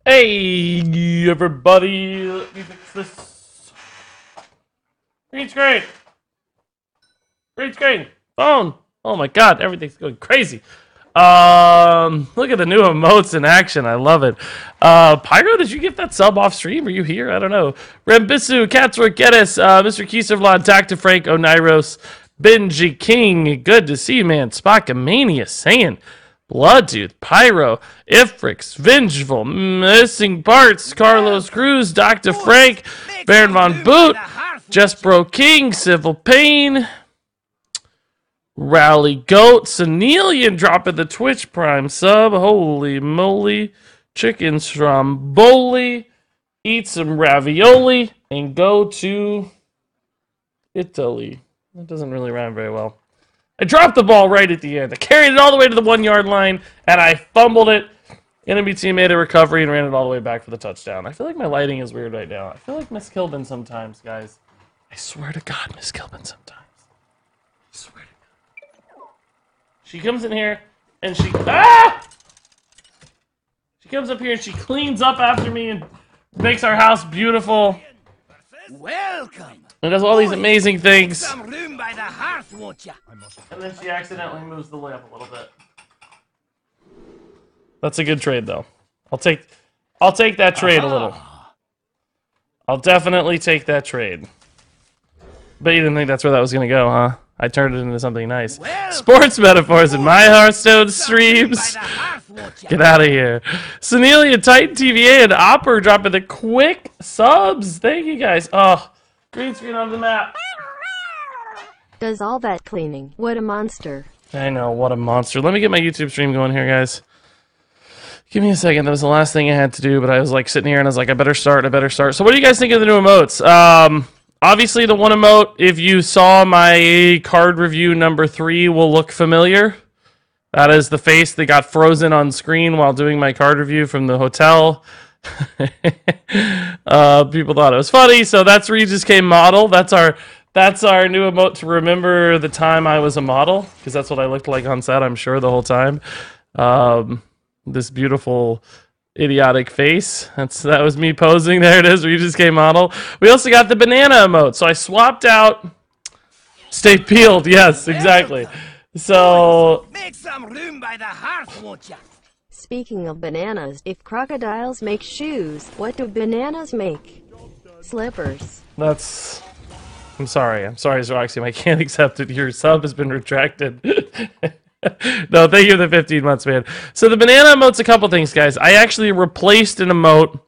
Hey, everybody, let me fix this. Green screen. Green screen. Phone. Oh my god, everything's going crazy. Look at the new emotes in action. I love it. Pyro, did you get that sub off stream? Are you here? I don't know. Rembisu, Katswork, Geddes, Mr. Kieservlon, Dr. Frank, Onairos, Benji King. Good to see you, man. Spockamania saying Bloodtooth, Pyro, Ifrix, Vengeful, Missing Parts, Carlos Cruz, Dr. Frank, Baron Von Boot, Jespro King, Civil Pain, Rally Goat, Senelian dropping the Twitch Prime sub, holy moly, Chicken Stromboli, eat some ravioli, and go to Italy. That doesn't really rhyme very well. I dropped the ball right at the end. I carried it all the way to the 1 yard line, and I fumbled it. Enemy team made a recovery and ran it all the way back for the touchdown. I feel like my lighting is weird right now. I feel like Miss Kilbin sometimes, guys. I swear to God, Miss Kilbin sometimes. I swear to God. She comes in here, and she... Ah! She comes up here, and she cleans up after me and makes our house beautiful. Welcome. And does all these amazing things. Some room by the hearth, won't ya? And then she accidentally moves the lamp a little bit. That's a good trade, though. I'll take that trade a little. I'll definitely take that trade. But you didn't think that's where that was going to go, huh? I turned it into something nice. Sports metaphors in my Hearthstone streams. Get out of here. Senelia, Titan TVA, and Opper dropping the quick subs. Thank you, guys. Oh, green screen on the map. Does all that cleaning. What a monster. I know, what a monster. Let me get my YouTube stream going here, guys. Give me a second. That was the last thing I had to do, but I was like sitting here and I was like, I better start. So what do you guys think of the new emotes? Obviously the one emote, if you saw my card review number 3, will look familiar. That is the face that got frozen on screen while doing my card review from the hotel. People thought it was funny, so that's Regis K model. That's our new emote to remember the time I was a model, because that's what I looked like on set, I'm sure, the whole time. This beautiful idiotic face. That was me posing. There it is, Regis K model. We also got the banana emote, so I swapped out Stay Peeled. Yes, exactly. So make some room by the hearth, won't ya? Speaking of bananas, if crocodiles make shoes, what do bananas make? Slippers. I'm sorry, Zroxium. I can't accept it. Your sub has been retracted. No, thank you for the 15 months, man. So the banana emote's a couple things, guys. I actually replaced an emote.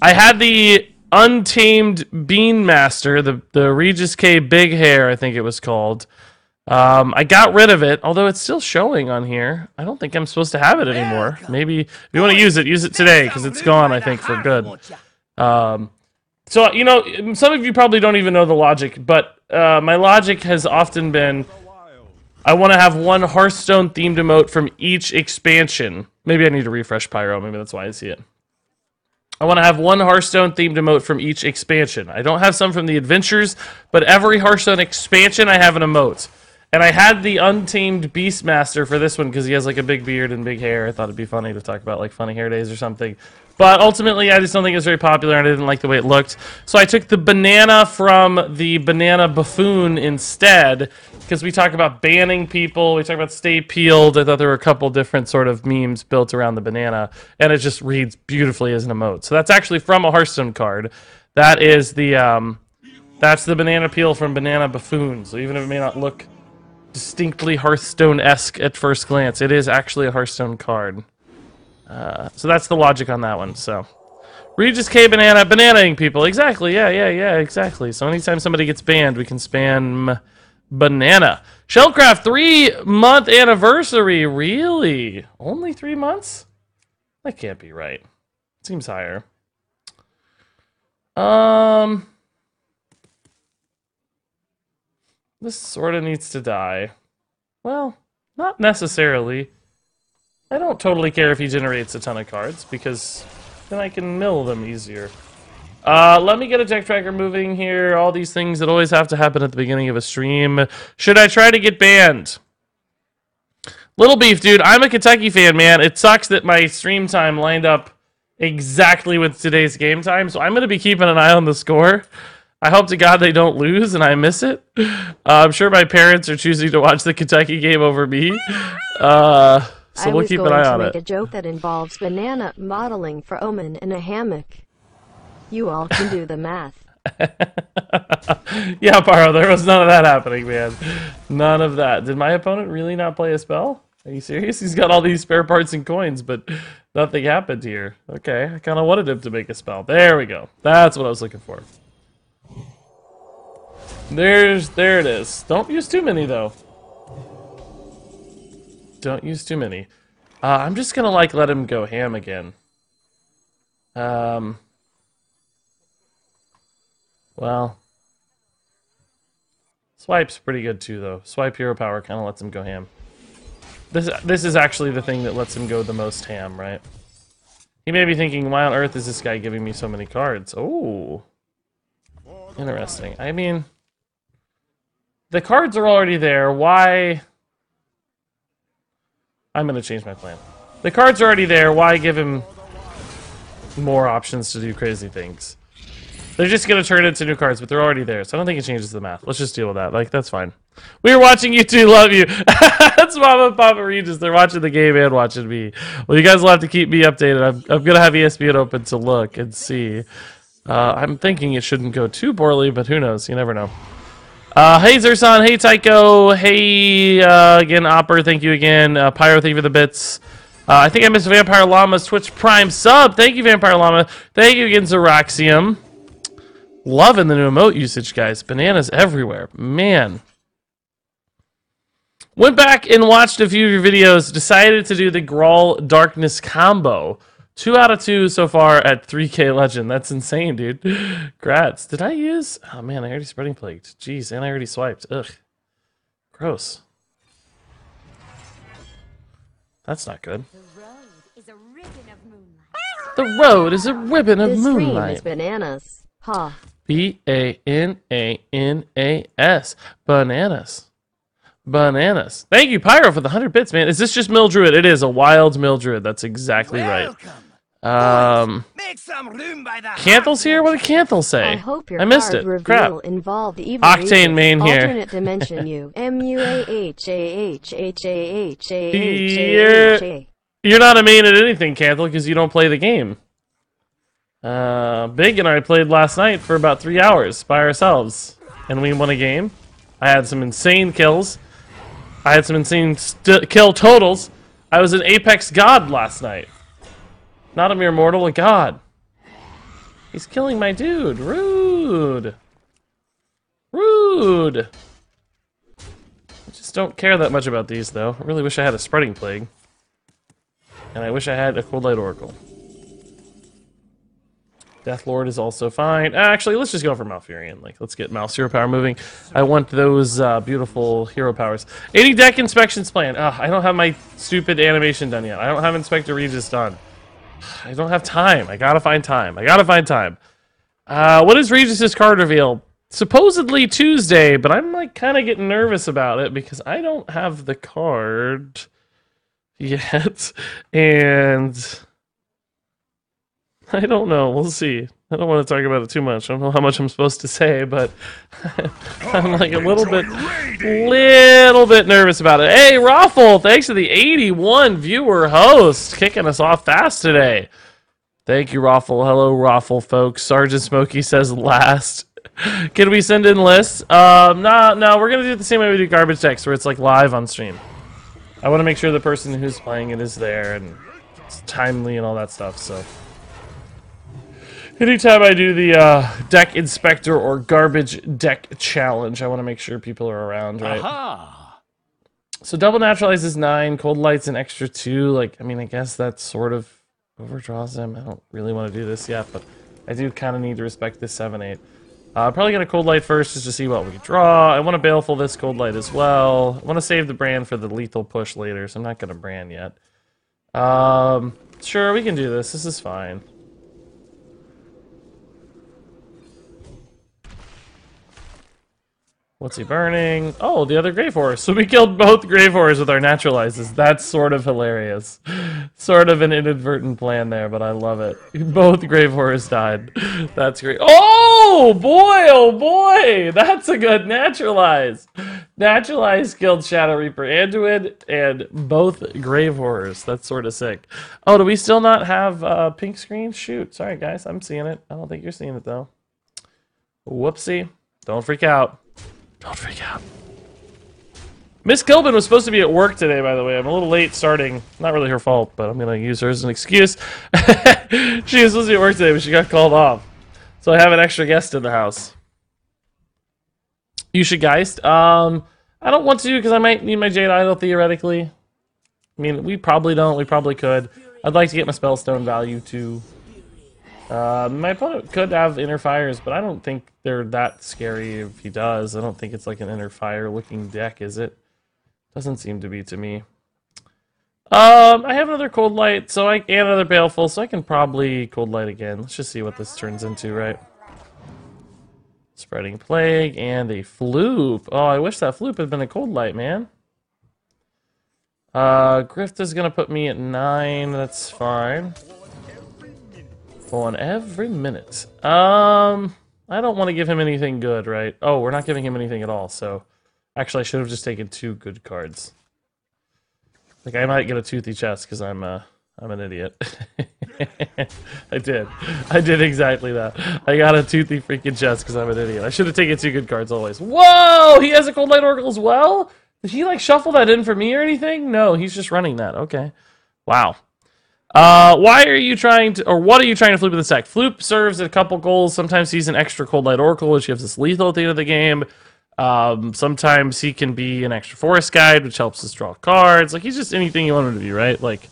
I had the Untamed Bean Master, the Regis K Big Hair, I think it was called. I got rid of it, although it's still showing on here. I don't think I'm supposed to have it anymore. Maybe if you want to use it today, because it's gone, I think, for good. So, you know, some of you probably don't even know the logic, but my logic has often been, I want to have one Hearthstone-themed emote from each expansion. Maybe I need to refresh Pyro, maybe that's why I see it. I want to have one Hearthstone themed emote from each expansion. I don't have some from the adventures, but every Hearthstone expansion I have an emote. And I had the Untamed Beastmaster for this one because he has like a big beard and big hair. I thought it'd be funny to talk about like funny hair days or something. But ultimately, I just don't think it was very popular and I didn't like the way it looked. So I took the banana from the banana buffoon instead because we talk about banning people. We talk about stay peeled. I thought there were a couple different sort of memes built around the banana. And it just reads beautifully as an emote. So that's actually from a Hearthstone card. That is the, that's the banana peel from Banana Buffoon. So even if it may not look distinctly Hearthstone-esque at first glance, it is actually a Hearthstone card. So that's the logic on that one. So Regis K Banana, bananaing people. Exactly, yeah, exactly. So anytime somebody gets banned, we can spam banana. Shellcraft 3-month anniversary. Really? Only 3 months? That can't be right. Seems higher. This sort of needs to die. Well, not necessarily. I don't totally care if he generates a ton of cards, because then I can mill them easier. Let me get a tech tracker moving here. All these things that always have to happen at the beginning of a stream. Should I try to get banned? Little Beef, dude, I'm a Kentucky fan, man. It sucks that my stream time lined up exactly with today's game time, so I'm going to be keeping an eye on the score. I hope to God they don't lose and I miss it. I'm sure my parents are choosing to watch the Kentucky game over me. So we'll keep an eye on it. I was going to make a joke that involves banana modeling for Omen in a hammock. You all can do the math. Yeah, Paro, there was none of that happening, man. None of that. Did my opponent really not play a spell? Are you serious? He's got all these spare parts and coins, but nothing happened here. Okay, I kind of wanted him to make a spell. There we go. That's what I was looking for. There it is. Don't use too many, though. Don't use too many. I'm just gonna, like, let him go ham again. Well. Swipe's pretty good, too, though. Swipe hero power kind of lets him go ham. This is actually the thing that lets him go the most ham, right? He may be thinking, why on earth is this guy giving me so many cards? Oh. Interesting. I mean, the cards are already there. Why... I'm going to change my plan. The cards are already there. Why give him more options to do crazy things? They're just going to turn into new cards, but they're already there. So I don't think it changes the math. Let's just deal with that. Like, that's fine. We were watching you two. Love you. That's Mama and Papa Regis. They're watching the game and watching me. Well, you guys will have to keep me updated. I'm going to have ESPN open to look and see. I'm thinking it shouldn't go too poorly, but who knows? You never know. Hey Zerson, hey Tycho, hey again Opper, thank you again. Pyro, thank you for the bits. I think I missed Vampire Llama's Twitch Prime sub. Thank you, Vampire Llama. Thank you again, Zeraxium. Loving the new emote usage, guys. Bananas everywhere. Man. Went back and watched a few of your videos. Decided to do the Grawl Darkness combo. 2 out of 2 so far at 3K Legend. That's insane, dude. Grats. Did I use... Oh, man, I already Spreading Plagued. Jeez, and I already swiped. Ugh. Gross. That's not good. The road is a ribbon of This moonlight. stream is bananas. Ha. B-A-N-A-N-A-S. Bananas. Bananas. Thank you, Pyro, for the 100 bits, man. Is this just Mildruid? It is a wild Mildruid. That's exactly right. Make some room by the Canthal's here? What did Canthal say? I hope your I missed card it. reveal Crap. involved evil Octane Regis. main here. Alternate dimension you. M-U-A-H-A-H-A-H-A-H-A-H-A. You're not a main at anything, Canthal, because you don't play the game. Big and I played last night for about 3 hours by ourselves, and we won a game. I had some insane kills. I had some insane kill totals. I was an Apex God last night. Not a mere mortal, a god. He's killing my dude. Rude. Rude. I just don't care that much about these, though. I really wish I had a Spreading Plague. And I wish I had a Cold Light Oracle. Deathlord is also fine. Actually, let's just go for Malfurion. Like, let's get Mouse Hero Power moving. I want those beautiful hero powers. 80 deck inspections planned. I don't have my stupid animation done yet. I don't have Inspector Regis done. I don't have time. I gotta find time. What is Regis's card reveal? Supposedly Tuesday, but I'm like kind of getting nervous about it because I don't have the card yet, and I don't know. We'll see. I don't want to talk about it too much. I don't know how much I'm supposed to say, but I'm like a little bit nervous about it. Hey, Raffle, thanks to the 81 viewer host, kicking us off fast today. Thank you, Raffle. Hello, Raffle, folks. Sergeant Smokey says last. Can we send in lists? No, we're gonna do it the same way we do garbage text, where it's like live on stream. I want to make sure the person who's playing it is there and it's timely and all that stuff. So. Anytime I do the deck inspector or garbage deck challenge, I want to make sure people are around, right? Aha! So double naturalize is 9, cold light's an extra 2. Like, I mean, I guess that sort of overdraws them. I don't really want to do this yet, but I do kind of need to respect this 7/8. Probably gonna cold light first just to see what we draw. I want to baleful this cold light as well. I want to save the brand for the lethal push later, so I'm not gonna brand yet. Sure, we can do this. This is fine. What's he burning? Oh, the other Grave Horse. So we killed both Grave Horse with our naturalizes. That's sort of hilarious. Sort of an inadvertent plan there, but I love it. Both Grave Horse died. That's great. Oh boy! That's a good naturalize. Naturalize killed Shadow Reaper Anduin and both Grave Horrors. That's sort of sick. Oh, do we still not have pink screen? Shoot. Sorry, guys. I'm seeing it. I don't think you're seeing it, though. Whoopsie. Don't freak out. Don't freak out. Miss Kilbin was supposed to be at work today, by the way. I'm a little late starting. Not really her fault, but I'm going to use her as an excuse. She was supposed to be at work today, but she got called off. So I have an extra guest in the house. You should Geist. I don't want to because I might need my Jade Idol theoretically. I mean, we probably don't. We probably could. I'd like to get my Spellstone value too. My opponent could have Inner Fires, but I don't think they're that scary if he does. I don't think it's like an Inner Fire looking deck, is it? Doesn't seem to be to me. I have another Cold Light, and another Baleful, so I can probably Cold Light again. Let's just see what this turns into, right? Spreading Plague and a Floop. Oh, I wish that Floop had been a Cold Light, man. Grift is gonna put me at 9. That's fine. On every minute. I don't want to give him anything good, right? Oh, we're not giving him anything at all, so... Actually, I should have just taken 2 good cards. Like, I might get a Toothy Chest, because I'm an idiot. I did exactly that. I got a Toothy freaking Chest, because I'm an idiot. I should have taken 2 good cards always. Whoa! He has a Cold Light Oracle as well? Did he, like, shuffle that in for me or anything? No, he's just running that. Okay. Wow. Why are you trying to, or what are you trying to flip with this deck? Floop serves a couple goals. Sometimes he's an extra Cold Light Oracle, which gives us lethal at the end of the game. Sometimes he can be an extra Forest Guide, which helps us draw cards. Like, he's just anything you want him to be, right? Like,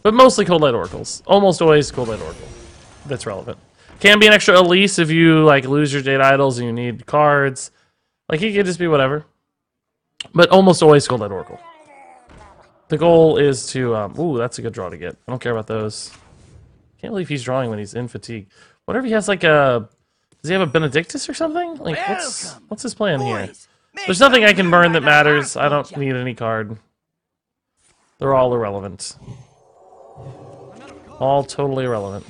but mostly Cold Light Oracles. Almost always Cold Light Oracle. That's relevant. Can be an extra Elise if you, like, lose your Jade Idols and you need cards. Like, he could just be whatever. But almost always Cold Light Oracle. The goal is to, ooh, that's a good draw to get. I don't care about those. Can't believe he's drawing when he's in fatigue. Wonder if he has like a, does he have a Benedictus or something? Like, what's his plan here? There's nothing I can burn that matters. I don't need any card. They're all irrelevant. All totally irrelevant.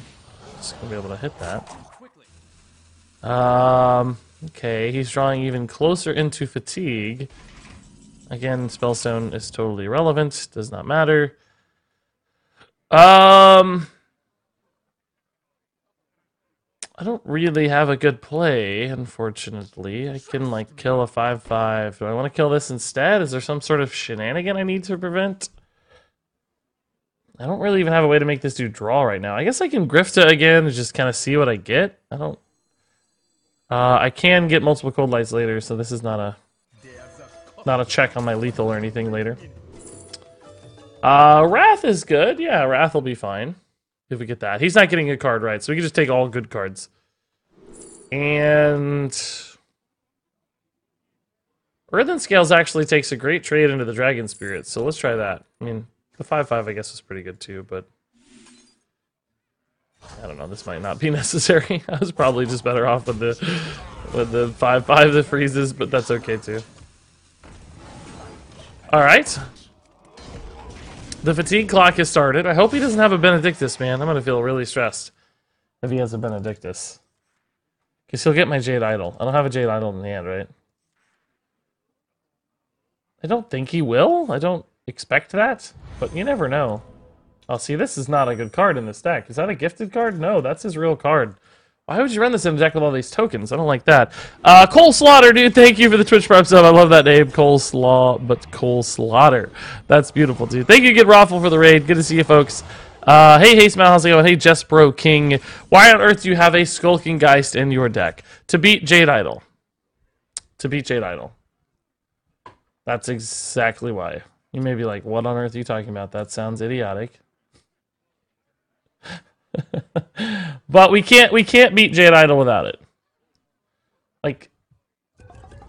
Just gonna be able to hit that. Okay, he's drawing even closer into fatigue. Again, Spellstone is totally irrelevant. Does not matter. I don't really have a good play, unfortunately. I can, like, kill a 5/5. Do I want to kill this instead? Is there some sort of shenanigan I need to prevent? I don't really even have a way to make this dude draw right now. I guess I can Grifta again and just kind of see what I get. I don't... I can get multiple Cold Lights later, so this is not a check on my lethal or anything later. Wrath is good. Yeah, Wrath will be fine if we get that. He's not getting a card, right? So we can just take all good cards. And Earthen Scales actually takes a great trade into the Dragon Spirit, so let's try that. I mean, the 5/5 I guess was pretty good too, but I don't know, this might not be necessary. I was probably just better off with the 5/5 that freezes, but that's okay too. Alright. The fatigue clock has started. I hope he doesn't have a Benedictus, man. I'm gonna feel really stressed if he has a Benedictus. Because he'll get my Jade Idol. I don't have a Jade Idol in hand, right? I don't think he will. I don't expect that. But you never know. Oh, see, this is not a good card in this deck. Is that a gifted card? No, that's his real card. Why would you run this in a deck with all these tokens? I don't like that. Cole Slaughter, dude, thank you for the Twitch Prime sub. I love that name, Cole Slaughter. That's beautiful, dude. Thank you, Good Raffle, for the raid. Good to see you, folks. Hey, Smile, how's it going? Hey, Jespro King. Why on earth do you have a Skulking Geist in your deck? To beat Jade Idol. To beat Jade Idol. That's exactly why. You may be like, what on earth are you talking about? That sounds idiotic. But we can't beat Jade Idol without it. Like,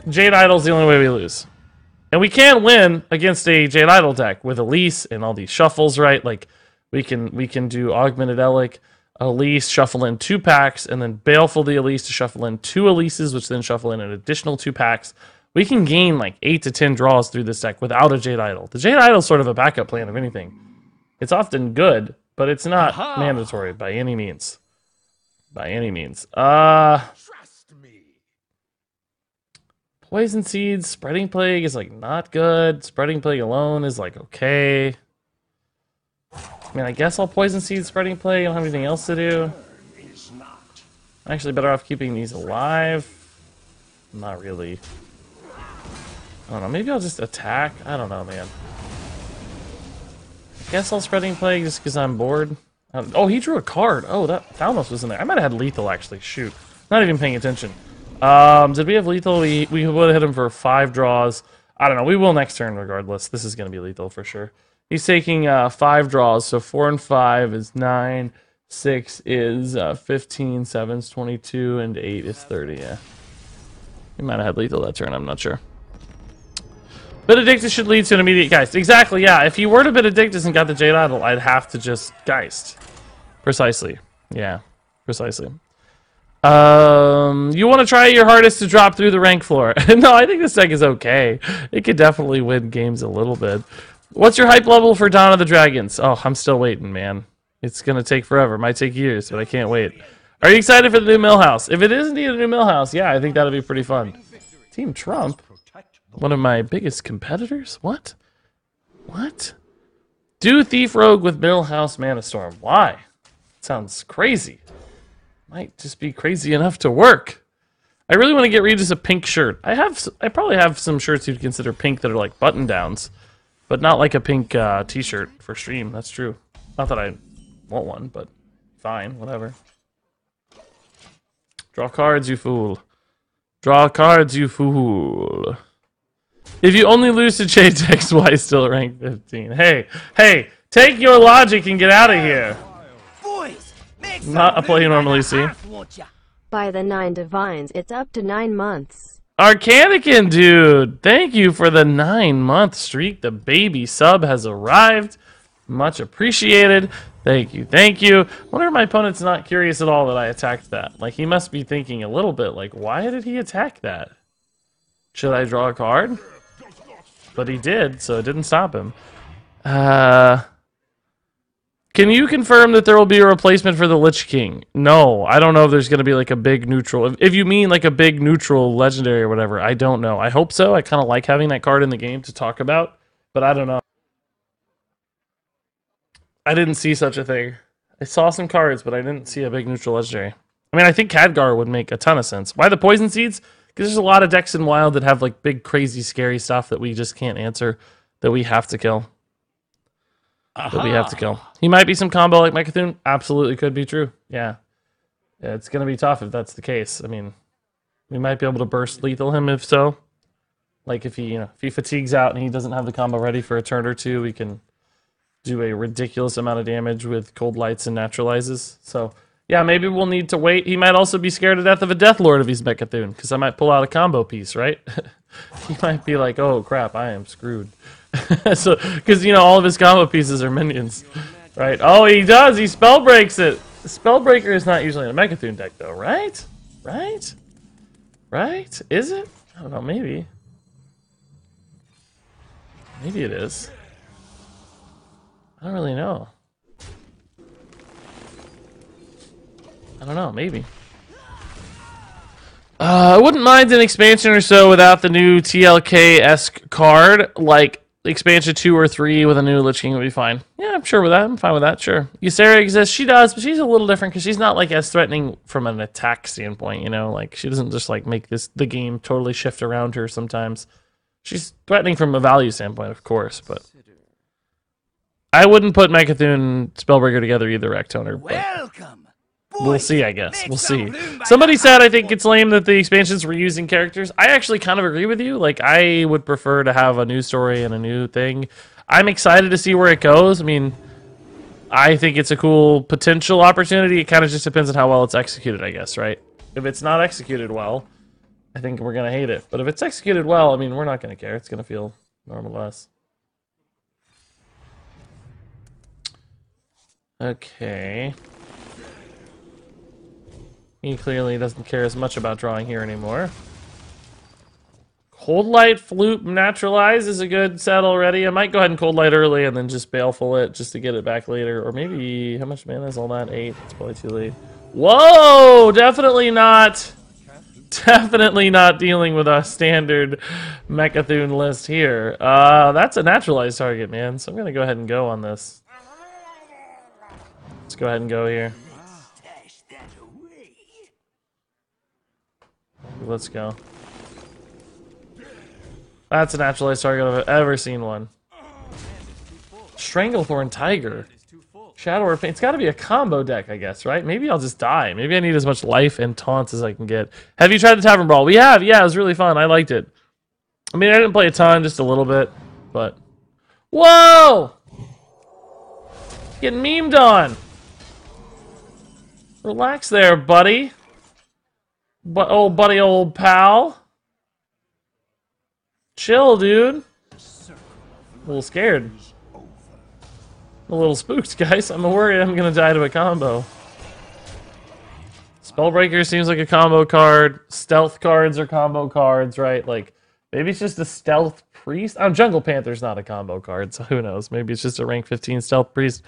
Jade Idol's the only way we lose. And we can win against a Jade Idol deck with Elise and all these shuffles, right? Like, we can do Augmented Elic, Elise, shuffle in 2 packs, and then Baleful the Elise to shuffle in 2 Elises, which then shuffle in an additional 2 packs. We can gain like 8 to 10 draws through this deck without a Jade Idol. The Jade Idol is sort of a backup plan of anything. It's often good, but it's not mandatory by any means. By any means. Trust me. Poison Seeds, Spreading Plague is like not good. Spreading Plague alone is like okay. I mean, I guess I'll Poison Seed, Spreading Plague. I don't have anything else to do. I'm actually better off keeping these alive. Not really. I don't know, maybe I'll just attack? I don't know, man. I guess I'll Spreading Plague just because I'm bored. Oh, he drew a card. Oh, that Thalmos was in there. I might have had Lethal, actually. Shoot. Not even paying attention. Did we have Lethal? We would have hit him for 5 draws. I don't know. We will next turn regardless. This is going to be Lethal for sure. He's taking 5 draws, so 4 and 5 is 9. 6 is 15. 7 is 22. And 8 is 30, yeah. We might have had Lethal that turn. I'm not sure. Benedictus should lead to an immediate Geist. Exactly, yeah. If you were to Benedictus and got the Jade Idol, I'd have to just Geist. Precisely. Yeah, precisely. You want to try your hardest to drop through the rank floor. No, I think this deck is okay. It could definitely win games a little bit. What's your hype level for Dawn of the Dragons? Oh, I'm still waiting, man. It's going to take forever. Might take years, but I can't wait. Are you excited for the new Millhouse? If it is indeed a new Millhouse, yeah, I think that'll be pretty fun. Team Trump? One of my biggest competitors? What? What? Do Thief Rogue with Millhouse Mana Storm. Why? Sounds crazy. Might just be crazy enough to work. I really want to get Regis a pink shirt. I probably have some shirts you'd consider pink that are like button downs, but not like a pink t-shirt for stream. That's true. Not that I want one, but fine, whatever. Draw cards, you fool. Draw cards, you fool. If you only lose to J-Tex, why still rank 15? Hey, take your logic and get out of here. Boys, make Not a play you normally see. By the 9 divines, it's up to 9 months. Arcanican, dude, thank you for the 9-month streak. The baby sub has arrived. Much appreciated. Thank you, thank you. I wonder if my opponent's not curious at all that I attacked that. Like, he must be thinking a little bit, like, why did he attack that? Should I draw a card? But he did, so it didn't stop him. Can you confirm that there will be a replacement for the Lich King? No, I don't know if there's going to be like a big neutral. If you mean like a big neutral legendary or whatever, I don't know. I hope so. I kind of like having that card in the game to talk about, but I don't know. I didn't see such a thing. I saw some cards, but I didn't see a big neutral legendary. I mean, I think Khadgar would make a ton of sense. Why the Poison Seeds? Because there's a lot of decks in Wild that have like big, crazy, scary stuff that we just can't answer, that we have to kill. That we have to kill. He might be some combo like Mechathune. Absolutely could be true. Yeah. It's going to be tough if that's the case. I mean, we might be able to burst lethal him if so. Like if he, if he fatigues out and he doesn't have the combo ready for a turn or two, we can do a ridiculous amount of damage with Cold Lights and Naturalizes. So, yeah, maybe we'll need to wait. He might also be scared to death of a Death Lord if he's Mechathune, because I might pull out a combo piece, right? He might be like, oh crap, I am screwed. So, because, all of his combo pieces are minions, right? Oh, he does! He spell breaks it! Spellbreaker is not usually in a Mechathune deck, though, right? Right? Right? Is it? I don't know, maybe. Maybe it is. I don't really know. I don't know, maybe. I wouldn't mind an expansion or so without the new TLK-esque card, like expansion 2 or 3 with a new Lich King would be fine. Yeah, I'm sure with that. I'm fine with that, sure. Ysera exists. She does, but she's a little different because she's not like as threatening from an attack standpoint, you know? Like, she doesn't just like make the game totally shift around her sometimes. She's threatening from a value standpoint, of course, but I wouldn't put Mechathune Spellbreaker together either, Rectoner. Welcome. We'll see, I guess. We'll see. Somebody said I think it's lame that the expansions were using characters. I actually kind of agree with you. Like, I would prefer to have a new story and a new thing. I'm excited to see where it goes. I mean, I think it's a cool potential opportunity. It kind of just depends on how well it's executed, I guess, right? If it's not executed well, I think we're going to hate it. But if it's executed well, I mean, we're not going to care. It's going to feel normal to us. Okay. He clearly doesn't care as much about drawing here anymore. Cold Light, Flute, Naturalize is a good set already. I might go ahead and Cold Light early and then just Baleful it just to get it back later. Or maybe, how much mana is all that? 8? It's probably too late. Whoa! Definitely not dealing with a standard Mechathune list here. That's a Naturalized target, man. So I'm going to go ahead and go on this. Let's go ahead and go here. Let's go. That's a naturalized target if I've ever seen one. Stranglethorn Tiger. Shadow or Pain. It's got to be a combo deck, I guess, right? Maybe I'll just die. Maybe I need as much life and taunts as I can get. Have you tried the Tavern Brawl? We have. Yeah, it was really fun. I liked it. I mean, I didn't play a ton, just a little bit, but... Whoa! Getting memed on. Relax there, buddy. But old buddy, old pal. Chill, dude. A little scared. A little spooked, guys. I'm worried I'm gonna die to a combo. Spellbreaker seems like a combo card. Stealth cards are combo cards, right? Like, maybe it's just a Stealth Priest. Jungle Panther's not a combo card, so who knows? Maybe it's just a rank 15 Stealth Priest.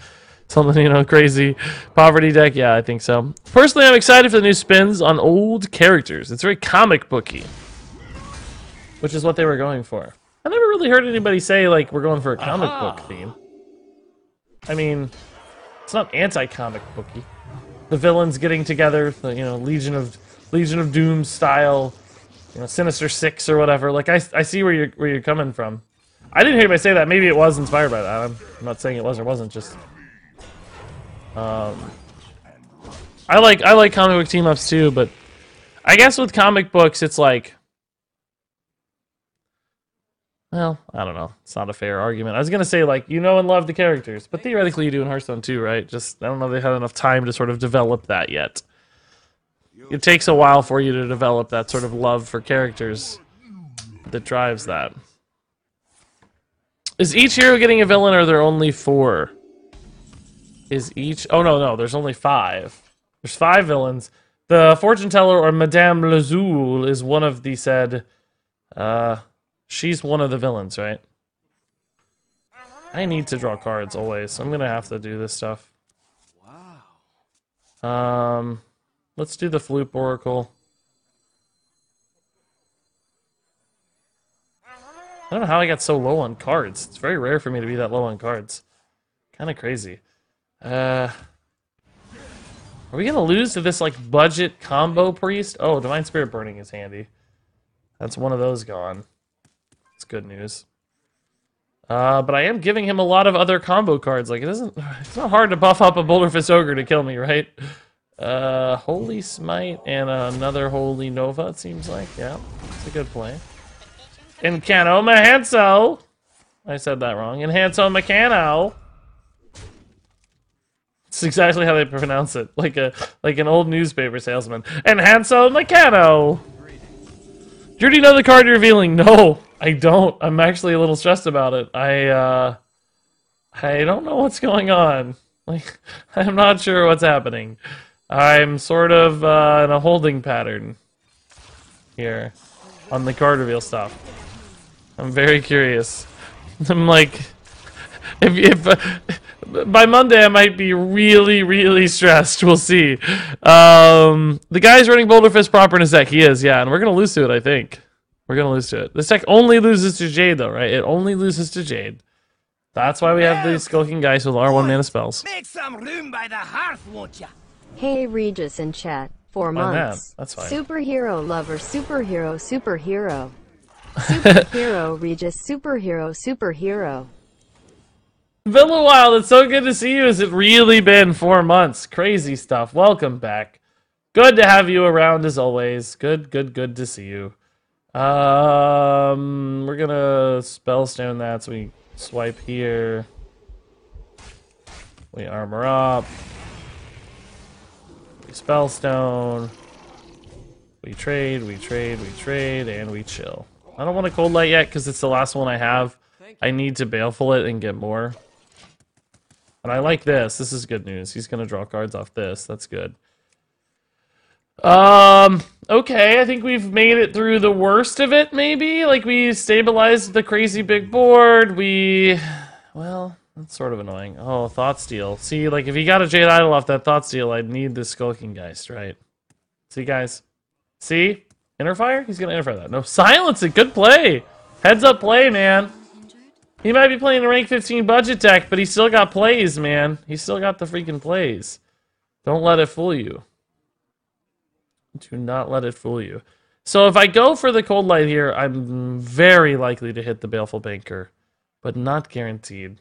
Something, you know, crazy. Poverty deck, yeah, I think so. Personally, I'm excited for the new spins on old characters. It's very comic booky, which is what they were going for. I never really heard anybody say, like, we're going for a comic book theme. I mean, it's not anti-comic booky. The villains getting together, the, you know, Legion of Doom style, you know, Sinister Six or whatever. Like, I see where you're coming from. I didn't hear anybody say that. Maybe it was inspired by that. I'm not saying it was or wasn't. Just I like comic book team ups too, but I guess with comic books it's like, well, I don't know. It's not a fair argument. I was gonna say, like, you know and love the characters, but theoretically you do in Hearthstone too, right? Just I don't know if they had enough time to sort of develop that yet. It takes a while for you to develop that sort of love for characters that drives that. Is each hero getting a villain, or are there only 4? Is each... Oh, no, there's only 5. There's 5 villains. The Fortune Teller, or Madame Lazul, is one of the said... she's one of the villains, right? I need to draw cards always, so I'm gonna have to do this stuff. Wow. Let's do the Floop Oracle. I don't know how I got so low on cards. It's very rare for me to be that low on cards. Kind of crazy. Are we gonna lose to this, like, budget combo priest? Oh, Divine Spirit Burning is handy. That's one of those gone. It's good news. But I am giving him a lot of other combo cards. Like, it's not hard to buff up a Boulder Fist Ogre to kill me, right? Holy Smite and another Holy Nova, it seems like. Yeah, it's a good play. Incano Mahanso! I said that wrong. Enhanso Mecano! It's exactly how they pronounce it, like an old newspaper salesman. Enhanso Mecano! Do you already know the card you're revealing? No, I don't. I'm actually a little stressed about it. I don't know what's going on. Like, I'm not sure what's happening. I'm sort of in a holding pattern here on the card reveal stuff. I'm very curious. I'm like, if by Monday I might be really, really stressed. We'll see. The guy's running Boulder Fist proper in his deck. He is, yeah, and we're gonna lose to it. I think we're gonna lose to it. This deck only loses to Jade, though, right? It only loses to Jade. That's why we have these skulking guys with R1 mana spells. Make some room by the hearth, won't ya? Hey Regis in chat. 4 Why not? months. That's fine. Superhero lover, superhero. Superhero Regis, superhero. Been a while. It's so good to see you. Has it really been 4 months? Crazy stuff. Welcome back. Good to have you around as always. Good to see you. We're gonna spellstone that, so we swipe here. We armor up. We spellstone. We trade, and we chill. I don't want a cold light yet because it's the last one I have. I need to baleful it and get more. And I like this. This is good news. He's gonna draw cards off this. That's good. Okay, I think we've made it through the worst of it, maybe? Like, we stabilized the crazy big board, well, that's sort of annoying. Oh, Thought Steal. See, like, if he got a Jade Idol off that Thought Steal, I'd need the Skulking Geist, right? See, guys? See? Interfire? He's gonna interfire that. No, silence it! Good play! Heads up play, man! He might be playing a rank 15 budget deck, but he still got plays, man. He still got the freaking plays. Don't let it fool you. Do not let it fool you. So if I go for the Cold Light here, I'm very likely to hit the Baleful Banker, but not guaranteed.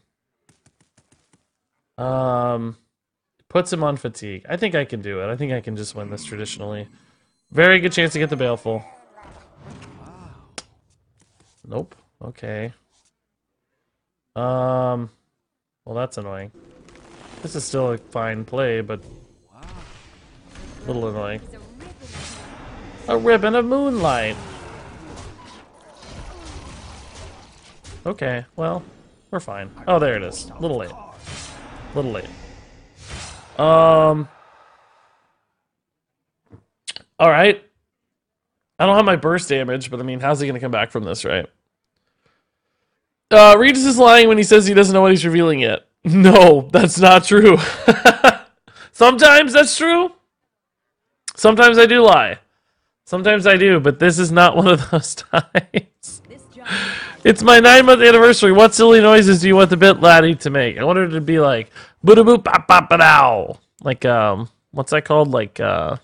Puts him on Fatigue. I think I can do it. I think I can just win this traditionally. Very good chance to get the Baleful. Nope. Okay. Well, that's annoying. This is still a fine play, but a little annoying. A ribbon of moonlight. Okay, well, we're fine. Oh, there it is. A little late. A little late. Alright. I don't have my burst damage, but I mean, how's he gonna come back from this, right? Regis is lying when he says he doesn't know what he's revealing yet. No, that's not true. Sometimes that's true. Sometimes I do lie. Sometimes I do, but this is not one of those times. It's my 9-month anniversary. What silly noises do you want the bit laddie to make? I wanted it to be like boo boop bop bop ba. Like what's that called? Like kind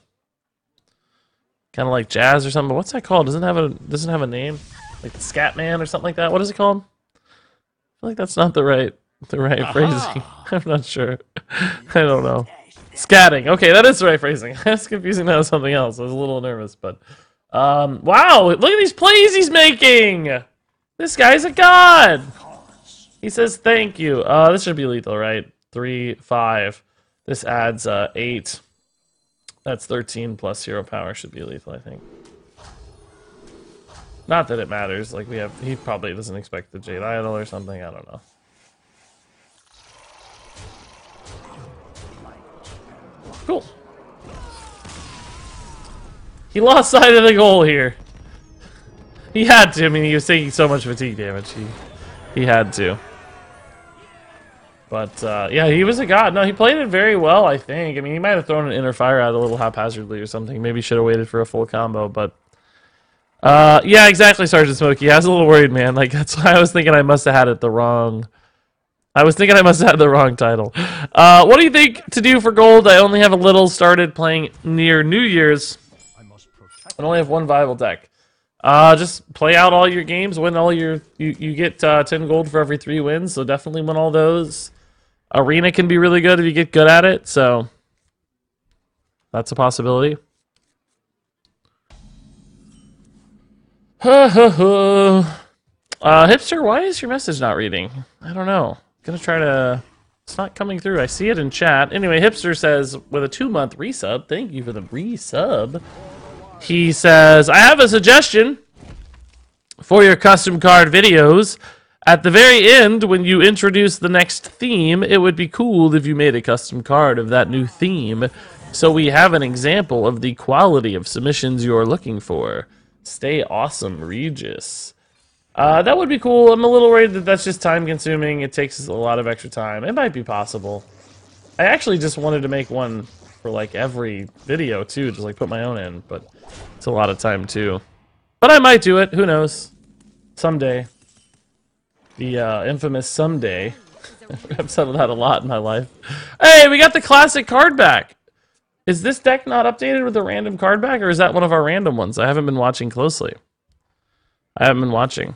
of like jazz or something. What's that called? Doesn't have a name? Like the Scat Man or something like that. What is it called? I feel like that's not the right phrasing. I'm not sure. I don't know. Scatting. Okay, that is the right phrasing. That's confusing that with something else. I was a little nervous, but wow, look at these plays he's making. This guy's a god. He says thank you. This should be lethal, right? 3, 5. This adds 8. That's 13 plus 0 power should be lethal, I think. Not that it matters. Like he probably doesn't expect the Jade Idol or something. I don't know. Cool. He lost sight of the goal here. He had to. I mean, he was taking so much fatigue damage. He had to. But, yeah, he was a god. No, he played it very well, I think. I mean, he might have thrown an inner fire out a little haphazardly or something. Maybe should have waited for a full combo, but... yeah, exactly, Sergeant Smokey. I was a little worried, man. Like, that's why I was thinking I must have had it the wrong... I was thinking I must have had the wrong title. What do you think to do for gold? I only have a little started playing near New Year's. I only have one viable deck. Just play out all your games, win all your... You get 10 gold for every 3 wins, so definitely win all those. Arena can be really good if you get good at it, so... That's a possibility. Hipster, why is your message not reading? I don't know. Gonna try to... It's not coming through. I see it in chat. Anyway, Hipster says, with a 2-month resub, thank you for the resub. He says, I have a suggestion for your custom card videos. At the very end, when you introduce the next theme, it would be cool if you made a custom card of that new theme, so we have an example of the quality of submissions you're looking for. Stay awesome, Regis. That would be cool. I'm a little worried that that's just time consuming. It takes a lot of extra time. It might be possible. I actually just wanted to make one for like every video too, just like put my own in, but it's a lot of time too. But I might do it, who knows? Someday. The infamous someday. I've said that a lot in my life. Hey, we got the classic card back! Is this deck not updated with a random card back, or is that one of our random ones? I haven't been watching closely. I haven't been watching.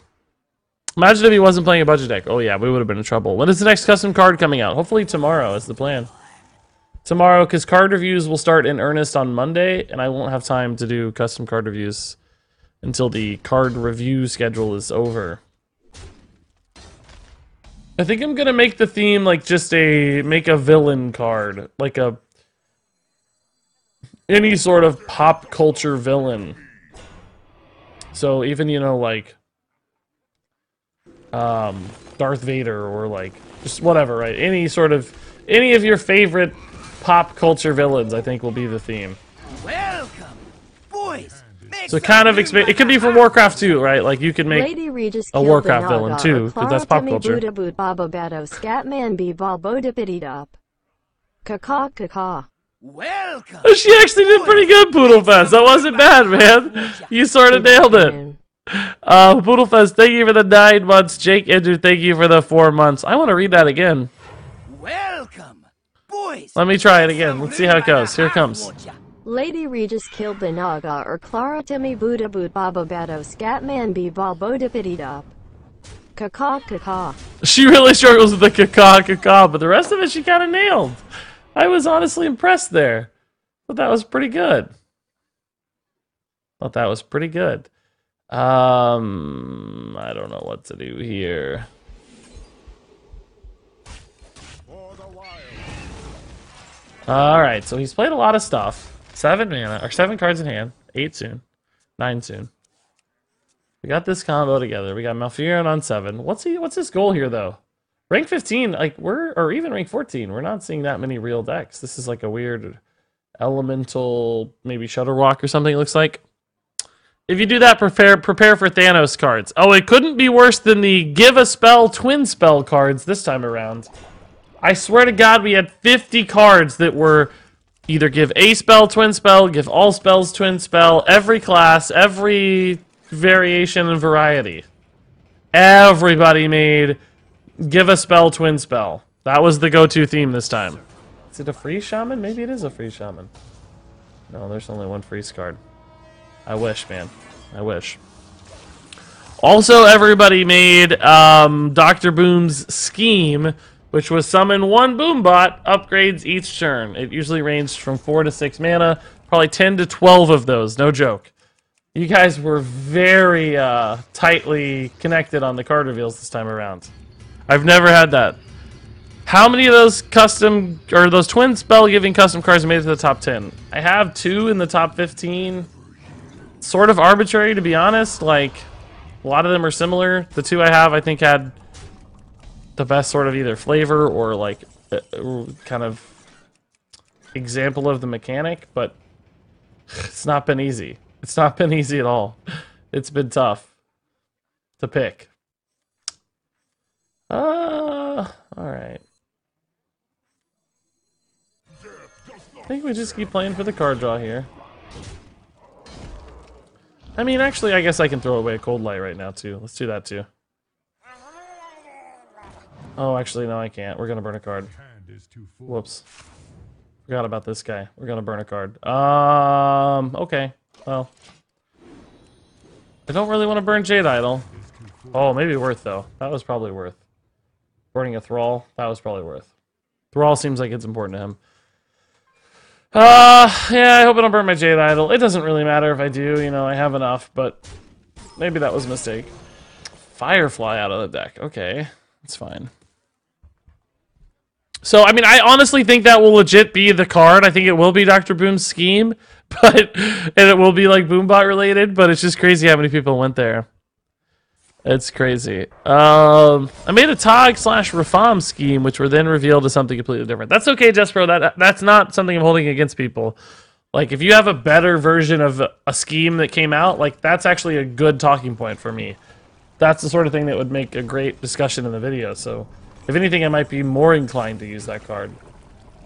Imagine if he wasn't playing a budget deck. Oh yeah, we would have been in trouble. When is the next custom card coming out? Hopefully tomorrow is the plan. Tomorrow, because card reviews will start in earnest on Monday, and I won't have time to do custom card reviews until the card review schedule is over. I think I'm gonna make the theme like just make a villain card, like any sort of pop culture villain. So even, you know, like Darth Vader, or like just whatever, right? Any of your favorite pop culture villains, I think, will be the theme. Welcome, boys. So kind of it could be for Warcraft too, right? Like you could make Lady Regis a Warcraft villain too, because that's pop culture. Welcome. She actually did pretty good, Poodlefest. That wasn't bad, man. You sort of nailed it. Poodlefest, thank you for the 9 months. Jake Andrew, thank you for the 4 months. I want to read that again. Welcome, boys. Let me try it again. Let's see how it goes. Here it comes. Lady Regis killed the Naga or Clara Timmy Buddha Boot Baba Bato Scatman B Ball Boda Pittidop. Caca caca. She really struggles with the caca, but the rest of it she kind of nailed. I was honestly impressed there. Thought that was pretty good. I don't know what to do here. Alright, so he's played a lot of stuff. 7 mana, or 7 cards in hand. 8 soon. 9 soon. We got this combo together. We got Malfurion on 7. What's his goal here, though? Rank 15, like, or even rank 14, we're not seeing that many real decks. This is like a weird elemental, maybe Shutterwalk or something, it looks like. If you do that, prepare for Thanos cards. Oh, it couldn't be worse than the Give a Spell, Twin Spell cards this time around. I swear to God, we had 50 cards that were either give a spell, twin spell, give all spells, twin spell, every class, every variation and variety. Everybody made give a spell, twin spell. That was the go-to theme this time. Is it a free shaman? Maybe it is a free shaman. No, there's only one freeze card. I wish, man. I wish. Also, everybody made Dr. Boom's scheme, which was summon 1 Boombot, upgrades each turn. It usually ranged from 4 to 6 mana, probably 10 to 12 of those, no joke. You guys were very tightly connected on the card reveals this time around. I've never had that. How many of those custom, or those twin spell giving custom cards made it to the top 10? I have 2 in the top 15. Sort of arbitrary, to be honest. Like, a lot of them are similar. The 2 I have, I think, had the best sort of either flavor or like kind of example of the mechanic, but it's not been easy. It's not been easy at all. It's been tough to pick. All right. I think we just keep playing for the card draw here. I mean, actually, I guess I can throw away a Cold Light right now, too. Let's do that, too. Oh, actually, no, I can't. We're gonna burn a card. Whoops. Forgot about this guy. We're gonna burn a card. Okay. Well. I don't really want to burn Jade Idol. Oh, maybe worth, though. That was probably worth. Burning a Thrall, that was probably worth. Thrall seems like it's important to him. Yeah, I hope I don't burn my Jade Idol. It doesn't really matter if I do, you know, I have enough, but maybe that was a mistake. Firefly out of the deck. Okay, that's fine. So, I mean, I honestly think that will legit be the card. I think it will be Dr. Boom's scheme, and it will be, like, Boombot related, but it's just crazy how many people went there. It's crazy. I made a Tog slash Reform scheme, which were then revealed as something completely different. That's okay, Jespro. That's not something I'm holding against people. Like, if you have a better version of a scheme that came out, like, that's actually a good talking point for me. That's the sort of thing that would make a great discussion in the video. So, if anything, I might be more inclined to use that card.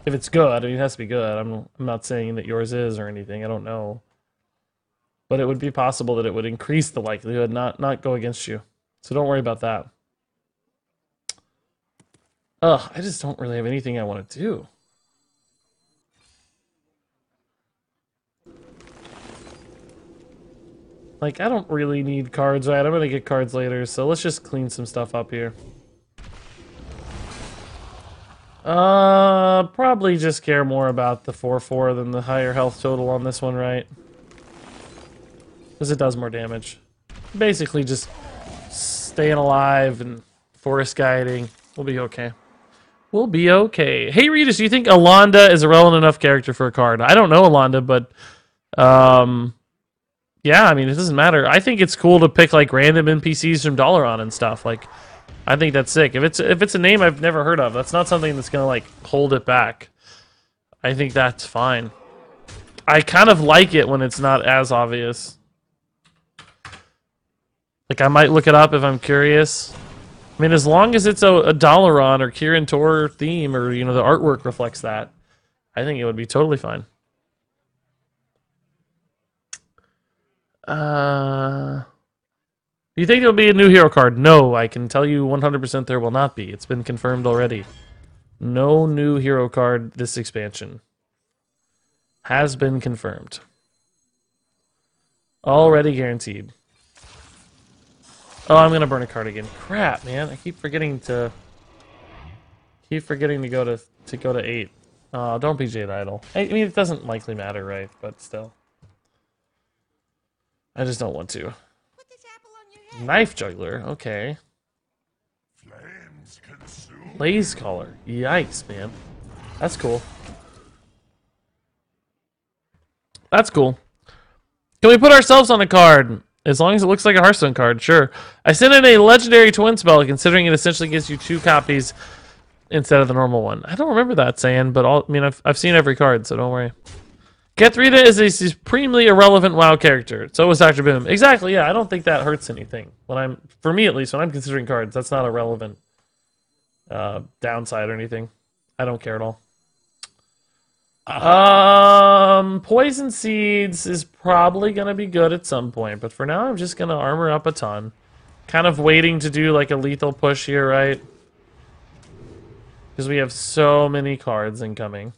If it's good, I mean, it has to be good. I'm not saying that yours is or anything. I don't know. But it would be possible that it would increase the likelihood, not go against you. So don't worry about that. Ugh, I just don't really have anything I want to do. Like, I don't really need cards, right? I'm gonna get cards later, so let's just clean some stuff up here. Probably just care more about the 4/4 than the higher health total on this one, right? Because it does more damage. Basically just staying alive and forest guiding. We'll be okay. We'll be okay. Hey, Regis, do you think Alonda is a relevant enough character for a card? I don't know Alonda, but yeah, I mean, it doesn't matter. I think it's cool to pick like random NPCs from Dalaran and stuff. Like, I think that's sick. If it's a name I've never heard of, that's not something that's gonna like hold it back. I think that's fine. I kind of like it when it's not as obvious. Like, I might look it up if I'm curious. I mean, as long as it's a Dalaran or Kirin Tor theme, or, you know, the artwork reflects that, I think it would be totally fine. Do you think there'll be a new hero card? No, I can tell you 100% there will not be. It's been confirmed already. No new hero card this expansion. Has been confirmed. Already guaranteed. Oh, I'm gonna burn a card again. Crap, man! I keep forgetting to go to 8. Oh, don't be Jade Idol. I mean, it doesn't likely matter, right? But still, I just don't want to. Put this apple on your head. Knife Juggler. Okay. Flames consume. Blaze Caller. Yikes, man. That's cool. That's cool. Can we put ourselves on a card? As long as it looks like a Hearthstone card, sure. I sent in a legendary twin spell, considering it essentially gives you 2 copies instead of the normal one. I don't remember that saying, but I mean, I've seen every card, so don't worry. Kathrina is a supremely irrelevant WoW character. So is Dr. Boom. Exactly, yeah. I don't think that hurts anything. For me at least, when I'm considering cards, that's not a relevant downside or anything. I don't care at all. Poison Seeds is probably gonna be good at some point, but for now I'm just gonna armor up a ton. Kind of waiting to do like a lethal push here, right? Because we have so many cards incoming.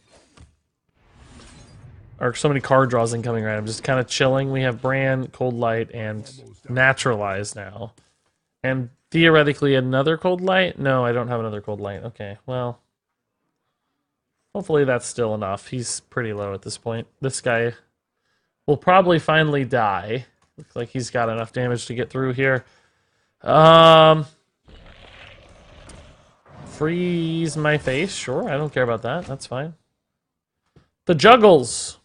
Or so many card draws incoming, right? I'm just kind of chilling. We have Brand, Cold Light, and Naturalize now. And theoretically another Cold Light? No, I don't have another Cold Light. Okay, well... hopefully that's still enough. He's pretty low at this point. This guy will probably finally die. Looks like he's got enough damage to get through here. Freeze my face. Sure, I don't care about that. That's fine. The Juggles.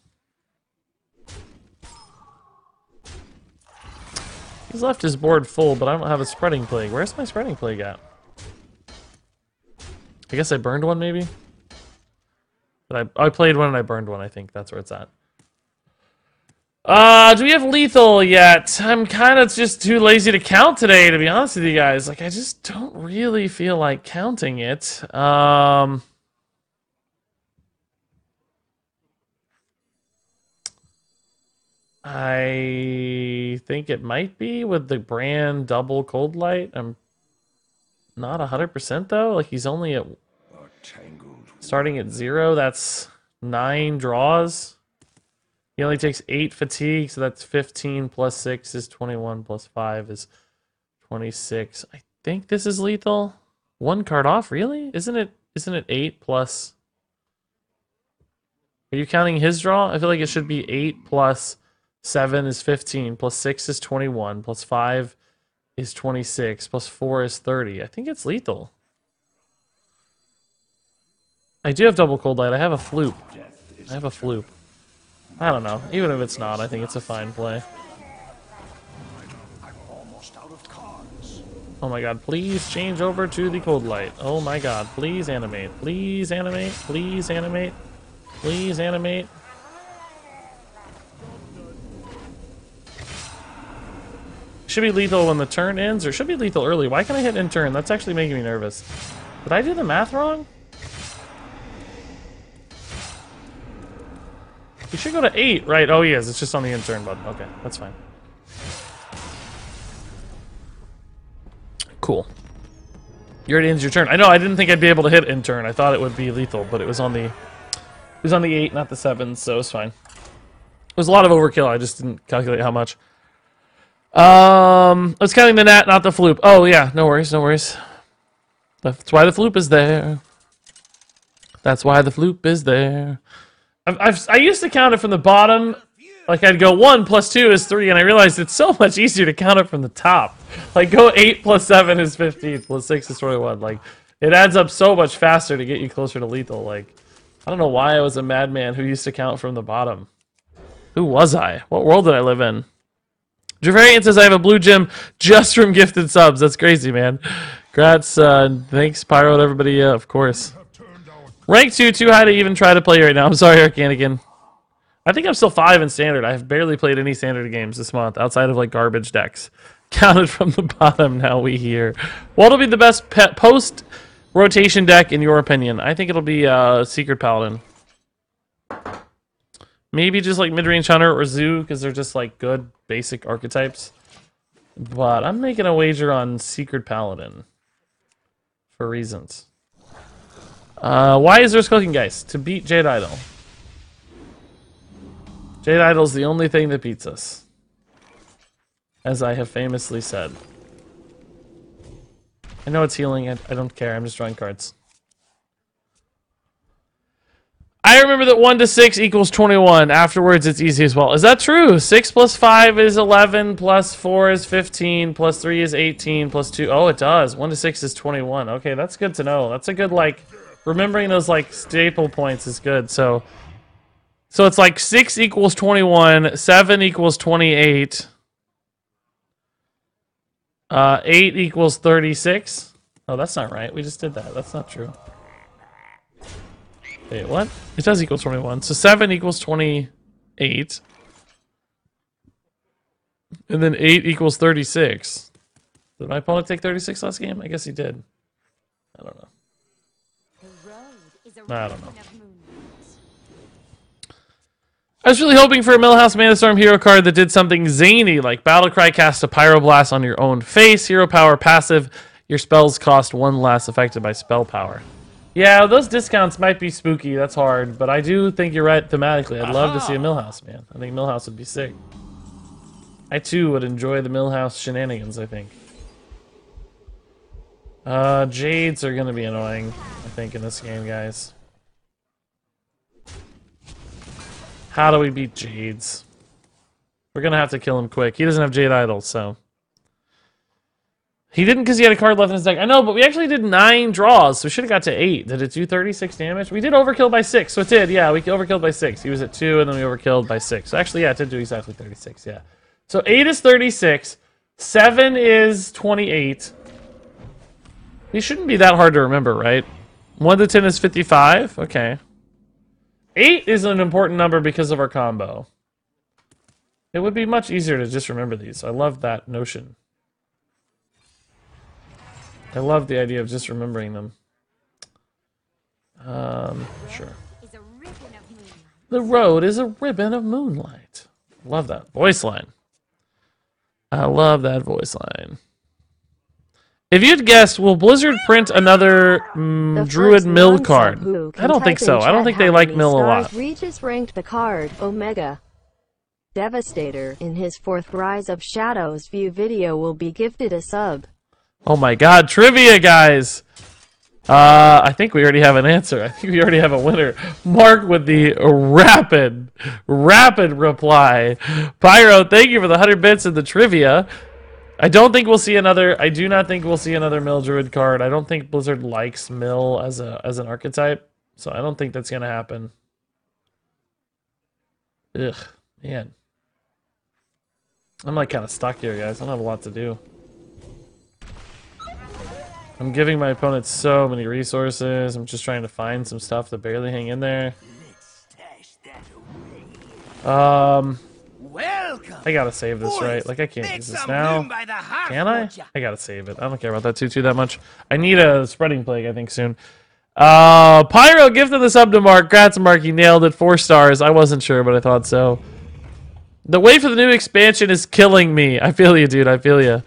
He's left his board full, but I don't have a Spreading Plague. Where's my Spreading Plague at? I guess I burned one, maybe? But I played one and I burned one, I think. That's where it's at. Do we have lethal yet? I'm kind of just too lazy to count today, to be honest with you guys. Like, I just don't really feel like counting it. I think it might be with the Brand double Cold Light. I'm not 100% though. Like, he's only at... starting at 0, that's 9 draws. He only takes 8 fatigue, so that's 15 plus 6 is 21 plus 5 is 26. I think this is lethal. 1 card off, really? Isn't it 8 plus... Are you counting his draw? I feel like it should be 8 plus 7 is 15, plus 6 is 21, plus 5 is 26, plus 4 is 30. I think it's lethal. I do have double Cold Light. I have a Floop. I don't know. Even if it's not, I think it's a fine play. I'm almost out of cards. Oh my god, please change over to the cold light. Oh my god, please animate. Please animate. Please animate. Please animate. Should be lethal when the turn ends, or should be lethal early. Why can I hit in turn? That's actually making me nervous. Did I do the math wrong? You should go to 8, right? Oh, he is. It's just on the in turn button. Okay, that's fine. Cool. You already ends your turn. I know. I didn't think I'd be able to hit in turn. I thought it would be lethal, but it was on the 8, not the 7, so it's fine. It was a lot of overkill. I just didn't calculate how much. I was counting the nat, not the floop. Oh yeah, no worries, no worries. That's why the floop is there. That's why the floop is there. I used to count it from the bottom. Like I'd go 1 plus 2 is 3, and I realized it's so much easier to count it from the top. Like go 8 plus 7 is 15, plus 6 is 21. Like it adds up so much faster to get you closer to lethal. Like I don't know why I was a madman who used to count from the bottom. Who was I? What world did I live in? Javarian says I have a blue gem just from gifted subs. That's crazy, man. Congrats, thanks, Pyro, and everybody, of course. Rank 2, too high to even try to play right now. I'm sorry, Arcanigan. I think I'm still 5 in Standard. I have barely played any Standard games this month, outside of, like, garbage decks. Counted from the bottom, now we hear. What'll be the best post-rotation deck, in your opinion? I think it'll be Secret Paladin. Maybe just like mid-range Hunter or Zoo, because they're just like good basic archetypes. But I'm making a wager on Secret Paladin. For reasons. Why is there Cooking Geist? To beat Jade Idol. Jade Idol's the only thing that beats us. As I have famously said. I know it's healing, I don't care, I'm just drawing cards. I remember that 1 to 6 equals 21. Afterwards, it's easy as well. Is that true? 6 plus 5 is 11, plus 4 is 15, plus 3 is 18, plus 2... Oh, it does. 1 to 6 is 21. Okay, that's good to know. That's a good, like... Remembering those, like, staple points is good. So it's like 6 equals 21, 7 equals 28, 8 equals 36. Oh, that's not right. We just did that. That's not true. Wait, what? It does equal 21. So 7 equals 28. And then 8 equals 36. Did my opponent take 36 last game? I guess he did. I don't know. I don't know. I was really hoping for a Millhouse Manastorm hero card that did something zany, like Battlecry cast a Pyroblast on your own face, hero power passive, your spells cost 1 less affected by spell power. Yeah, those discounts might be spooky, that's hard, but I do think you're right thematically. I'd love to see a Millhouse, man. I think Millhouse would be sick. I too would enjoy the Millhouse shenanigans, I think. Jades are gonna be annoying, I think, in this game, guys. How do we beat Jades? We're gonna have to kill him quick. He doesn't have Jade Idol, so... He didn't because he had a card left in his deck. I know, but we actually did 9 draws, so we should have got to 8. Did it do 36 damage? We did overkill by 6, so it did. Yeah, we overkilled by 6. He was at 2, and then we overkilled by 6. So actually, yeah, it did do exactly 36, yeah. So 8 is 36. 7 is 28. These shouldn't be that hard to remember, right? 1 to 10 is 55. Okay. 8 is an important number because of our combo. It would be much easier to just remember these. I love that notion. I love the idea of just remembering them. Sure. The road is a ribbon of moonlight. Love that voice line. I love that voice line. If you'd guessed, will Blizzard print another Druid Mill card? I don't think so. I don't think they like Mill a lot. Regis ranked the card Omega Devastator in his 4th Rise of Shadows view video will be gifted a sub. Oh my god, trivia, guys! I think we already have an answer. I think we already have a winner. Mark with the rapid reply. Pyro, thank you for the 100 bits and the trivia. I don't think we'll see another... I do not think we'll see another Mill Druid card. I don't think Blizzard likes Mill as an archetype, so I don't think that's gonna happen. Ugh, man. I'm like kind of stuck here, guys. I don't have a lot to do. I'm giving my opponent so many resources. I'm just trying to find some stuff to barely hang in there. Welcome. I gotta save this, right? Like, I can't use this now. Can I? I gotta save it. I don't care about that too that much. I need a spreading plague, I think, soon. Pyro gifted the sub to Mark. Congrats, Mark. You nailed it. 4 stars. I wasn't sure, but I thought so. The wait for the new expansion is killing me. I feel you, dude. I feel you.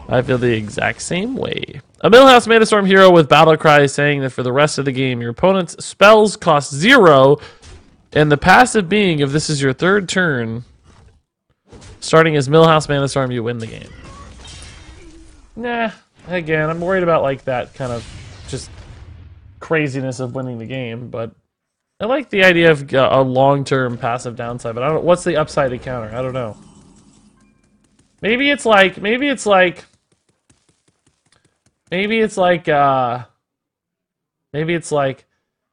I feel the exact same way. A Millhouse Manastorm hero with Battle Cry saying that for the rest of the game, your opponent's spells cost 0, and the passive being, if this is your 3rd turn, starting as Millhouse Manastorm, you win the game. Nah. Again, I'm worried about like that kind of just craziness of winning the game, but I like the idea of a long-term passive downside, but I don't. What's the upside to counter? I don't know. Maybe it's like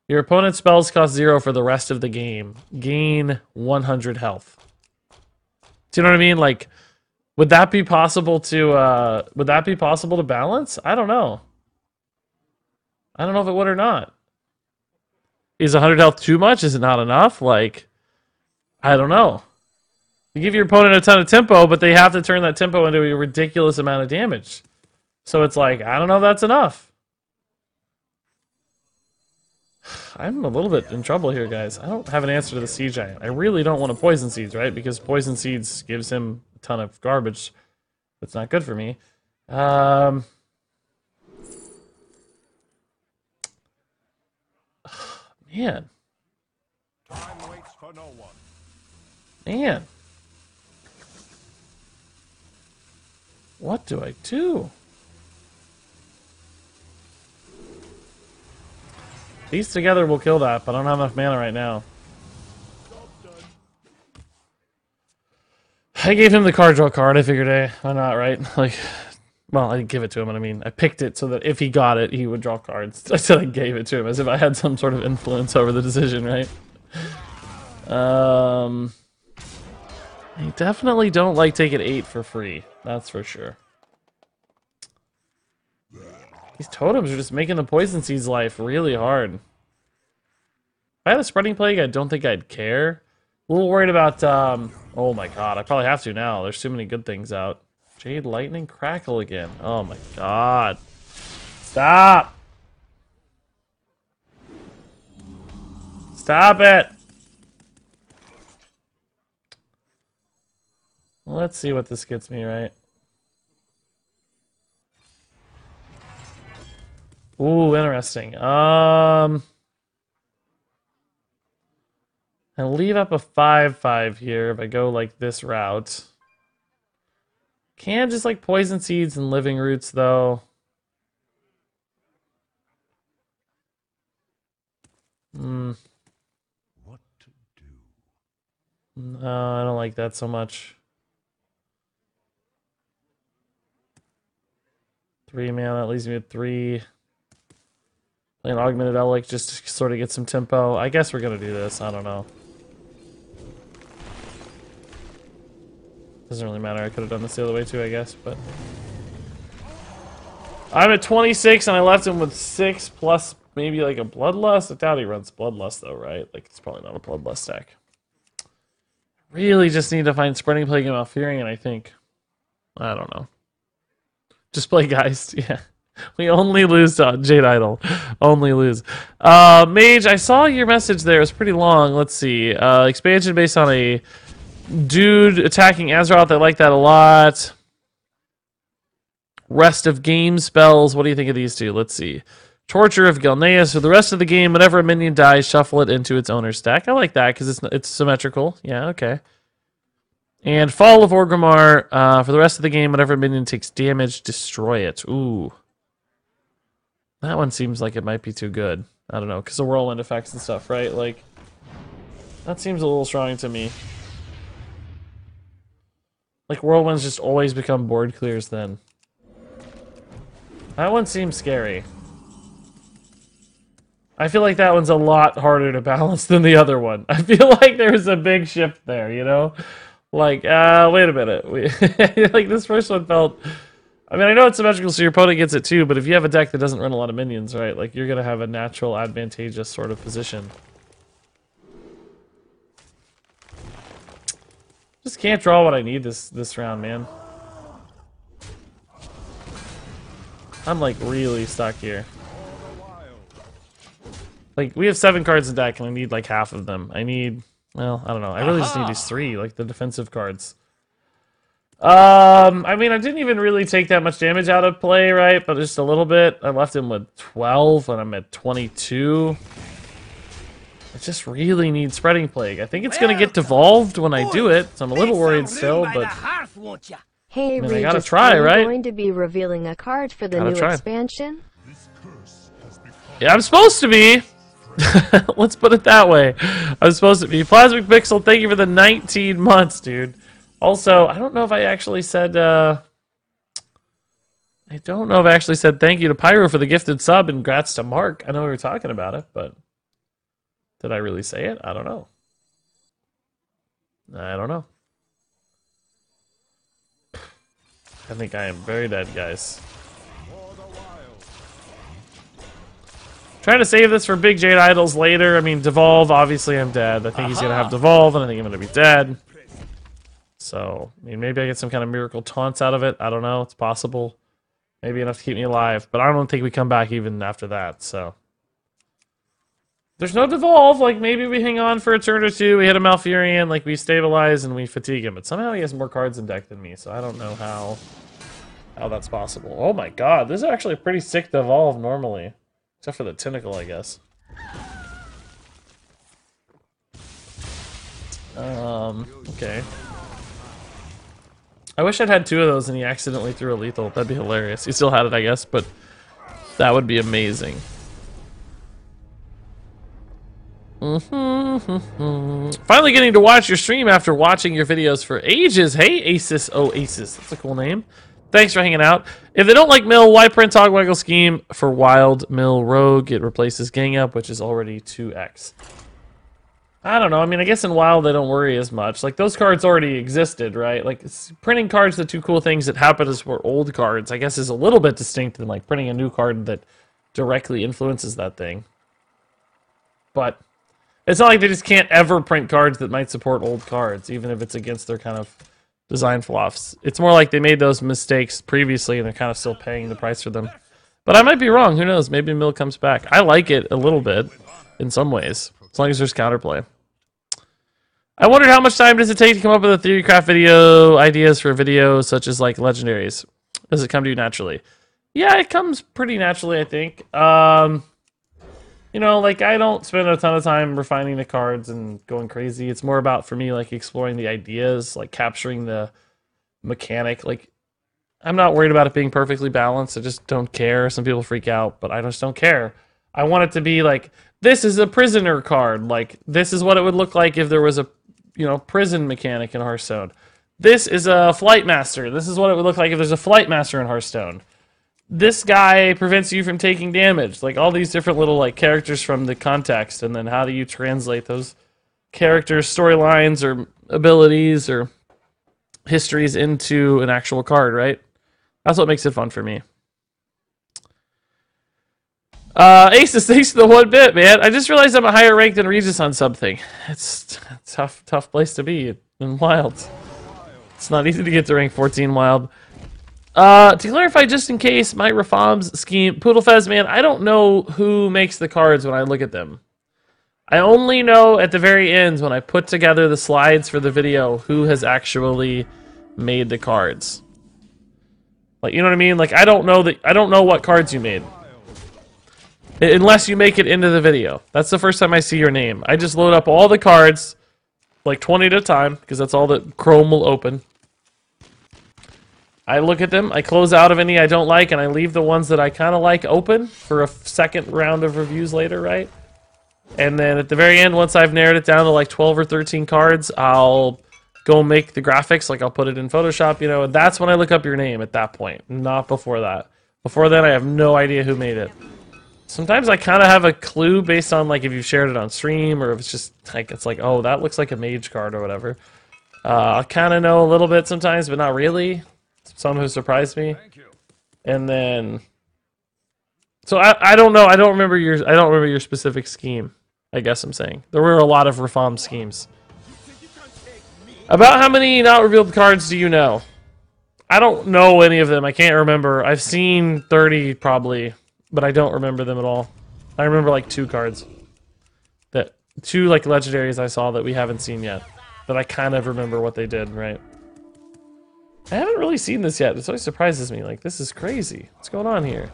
your opponent's spells cost 0 for the rest of the game. Gain 100 health. Do you know what I mean? Like, would that be possible to balance? I don't know. I don't know if it would or not. Is 100 health too much? Is it not enough? Like, I don't know. You give your opponent a ton of tempo, but they have to turn that tempo into a ridiculous amount of damage. So it's like, I don't know if that's enough. I'm a little bit in trouble here, guys. I don't have an answer to the Sea Giant. I really don't want to Poison Seeds, right? Because Poison Seeds gives him a ton of garbage. That's not good for me. Man. Time waits for no one. Man. What do I do? These together will kill that, but I don't have enough mana right now. I gave him the card draw card. I figured, hey, why not, right? Like, well, I didn't give it to him, but I mean, I picked it so that if he got it, he would draw cards. I said I gave it to him as if I had some sort of influence over the decision, right? I definitely don't like taking 8 for free. That's for sure. These totems are just making the Poison Seeds life really hard. If I had a Spreading Plague, I don't think I'd care. A little worried about, oh my god, I probably have to now. There's too many good things out. Jade Lightning Crackle again. Oh my god. Stop! Stop it! Let's see what this gets me, right? Ooh, interesting. And leave up a 5/5 here if I go like this route. Can just like Poison Seeds and Living Roots though. What to do? No, I don't like that so much. 3 mana, that leaves me with 3. Play an Augmented Elec just to sort of get some tempo. I guess we're gonna do this. I don't know. Doesn't really matter. I could have done this the other way too, I guess, but I'm at 26 and I left him with 6 plus maybe like a Bloodlust. I doubt he runs Bloodlust though, right? Like it's probably not a Bloodlust deck. Really just need to find Spreading Plague and Malfurion, I think. I don't know. Just play Geist, yeah. We only lose to Jade Idol. Only lose. Mage, I saw your message there. It's pretty long. Let's see. Expansion based on a dude attacking Azeroth. I like that a lot. Rest of game spells. What do you think of these two? Let's see. Torture of Gelneas. For the rest of the game, whenever a minion dies, shuffle it into its owner's stack. I like that because it's symmetrical. Yeah, okay. And Fall of Orgrimmar. For the rest of the game, whenever a minion takes damage, destroy it. Ooh. That one seems like it might be too good. I don't know, because the whirlwind effects and stuff, right? Like, that seems a little strong to me. Like, whirlwinds just always become board clears then. That one seems scary. I feel like that one's a lot harder to balance than the other one. I feel like there's a big shift there, you know? Like, wait a minute. Like, this first one felt... I mean, I know it's symmetrical, so your opponent gets it too, but if you have a deck that doesn't run a lot of minions, right, like, you're going to have a natural, advantageous sort of position. Just can't draw what I need this round, man. I'm, like, really stuck here. Like, we have 7 cards in deck, and I need, like, half of them. I need, well, I don't know. I really just need these 3, like, the defensive cards. I mean, I didn't even really take that much damage out of play, right? But just a little bit. I left him with 12, and I'm at 22. I just really need Spreading Plague. I think it's going to get devolved when I do it, so I'm a little worried still, but... Hey, I mean, I Regis, gotta try, are you right? going to be revealing a card for the Gotta new try. expansion? Yeah, I'm supposed to be. Let's put it that way. I'm supposed to be. Plasmic Pixel, thank you for the 19 months, dude. Also, I don't know if I actually said, I don't know if I actually said thank you to Pyro for the gifted sub and congrats to Mark. I know we were talking about it, but did I really say it? I don't know. I don't know. I think I am very dead, guys. Trying to save this for Big Jade Idols later. I mean, Devolve, obviously I'm dead. I think he's going to have Devolve, and I think I'm going to be dead. So, I mean, maybe I get some kind of miracle taunts out of it. I don't know. It's possible. Maybe enough to keep me alive. But I don't think we come back even after that, so. There's no Devolve. Like, maybe we hang on for a turn or two. We hit a Malfurion, like, we stabilize and we fatigue him. But somehow he has more cards in deck than me, so I don't know how that's possible. Oh my god, this is actually a pretty sick Devolve normally. Except for the Tentacle, I guess. Okay. I wish I'd had 2 of those and he accidentally threw a lethal. That'd be hilarious. He still had it, I guess, but that would be amazing. Finally getting to watch your stream after watching your videos for ages. Hey, Asus Oasis. That's a cool name. Thanks for hanging out. If they don't like Mill, why print Togwaggle Scheme for Wild Mill Rogue? It replaces Gang Up, which is already 2x. I don't know. I mean, I guess in Wild they don't worry as much. Like, those cards already existed, right? Like, printing cards, the 2 cool things that happen is for old cards, I guess is a little bit distinct than, like, printing a new card that directly influences that thing. But it's not like they just can't ever print cards that might support old cards, even if it's against their kind of design flaws. It's more like they made those mistakes previously and they're kind of still paying the price for them. But I might be wrong. Who knows? Maybe Mill comes back. I like it a little bit in some ways, as long as there's counterplay. I wondered how much time does it take to come up with a Theorycraft video, ideas for videos such as like legendaries. Does it come to you naturally? Yeah, it comes pretty naturally, I think. You know, like, I don't spend a ton of time refining the cards and going crazy. It's more about, for me, like, exploring the ideas, like, capturing the mechanic. Like, I'm not worried about it being perfectly balanced. I just don't care. Some people freak out, but I just don't care. I want it to be, like, this is a prisoner card. Like, this is what it would look like if there was a, you know, prison mechanic in Hearthstone. This is a Flight Master. This is what it would look like if there's a Flight Master in Hearthstone. This guy prevents you from taking damage. Like, all these different little, like, characters from the context, and then how do you translate those characters, storylines, or abilities, or histories into an actual card, right? That's what makes it fun for me. Aces, thanks for the 1 bit, man. I just realized I'm a higher rank than Regis on something. It's a tough place to be in Wilds. It's not easy to get to rank 14 Wild. To clarify, just in case, my Reforms scheme, Poodlefez, man, I don't know who makes the cards when I look at them. I only know at the very end when I put together the slides for the video who has actually made the cards. Like, you know what I mean? Like, I don't know what cards you made. Unless you make it into the video. That's the first time I see your name. I just load up all the cards, like 20 at a time, because that's all that Chrome will open. I look at them, I close out of any I don't like, and I leave the ones that I kind of like open for a second round of reviews later, right? And then at the very end, once I've narrowed it down to like 12 or 13 cards, I'll go make the graphics, like I'll put it in Photoshop, you know, and that's when I look up your name at that point, not before that. Before then, I have no idea who made it. Sometimes I kind of have a clue based on like if you've shared it on stream, or if it's just like, it's like, oh, that looks like a mage card or whatever. I kind of know a little bit sometimes, but not really. Some who surprised me. And then, so I don't know. I don't remember your specific scheme. I guess I'm saying there were a lot of reform schemes. About how many not revealed cards do you know? I don't know any of them. I can't remember. I've seen 30 probably, but I don't remember them at all. I remember like 2 cards. Two like legendaries I saw that we haven't seen yet. That I kind of remember what they did, right? I haven't really seen this yet. This always surprises me. Like, this is crazy. What's going on here?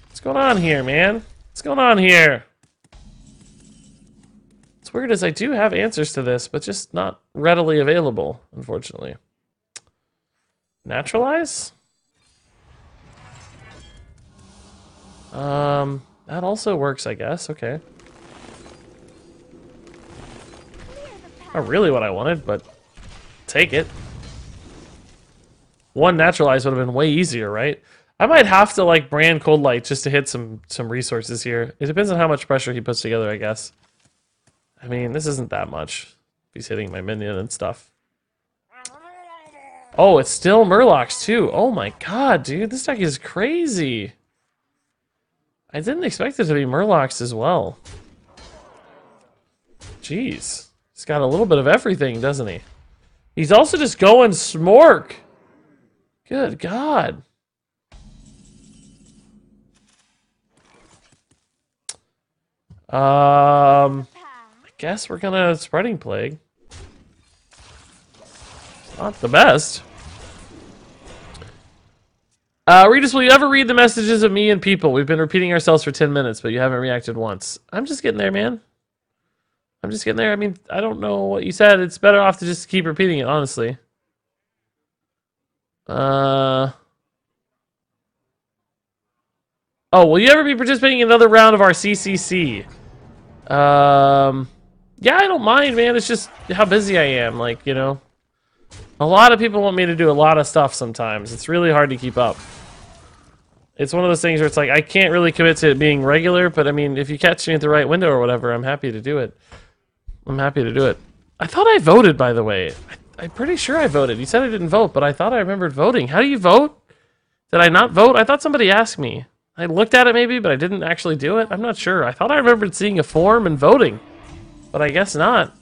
What's going on here, man? What's going on here? What's weird is I do have answers to this, but just not readily available, unfortunately. Naturalize? That also works, I guess. Okay. Not really what I wanted, but take it. 1 naturalize would have been way easier, right? I might have to like brand Cold Light just to hit some resources here. It depends on how much pressure he puts together, I guess. I mean, this isn't that much. If he's hitting my minion and stuff. Oh, it's still Murlocs too. Oh my god, dude, this deck is crazy. I didn't expect it to be Murlocs as well. Jeez. He's got a little bit of everything, doesn't he? He's also just going Smork. Good God. I guess we're gonna Spreading Plague. Not the best. Regis, will you ever read the messages of me and people? We've been repeating ourselves for 10 minutes, but you haven't reacted once. I'm just getting there, man. I'm just getting there. I mean, I don't know what you said. It's better off to just keep repeating it, honestly. Oh, will you ever be participating in another round of our CCC? Yeah, I don't mind, man. It's just how busy I am. Like, you know, a lot of people want me to do a lot of stuff sometimes. It's really hard to keep up. It's one of those things where it's like, I can't really commit to it being regular, but I mean, if you catch me at the right window or whatever, I'm happy to do it. I'm happy to do it. I thought I voted, by the way. I'm pretty sure I voted. You said I didn't vote, but I thought I remembered voting. How do you vote? Did I not vote? I thought somebody asked me. I looked at it maybe, but I didn't actually do it. I'm not sure. I thought I remembered seeing a form and voting, but I guess not.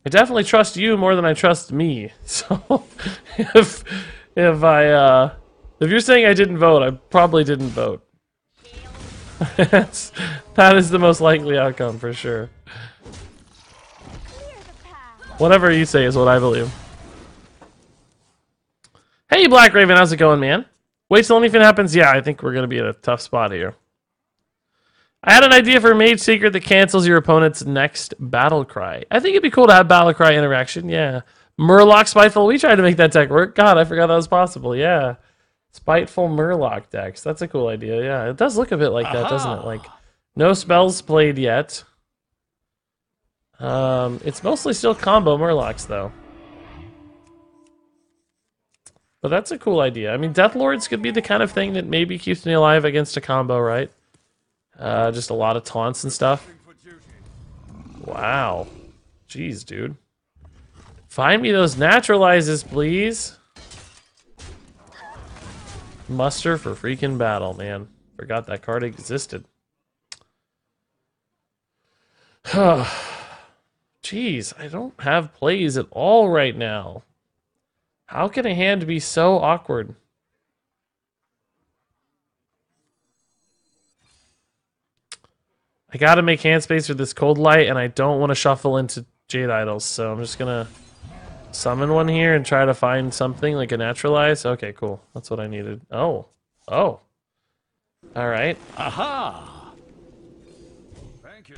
I definitely trust you more than I trust me. So if you're saying I didn't vote, I probably didn't vote. That is the most likely outcome for sure. Whatever you say is what I believe. Hey, Black Raven, how's it going, man? Wait till anything happens? Yeah, I think we're going to be in a tough spot here. I had an idea for a Mage Secret that cancels your opponent's next battle cry. I think it'd be cool to have battle cry interaction, yeah. Murloc Spiteful, we tried to make that deck work. God, I forgot that was possible, yeah. Spiteful Murloc decks, that's a cool idea, yeah. It does look a bit like that, doesn't it? Like, no spells played yet. It's mostly still combo Murlocs, though. But that's a cool idea. I mean, Death Lords could be the kind of thing that maybe keeps me alive against a combo, right? Just a lot of taunts and stuff. Wow. Jeez, dude. Find me those naturalizes, please. Muster for freaking battle, man. Forgot that card existed. Jeez, I don't have plays at all right now. How can a hand be so awkward? I gotta make hand space for this Cold Light, and I don't want to shuffle into Jade Idols, so I'm just gonna summon one here and try to find something like a Naturalize. Okay, cool. That's what I needed. Oh. Oh. Alright. Aha! Thank you.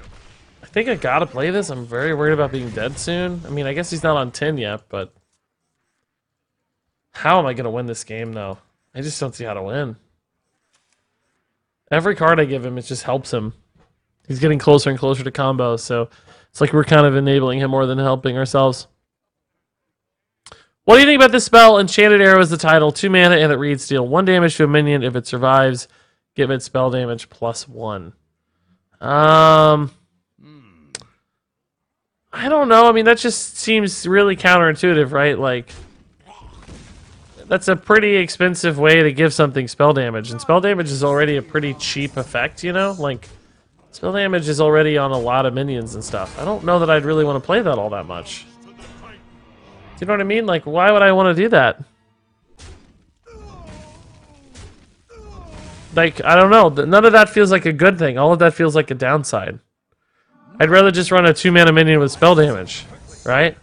I think I gotta play this. I'm very worried about being dead soon. I mean, I guess he's not on 10 yet, but... How am I gonna win this game, though? I just don't see how to win. Every card I give him, it just helps him. He's getting closer and closer to combos, so it's like we're kind of enabling him more than helping ourselves. What do you think about this spell? Enchanted Arrow is the title. 2 mana and it reads deal 1 damage to a minion. If it survives, give it spell damage +1. I don't know. I mean, that just seems really counterintuitive, right? Like, that's a pretty expensive way to give something spell damage, and spell damage is already a pretty cheap effect, you know? Like, spell damage is already on a lot of minions and stuff. I don't know that I'd really want to play that all that much. Do you know what I mean? Like, why would I want to do that? Like, I don't know. None of that feels like a good thing. All of that feels like a downside. I'd rather just run a 2-mana minion with spell damage, right?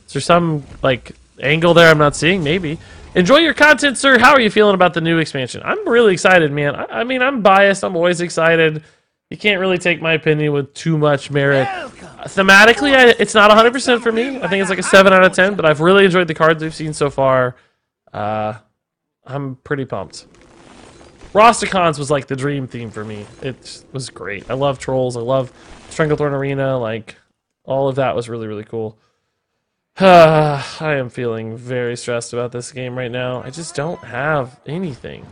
Is there some, like, angle there I'm not seeing? Maybe. Enjoy your content, sir. How are you feeling about the new expansion? I'm really excited, man. I mean, I'm biased. I'm always excited. You can't really take my opinion with too much merit. Thematically, it's not 100% for me. I think it's like a 7 out of 10, but I've really enjoyed the cards we've seen so far. I'm pretty pumped. Rastakhan's was like the dream theme for me. It was great. I love Trolls. I love Stranglethorn Arena. Like, all of that was really, really cool. I am feeling very stressed about this game right now. I just don't have anything.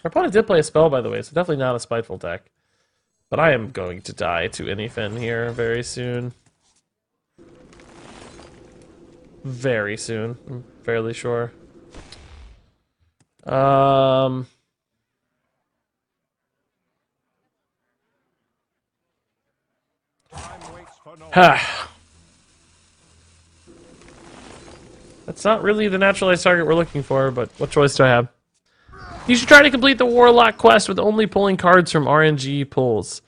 Our opponent did play a spell, by the way, so definitely not a spiteful deck. But I am going to die to anything here very soon. Very soon. I'm fairly sure. That's not really the naturalized target we're looking for, but what choice do I have? You should try to complete the Warlock quest with only pulling cards from RNG pulls.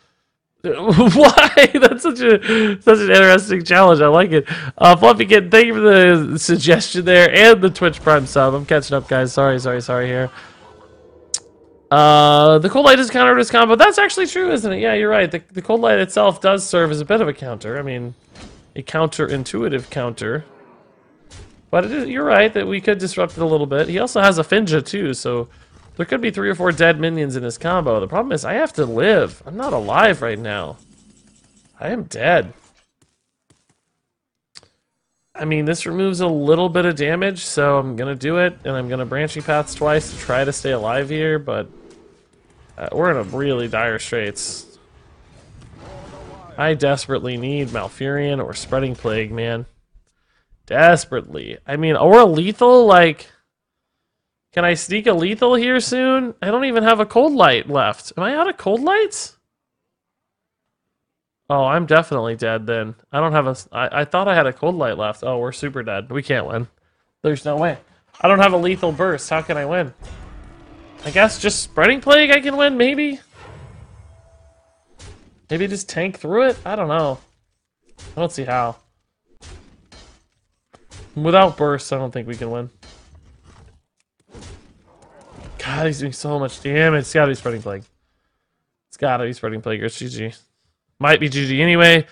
Why? That's such an interesting challenge. I like it. Fluffy Kid, thank you for the suggestion there and the Twitch Prime sub. I'm catching up, guys. Sorry here. The Cold Light is counter to this combo. That's actually true, isn't it? Yeah, you're right. The Cold Light itself does serve as a bit of a counter. I mean, a counterintuitive counter. But you're right that we could disrupt it a little bit. He also has a Finja too, so there could be 3 or 4 dead minions in his combo. The problem is I have to live. I'm not alive right now. I am dead. I mean, this removes a little bit of damage, so I'm going to do it, and I'm going to Branching Paths twice to try to stay alive here, but we're in a really dire straits. I desperately need Malfurion or Spreading Plague, man. Desperately. I mean, or a lethal, like... Can I sneak a lethal here soon? I don't even have a Cold Light left. Am I out of Cold Lights? Oh, I'm definitely dead then. I don't have a... I thought I had a Cold Light left. Oh, we're super dead. We can't win. There's no way. I don't have a lethal burst. How can I win? I guess just Spreading Plague I can win, maybe? Maybe just tank through it? I don't know. I don't see how. Without burst, I don't think we can win. God, he's doing so much damage. It's gotta be Spreading Plague. It's gotta be Spreading Plague or it's GG. Might be GG anyway,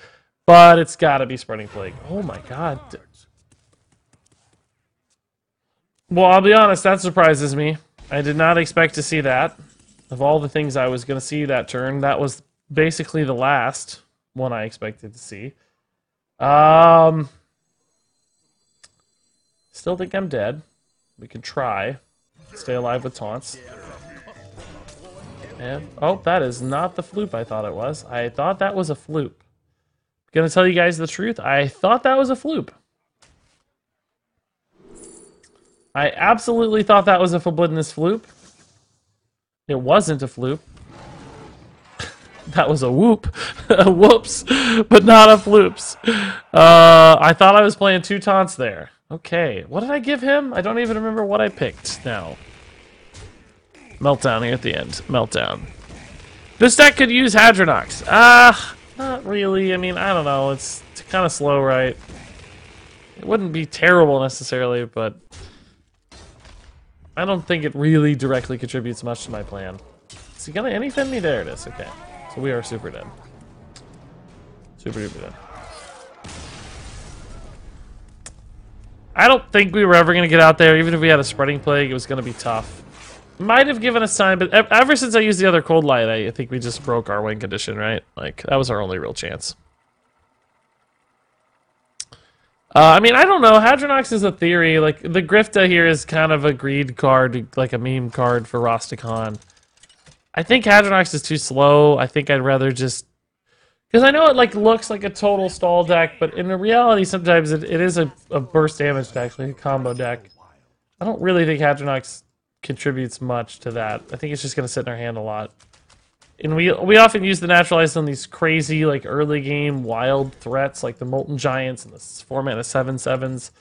but it's gotta be Spreading Plague. Oh my god. Well, I'll be honest, that surprises me. I did not expect to see that. Of all the things I was gonna see that turn, that was basically the last one I expected to see. Still think I'm dead. We can try. Stay alive with taunts. And, oh, that is not the floop I thought it was. I thought that was a floop. Gonna tell you guys the truth. I thought that was a floop. I absolutely thought that was a Forbiddeness floop. It wasn't a floop. That was a whoop. Whoops. But not a floops. I thought I was playing 2 taunts there. Okay, what did I give him? I don't even remember what I picked now. Meltdown here at the end. Meltdown. This deck could use Hadronox. Not really. I mean, I don't know. It's kind of slow, right? It wouldn't be terrible necessarily, but I don't think it really directly contributes much to my plan. Is he gonna anything me? There it is. Okay. So we are super dead. Super duper dead. I don't think we were ever going to get out there. Even if we had a Spreading Plague, it was going to be tough. Might have given us time, but ever since I used the other Cold Light, I think we just broke our win condition, right? Like, that was our only real chance. I mean, I don't know. Hadronox is a theory. Like, the Grifta here is kind of a greed card, like a meme card for Rastakhan. I think Hadronox is too slow. I think I'd rather just Because I know it like looks like a total stall deck, but in reality, sometimes it is a burst damage deck, like a combo deck. I don't really think Hadronox contributes much to that. I think it's just going to sit in our hand a lot. And we often use the Naturalize on these crazy, like, early game wild threats, like the Molten Giants and the 4-mana 7/7s.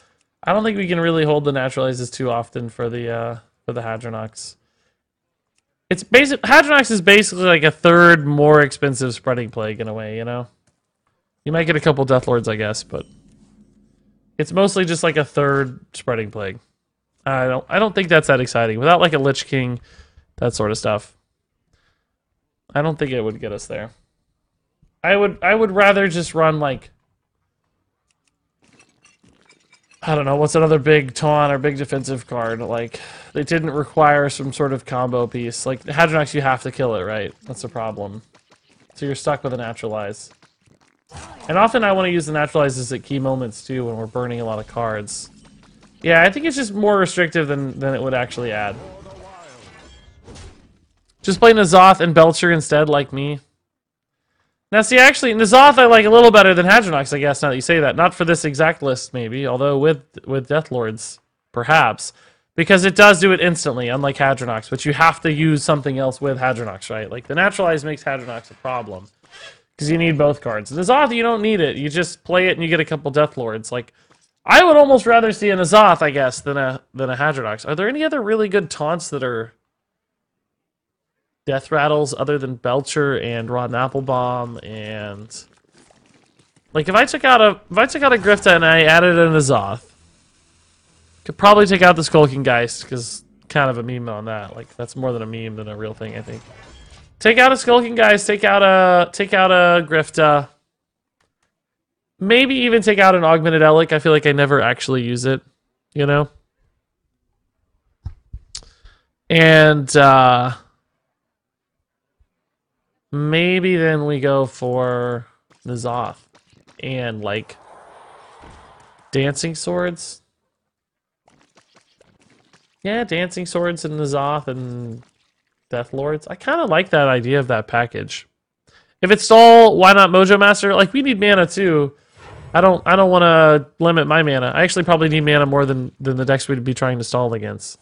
I don't think we can really hold the Naturalizes too often for the Hadronox. It's basic. Hadronox is basically like a third more expensive Spreading Plague in a way, you know? You might get a couple Deathlords, I guess, but it's mostly just like a third Spreading Plague. I don't think that's that exciting. Without like a Lich King, that sort of stuff. I don't think it would get us there. I would rather just run like, I don't know, what's another big taunt or big defensive card? Like, they didn't require some sort of combo piece. Like, Hadronox, you have to kill it, right? That's the problem. So you're stuck with a Naturalize. And often I want to use the Naturalizes at key moments, too, when we're burning a lot of cards. Yeah, I think it's just more restrictive than it would actually add. Just play N'Zoth and Belcher instead, like me. Now, see, actually, N'Zoth I like a little better than Hadronox, I guess, now that you say that. Not for this exact list, maybe, although with Deathlords, perhaps. Because it does do it instantly, unlike Hadronox, but you have to use something else with Hadronox, right? Like, the Naturalize makes Hadronox a problem. Because you need both cards. N'Zoth, you don't need it. You just play it and you get a couple Deathlords. Like, I would almost rather see a N'Zoth, I guess, than a Hadronox. Are there any other really good taunts that are Death Rattles other than Belcher and Rotten Applebomb and like if I took out a Grifta and I added a N'Zoth, could probably take out the Skulking Geist because kind of a meme on that. Like that's more than a meme than a real thing, I think. Take out a Skulking Geist, take out a Grifta. Maybe even take out an Augmented Elic. I feel like I never actually use it, you know? And maybe then we go for N'Zoth and like Dancing Swords. Yeah, Dancing Swords and N'Zoth and Deathlords. I kind of like that idea of that package. If it's stall, why not Mojo Master? Like we need mana too. I don't want to limit my mana. I actually probably need mana more than the decks we'd be trying to stall against.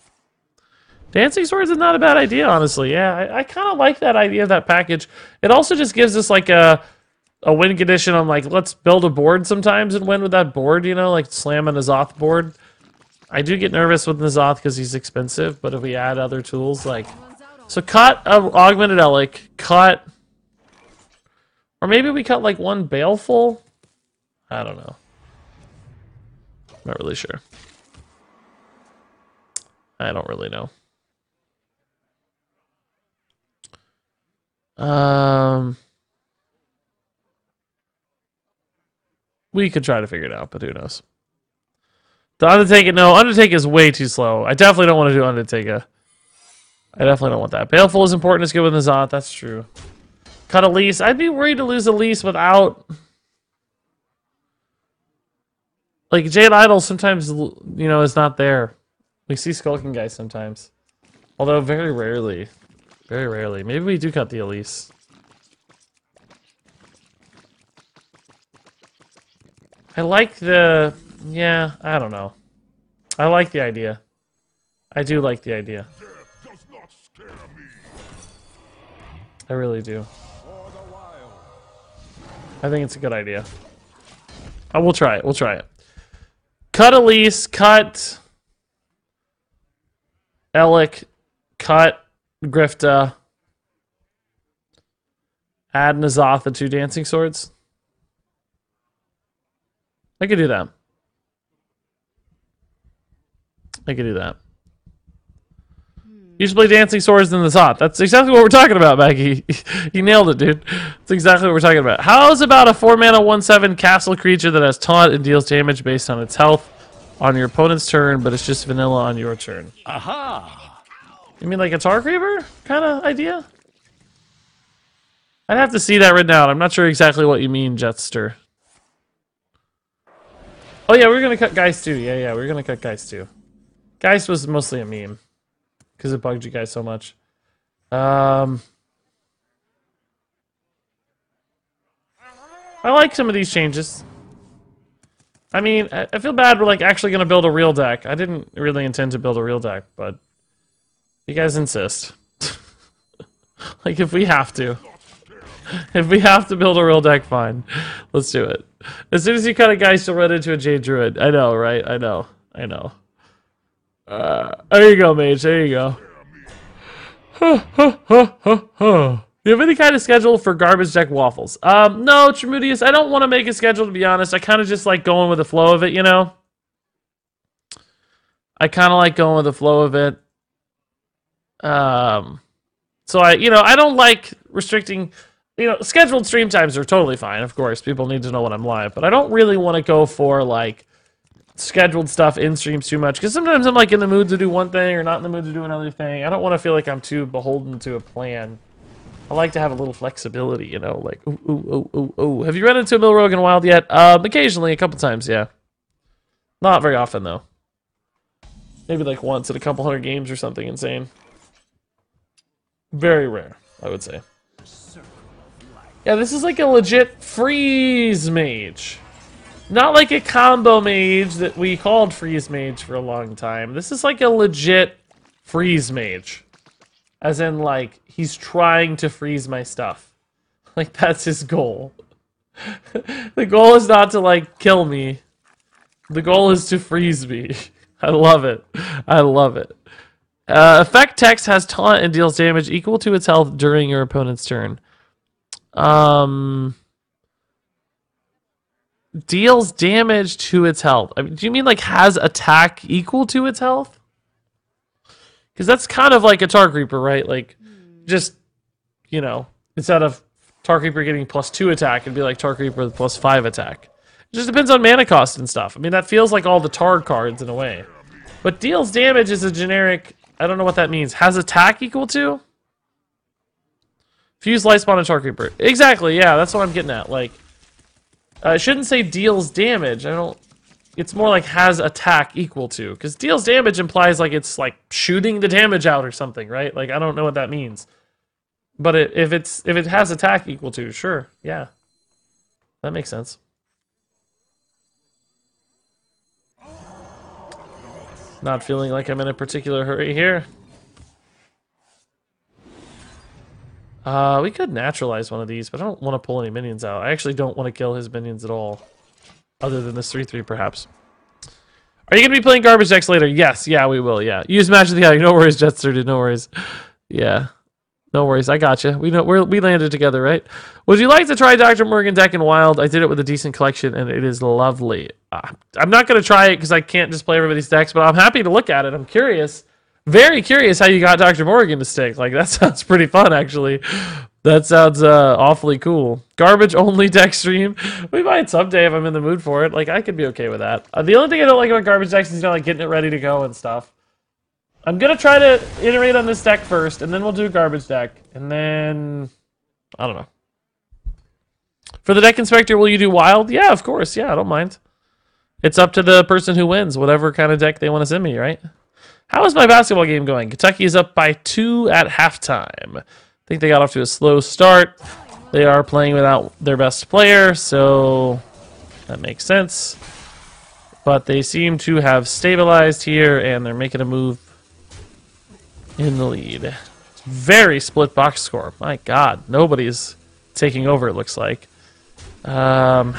Dancing Swords is not a bad idea, honestly. Yeah, I kind of like that idea of that package. It also just gives us like a win condition on like, let's build a board sometimes and win with that board, you know, like slam a N'Zoth board. I do get nervous with N'Zoth because he's expensive, but if we add other tools, like... So cut a Augmented Elic, cut... Or maybe we cut like one Baleful? I don't know. Not really sure. I don't really know. We could try to figure it out, but who knows? The Undertaker, no, Undertaker is way too slow. I definitely don't want to do Undertaker. I definitely don't want that. Baleful is important, it's good with N'Zoth, that's true. Cut Elise. I'd be worried to lose Elise without... Like, Jade Idol sometimes, you know, is not there. We see Skulking Guys sometimes. Although, very rarely. Very rarely. Maybe we do cut the Elise. I like the... Yeah, I don't know. I like the idea. I do like the idea. I really do. I think it's a good idea. Oh, we'll try it. We'll try it. Cut Elise, cut Elic, cut Grifta, add N'Zoth, the 2 Dancing Swords. I could do that. I could do that. You should play Dancing Swords in N'Zoth. That's exactly what we're talking about, Maggie. You nailed it, dude. That's exactly what we're talking about. How's about a 4-mana 1/7 castle creature that has taunt and deals damage based on its health on your opponent's turn, but it's just vanilla on your turn? Aha! You mean like a Tar Creeper kind of idea? I'd have to see that written out. I'm not sure exactly what you mean, Jetster. Oh yeah, we're gonna cut Geist too. Yeah, we're gonna cut Geist too. Geist was mostly a meme. Because it bugged you guys so much. I like some of these changes. I mean, I feel bad we're like actually going to build a real deck. I didn't really intend to build a real deck, but you guys insist. Like, if we have to. If we have to build a real deck, fine. Let's do it. As soon as you cut a guy, you'll run into a Jade Druid. I know, right? I know. I know. There you go, Mage. There you go. You have any kind of schedule for garbage deck waffles? No, Tremudius, I don't want to make a schedule, to be honest. I kind of just like going with the flow of it, you know? I kind of like going with the flow of it. So I don't like restricting, scheduled stream times are totally fine, of course. People need to know when I'm live, but I don't really want to go for, like, scheduled stuff in streams too much, because sometimes I'm, like, in the mood to do one thing or not in the mood to do another thing. I don't want to feel like I'm too beholden to a plan. I like to have a little flexibility, like, ooh. Have you run into a Milrogue in a Wild yet? Occasionally, a couple times, yeah. Not very often, though. Maybe, like, once in a couple hundred games or something insane. Very rare, I would say. Yeah, this is like a legit freeze mage. Not like a combo mage that we called freeze mage for a long time. This is like a legit freeze mage. As in, like, he's trying to freeze my stuff. Like, that's his goal. The goal is not to, like, kill me. The goal is to freeze me. I love it. I love it. Effect text has taunt and deals damage equal to its health during your opponent's turn. Deals damage to its health. I mean, do you mean like has attack equal to its health? Because that's kind of like a Tar Creeper, right? Like, just, instead of Tar Creeper getting +2 attack, it'd be like Tar Creeper with +5 attack. It just depends on mana cost and stuff. I mean, that feels like all the Tar cards in a way. But deals damage is a generic... I don't know what that means. Has attack equal to? Fuse Lightspawn and Tar Creeper. Exactly, yeah, that's what I'm getting at. Like, I shouldn't say deals damage. It's more like has attack equal to. Because deals damage implies like it's like shooting the damage out or something, right? Like, I don't know what that means. But if it has attack equal to, sure, yeah. That makes sense. Not feeling like I'm in a particular hurry here. We could naturalize one of these, but I don't want to pull any minions out. I actually don't want to kill his minions at all. Other than this 3/3, perhaps. Are you going to be playing garbage decks later? Yes, yeah, we will, yeah. Use Magic the Gathering. No worries, Jetster, dude, no worries. Yeah. No worries, I gotcha. We landed together, right? Would you like to try Dr. Morgan deck in Wild? I did it with a decent collection, and it is lovely. I'm not going to try it because I can't just play everybody's decks, but I'm happy to look at it. I'm curious. Very curious how you got Dr. Morgan to stick. Like, that sounds pretty fun, actually. That sounds awfully cool. Garbage-only deck stream? We might someday if I'm in the mood for it. Like, I could be okay with that. The only thing I don't like about garbage decks is, like, getting it ready to go and stuff. I'm going to try to iterate on this deck first, and then we'll do a garbage deck. And then... I don't know. For the deck inspector, will you do Wild? Yeah, of course. Yeah, I don't mind. It's up to the person who wins, whatever kind of deck they want to send me, right? How is my basketball game going? Kentucky is up by 2 at halftime. I think they got off to a slow start. They are playing without their best player, so that makes sense. But they seem to have stabilized here, and they're making a move in the lead. Very split box score. My God, nobody's taking over, it looks like. Wofford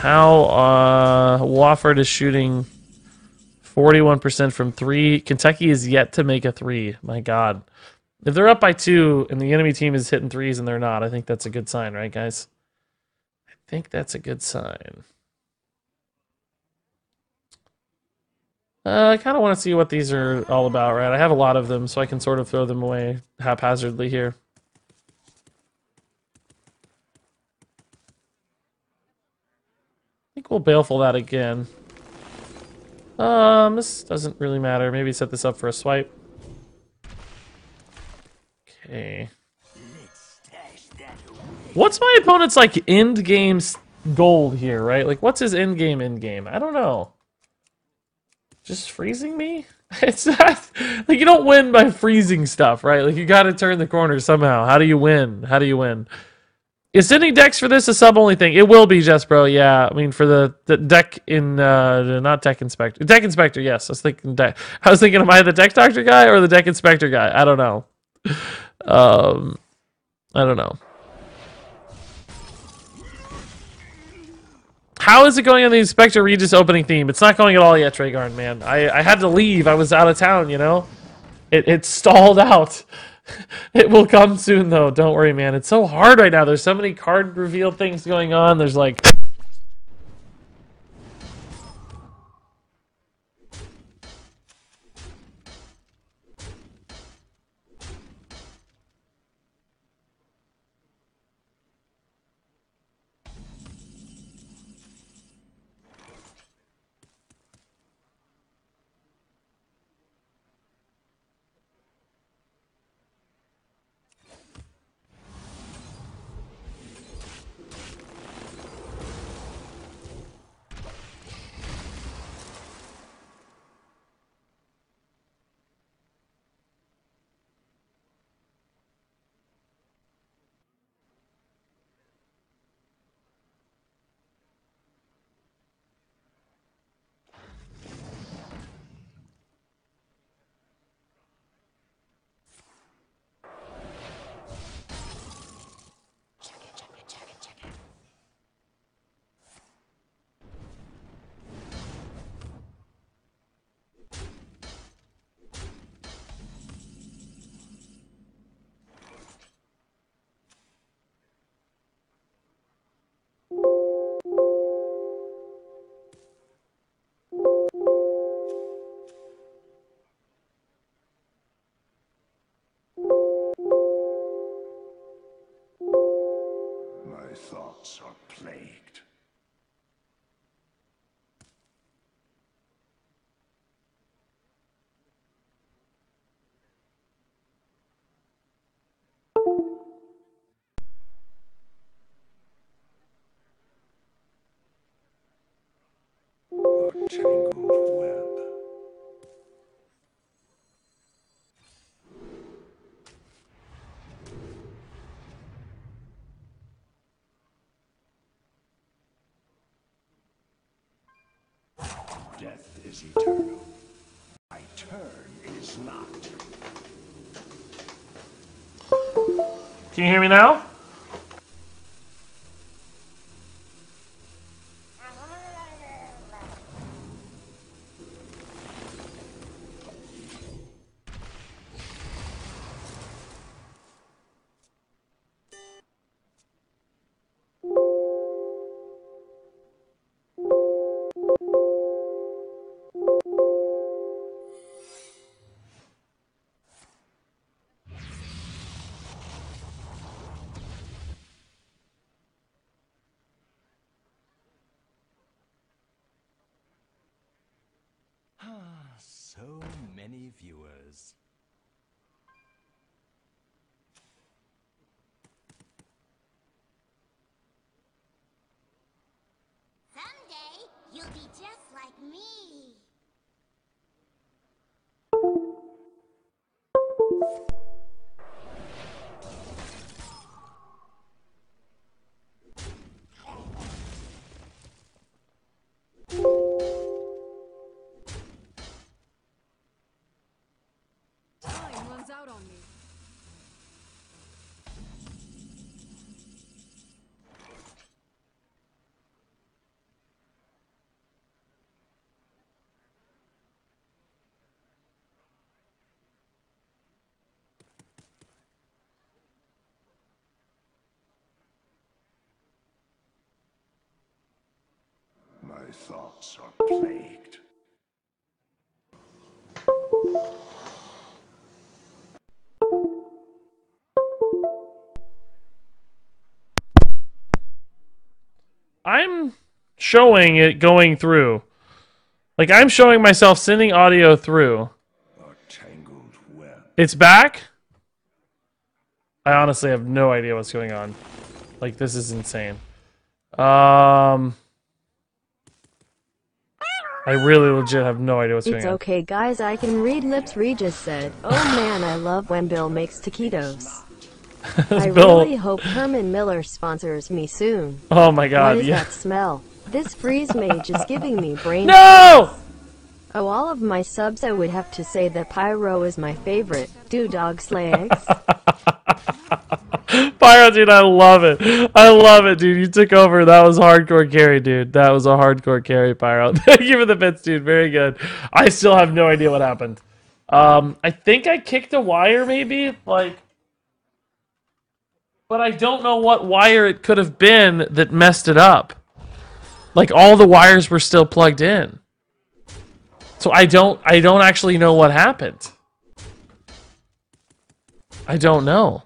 is shooting 41% from 3. Kentucky is yet to make a 3. My God. If they're up by 2 and the enemy team is hitting 3s and they're not, I think that's a good sign, right, guys? I think that's a good sign. I kind of want to see what these are all about, right? I have a lot of them, so I can sort of throw them away haphazardly here. I think we'll baleful that again. This doesn't really matter. Maybe set this up for a swipe. Okay. What's my opponent's, like, end game gold here, right? Like, what's his end game? I don't know. Just freezing me? It's not... Like, you don't win by freezing stuff, right? Like, you gotta turn the corner somehow. How do you win? Is sending decks for this a sub-only thing? It will be, Jess, bro. Yeah, I mean for the deck in not deck inspector, deck inspector. Yes, I was thinking deck. I was thinking, am I the deck doctor guy or the deck inspector guy? I don't know. I don't know. How is it going on the Inspector Regis opening theme? It's not going at all yet, Treygarn, man. I had to leave. I was out of town, you know? It stalled out. It will come soon, though. Don't worry, man. It's so hard right now. There's so many card reveal things going on. There's like... My thoughts are plagued. A tangled web. Death is eternal. My turn is not. Can you hear me now? So many viewers. Someday, you'll be just like me. Time runs out on me. My thoughts are plagued. I'm showing it going through. Like, I'm showing myself sending audio through. A tangled web. It's back? I honestly have no idea what's going on. Like, this is insane. I really legit have no idea what's going It's on. okay, guys. I can read lips. Regis said, "Oh man, I love when Bill makes taquitos." I Bill. really hope Herman Miller sponsors me soon. Oh my god, What is yeah. that smell? This freeze mage is giving me brain. No! Oh, all of my subs, I would have to say that Pyro is my favorite. Do dogs lay eggs? Pyro, dude, I love it. I love it, dude. You took over. That was hardcore carry, dude. That was a hardcore carry, Pyro. Thank you for the bits, dude. Very good. I still have no idea what happened. I think I kicked a wire, maybe? Like... But I don't know what wire it could have been that messed it up. Like, all the wires were still plugged in. So I don't actually know what happened. I don't know.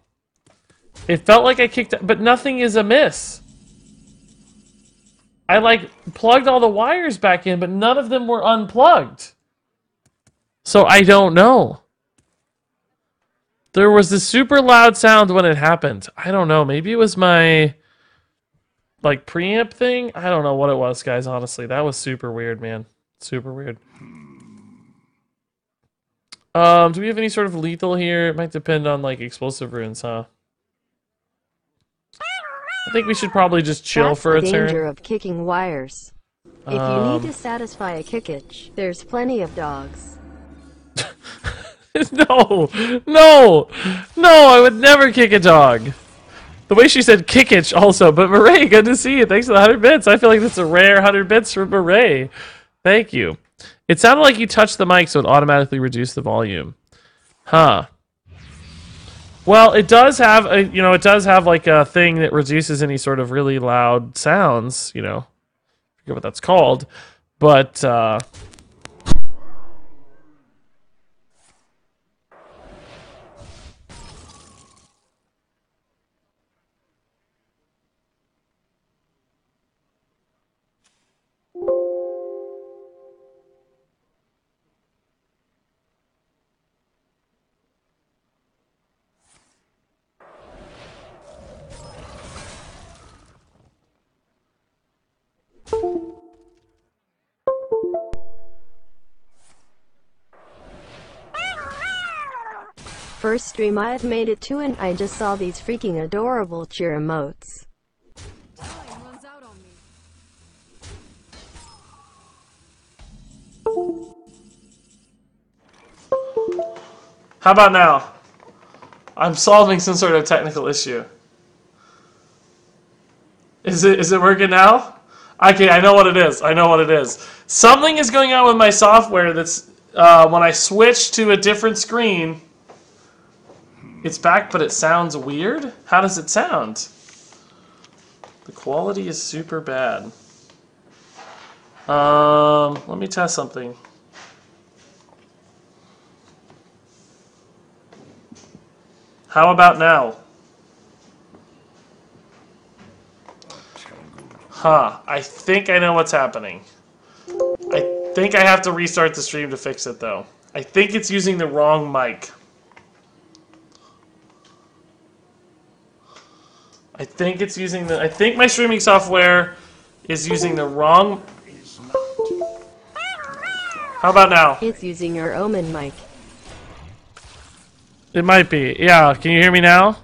It felt like I kicked it, but nothing is amiss. I, like, plugged all the wires back in, but none of them were unplugged. So I don't know. There was this super loud sound when it happened. I don't know. Maybe it was my, like, preamp thing? I don't know what it was, guys, honestly. That was super weird, man. Super weird. Do we have any sort of lethal here? It might depend on, like, explosive runes, huh? I think we should probably just chill That's for a the danger turn. of kicking wires. If you need to satisfy a kick itch, there's plenty of dogs. No! No! No, I would never kick a dog. The way she said kick itch also. But Marae, good to see you. Thanks for the 100 bits. I feel like that's a rare 100 bits from Marae. Thank you. It sounded like you touched the mic, so it automatically reduced the volume. Huh. Well, it does have a, you know, it does have like a thing that reduces any sort of really loud sounds, you know. I forget what that's called. But, First stream I've made it to, and I just saw these freaking adorable cheer emotes. Time runs out on me. how about now? I'm solving some sort of technical issue. Is it working now? Okay, I know what it is. I know what it is. Something is going on with my software that's when I switch to a different screen, it's back, but it sounds weird. How does it sound? The quality is super bad. Let me test something. How about now? Huh, I think I know what's happening. I think I have to restart the stream to fix it, though. I think it's using the wrong mic. I think it's using the... I think my streaming software is using the wrong... How about now? It's using your Omen mic. It might be. Yeah, can you hear me now?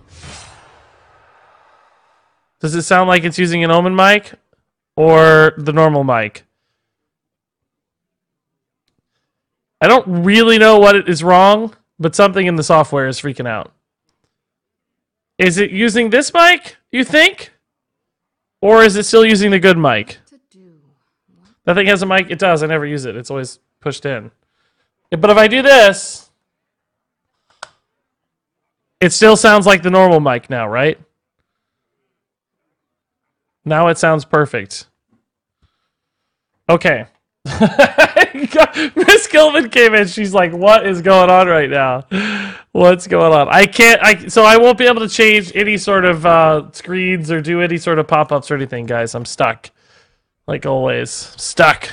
Does it sound like it's using an Omen mic? Or the normal mic? I don't really know what is wrong, but something in the software is freaking out. Is it using this mic, you think? Or is it still using the good mic? To do. That thing has a mic? It does. I never use it. It's always pushed in. But if I do this, it still sounds like the normal mic now, right? Now it sounds perfect. Okay. Miss Gilman came in. She's like, what is going on right now? What's going on? So I won't be able to change any sort of screens or do any sort of pop-ups or anything, guys. I'm stuck. Like always. Stuck.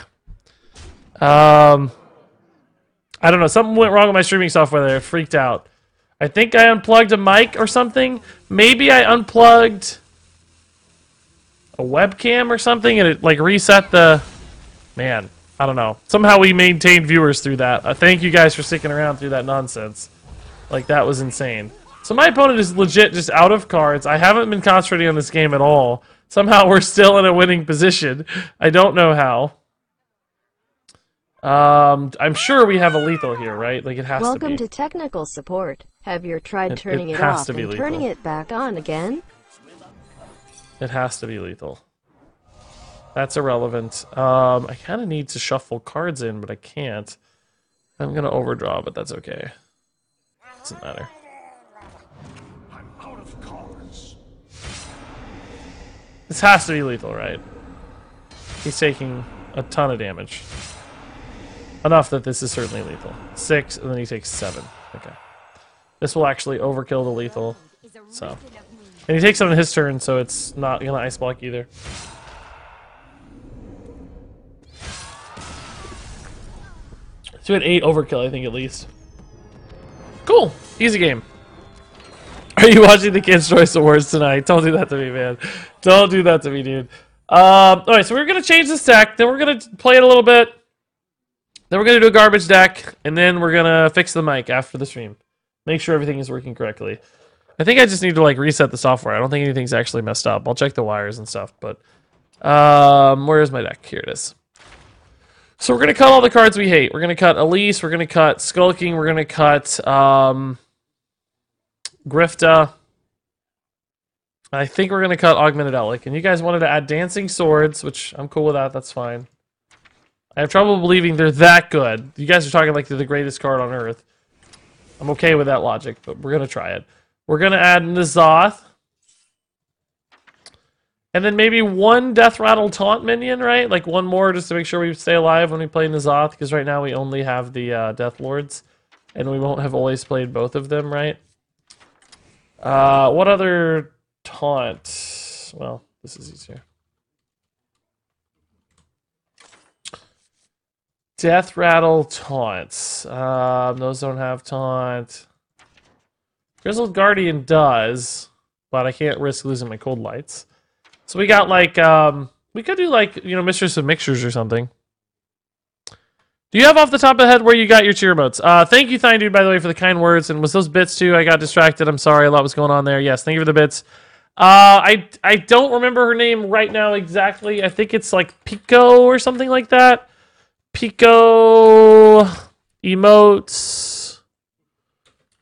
I don't know. Something went wrong with my streaming software there. It freaked out. I think I unplugged a mic or something. Maybe I unplugged a webcam or something and it like reset the... Man, I don't know. Somehow we maintained viewers through that. Thank you guys for sticking around through that nonsense. Like, that was insane. So my opponent is legit just out of cards. I haven't been concentrating on this game at all. Somehow we're still in a winning position. I don't know how. I'm sure we have a lethal here, right? Like, it has Welcome to be. to technical support. Have you tried turning it it has off to be and lethal. turning it back on again? It has to be lethal. That's irrelevant. I kind of need to shuffle cards in, but I can't. I'm going to overdraw, but that's okay. Doesn't matter. I'm out of cards. This has to be lethal, right? He's taking a ton of damage. Enough that this is certainly lethal. 6, and then he takes 7. Okay. This will actually overkill the lethal. So. And he takes it on his turn, so it's not going to ice block either. So an 8 overkill, I think, at least. Cool. Easy game. Are you watching the Kids' Choice Awards tonight? Don't do that to me, man. Don't do that to me, dude. Alright, so we're going to change this deck. Then we're going to play it a little bit. Then we're going to do a garbage deck. And then we're going to fix the mic after the stream. Make sure everything is working correctly. I think I just need to, like, reset the software. I don't think anything's actually messed up. I'll check the wires and stuff. But, where is my deck? Here it is. So we're going to cut all the cards we hate. We're going to cut Elise. We're going to cut Skulking. We're going to cut Grifta. I think we're going to cut Augmented Outlook. And you guys wanted to add Dancing Swords, which I'm cool with that. That's fine. I have trouble believing they're that good. You guys are talking like they're the greatest card on Earth. I'm okay with that logic, but we're going to try it. We're going to add N'Zoth. And then maybe one Death Rattle Taunt minion, right? Like one more just to make sure we stay alive when we play N'Zoth, because right now we only have the Death Lords, and we won't have always played both of them, right? What other taunt? Well, this is easier. Death Rattle Taunts. Those don't have taunt. Grizzled Guardian does, but I can't risk losing my Cold Lights. So we got like, we could do like, you know, Mistress of Mixtures or something. Do you have off the top of the head where you got your cheer emotes? Thank you, Thine Dude, by the way, for the kind words. And was those bits too? I got distracted. I'm sorry. A lot was going on there. Yes, thank you for the bits. I don't remember her name right now exactly. I think it's like Pico or something like that. Pico emotes.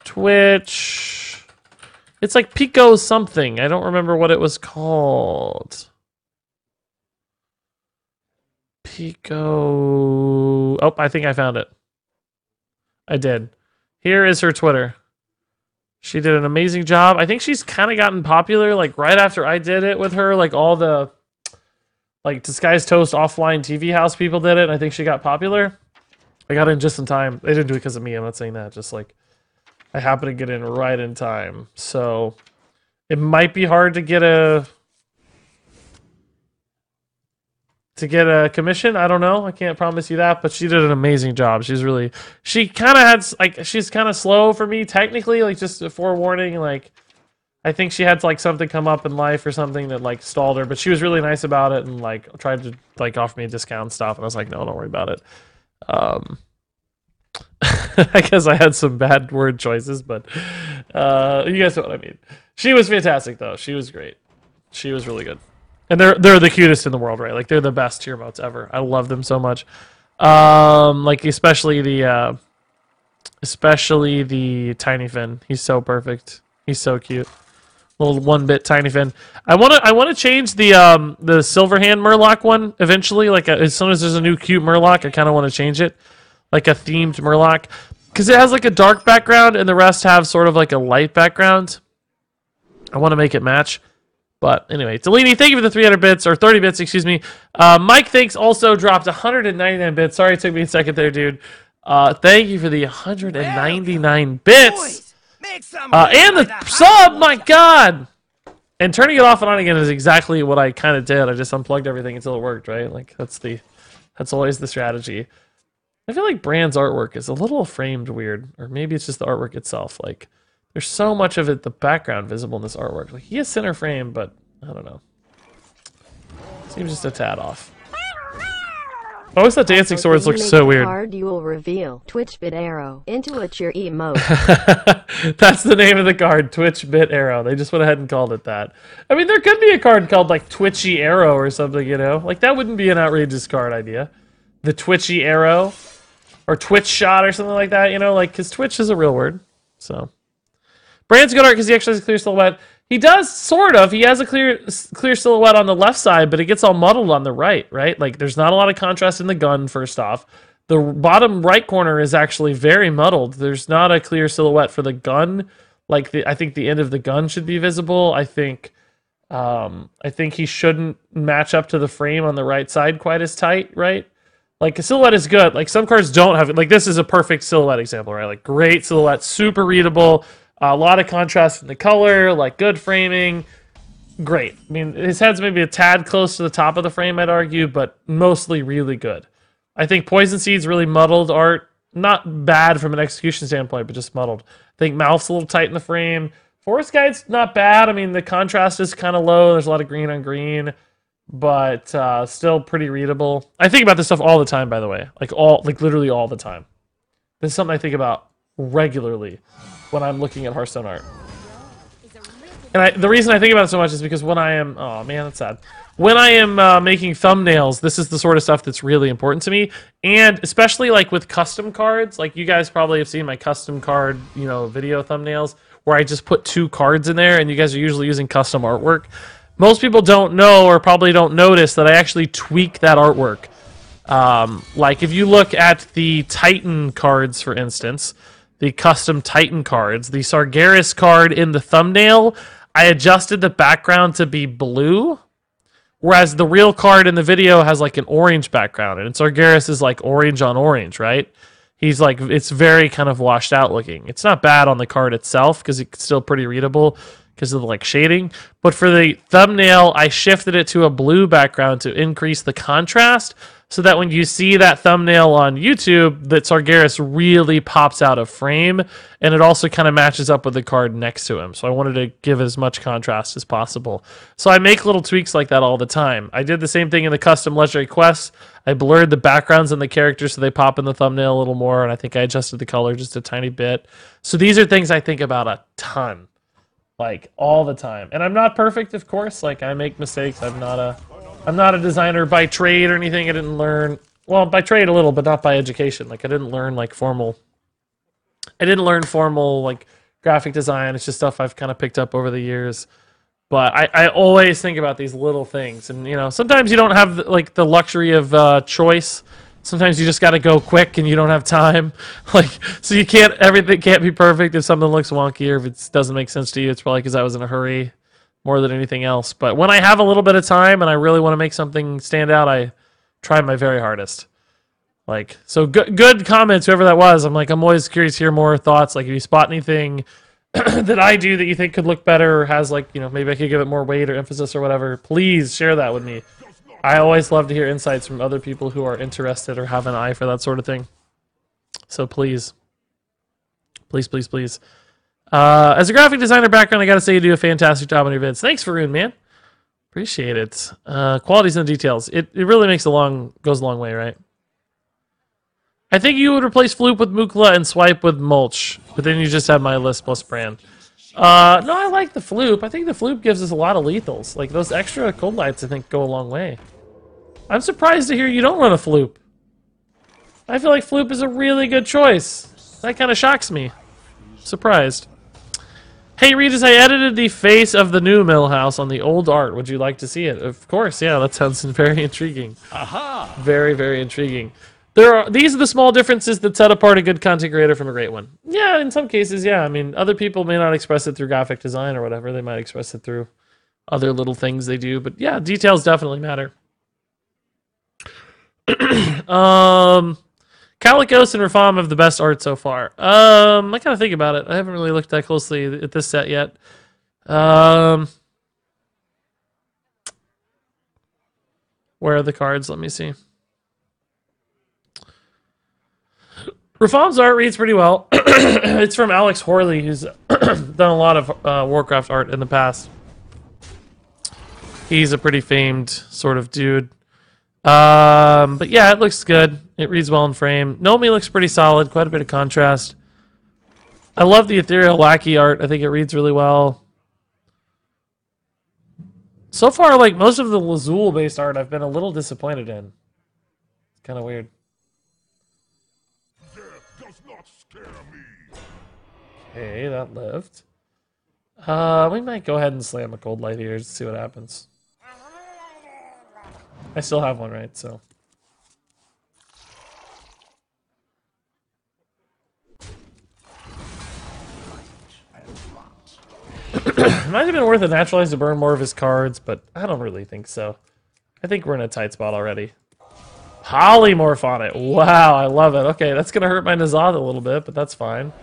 Twitch. It's like Pico something. I don't remember what it was called. Pico. Oh, I think I found it. I did. Here is her Twitter. She did an amazing job. I think she's kind of gotten popular like right after I did it with her. Like all the like Disguised Toast offline TV house people did it. And I think she got popular. I got in just in time. They didn't do it because of me. I'm not saying that. Just like I happened to get in right in time. So it might be hard to get a commission. I don't know. I can't promise you that, but she did an amazing job. She kind of had like, she's kind of slow for me technically, like just a forewarning. Like I think she had like something come up in life or something that like stalled her, but she was really nice about it and like tried to like offer me a discount and stuff. And I was like, no, don't worry about it. I guess I had some bad word choices, but you guys know what I mean. She was fantastic though. She was great. She was really good. And they're the cutest in the world, right? Like they're the best tier motes ever. I love them so much. Like especially the Tiny Fin. He's so perfect. He's so cute. Little 1-bit Tiny Fin. I wanna change the Silverhand Murloc one eventually. Like as soon as there's a new cute Murloc, I kind of want to change it, like a themed Murloc, because it has like a dark background and the rest have sort of like a light background. I want to make it match. But anyway, Delaney, thank you for the 300 bits, or 30 bits, excuse me. Mike Thanks also dropped 199 bits. Sorry it took me a second there, dude. Thank you for the 199 bits. And the sub, my God. And turning it off and on again is exactly what I kind of did. I just unplugged everything until it worked, right? Like that's always the strategy. I feel like Brand's artwork is a little framed weird, or maybe it's just the artwork itself. Like, there's so much of it, the background visible in this artwork. Like, he has center frame, but I don't know. Seems just a tad off. I always thought dancing Also, swords can looked you so make the weird. card you will reveal Twitch bit arrow into a cheer emote. That's the name of the card, Twitch Bit Arrow. They just went ahead and called it that. I mean, there could be a card called like Twitchy Arrow or something, you know? Like that wouldn't be an outrageous card idea. The Twitchy Arrow or Twitch Shot or something like that, you know? Like, because Twitch is a real word. So, Brand's good art because he actually has a clear silhouette. He does, sort of. He has a clear silhouette on the left side, but it gets all muddled on the right, right? Like, there's not a lot of contrast in the gun, first off. The bottom right corner is actually very muddled. There's not a clear silhouette for the gun. Like, I think the end of the gun should be visible. I think he shouldn't match up to the frame on the right side quite as tight, right? Like, a silhouette is good. Like, some cards don't have it. Like, this is a perfect silhouette example, right? Like, great silhouette, super readable. A lot of contrast in the color, like good framing. Great. I mean, his head's maybe a tad close to the top of the frame, I'd argue, but mostly really good. I think Poison Seed's really muddled art. Not bad from an execution standpoint, but just muddled. I think Mouth's a little tight in the frame. Forest Guide's not bad. I mean, the contrast is kind of low. There's a lot of green on green, but still pretty readable. I think about this stuff all the time, by the way. Like literally all the time. This is something I think about regularly when I'm looking at Hearthstone art. And the reason I think about it so much is because when I am... Oh, man, that's sad. When I am making thumbnails, this is the sort of stuff that's really important to me. And especially, like, with custom cards. Like, you guys probably have seen my custom card, you know, video thumbnails, where I just put 2 cards in there, and you guys are usually using custom artwork. Most people don't know or probably don't notice that I actually tweak that artwork. Like, if you look at the Titan cards, for instance... the custom Titan cards. The Sargeras card in the thumbnail, I adjusted the background to be blue, whereas the real card in the video has like an orange background, and Sargeras is like orange on orange, right? He's like, it's very kind of washed out looking. It's not bad on the card itself because it's still pretty readable because of the like shading, but for the thumbnail, I shifted it to a blue background to increase the contrast, so that when you see that thumbnail on YouTube, that Sargeras really pops out of frame, and it also kind of matches up with the card next to him. So I wanted to give as much contrast as possible. So I make little tweaks like that all the time. I did the same thing in the custom Legendary Quests. I blurred the backgrounds and the characters so they pop in the thumbnail a little more, and I think I adjusted the color just a tiny bit. So these are things I think about a ton, like all the time. And I'm not perfect, of course. Like, I make mistakes. I'm not a designer by trade or anything. I didn't learn, well, by trade a little, but not by education. Like, I didn't learn formal like graphic design. It's just stuff I've kind of picked up over the years. But I always think about these little things, and you know, sometimes you don't have like the luxury of choice. Sometimes you just got to go quick, and you don't have time. Like, so everything can't be perfect. If something looks wonky or if it doesn't make sense to you, it's probably because I was in a hurry more than anything else. But when I have a little bit of time and I really want to make something stand out, I try my very hardest. Like, so good comments, whoever that was. I'm always curious to hear more thoughts. Like, if you spot anything that I do that you think could look better or has, like, you know, maybe I could give it more weight or emphasis or whatever, please share that with me. I always love to hear insights from other people who are interested or have an eye for that sort of thing. So please. Please, please, please. As a graphic designer background, I gotta say you do a fantastic job on your vids. Thanks, Rerun, man. Appreciate it. Quality's in the details. It really goes a long way, right? I think you would replace Floop with Mukla and Swipe with Mulch, but then you just have my list plus brand. No, I like the Floop. I think the Floop gives us a lot of lethals. Like, those extra cold lights, I think, go a long way. I'm surprised to hear you don't run a Floop. I feel like Floop is a really good choice. That kind of shocks me. Surprised. Hey, Regis, I edited the face of the new mill house on the old art. Would you like to see it? Of course, yeah, that sounds very intriguing. Aha! Very, very intriguing. These are the small differences that set apart a good content creator from a great one. Yeah, in some cases, yeah. I mean, other people may not express it through graphic design or whatever. They might express it through other little things they do. But yeah, details definitely matter. Calicos and Reform have the best art so far. I gotta think about it. I haven't really looked that closely at this set yet. Where are the cards? Let me see. Reform's art reads pretty well. It's from Alex Horley, who's done a lot of Warcraft art in the past. He's a pretty famed sort of dude. But yeah, it looks good. It reads well in frame. Nomi looks pretty solid. Quite a bit of contrast. I love the ethereal lackey art. I think it reads really well. So far, like most of the Lazul based art, I've been a little disappointed in. It's kind of weird. Death does not scare me. Okay, that lived. We might go ahead and slam a cold light here to see what happens. I still have one, right? So. It might have been worth it naturalized to burn more of his cards, but I don't really think so. I think we're in a tight spot already. Polymorph on it. Wow, I love it. Okay, that's going to hurt my Nazoth a little bit, but that's fine.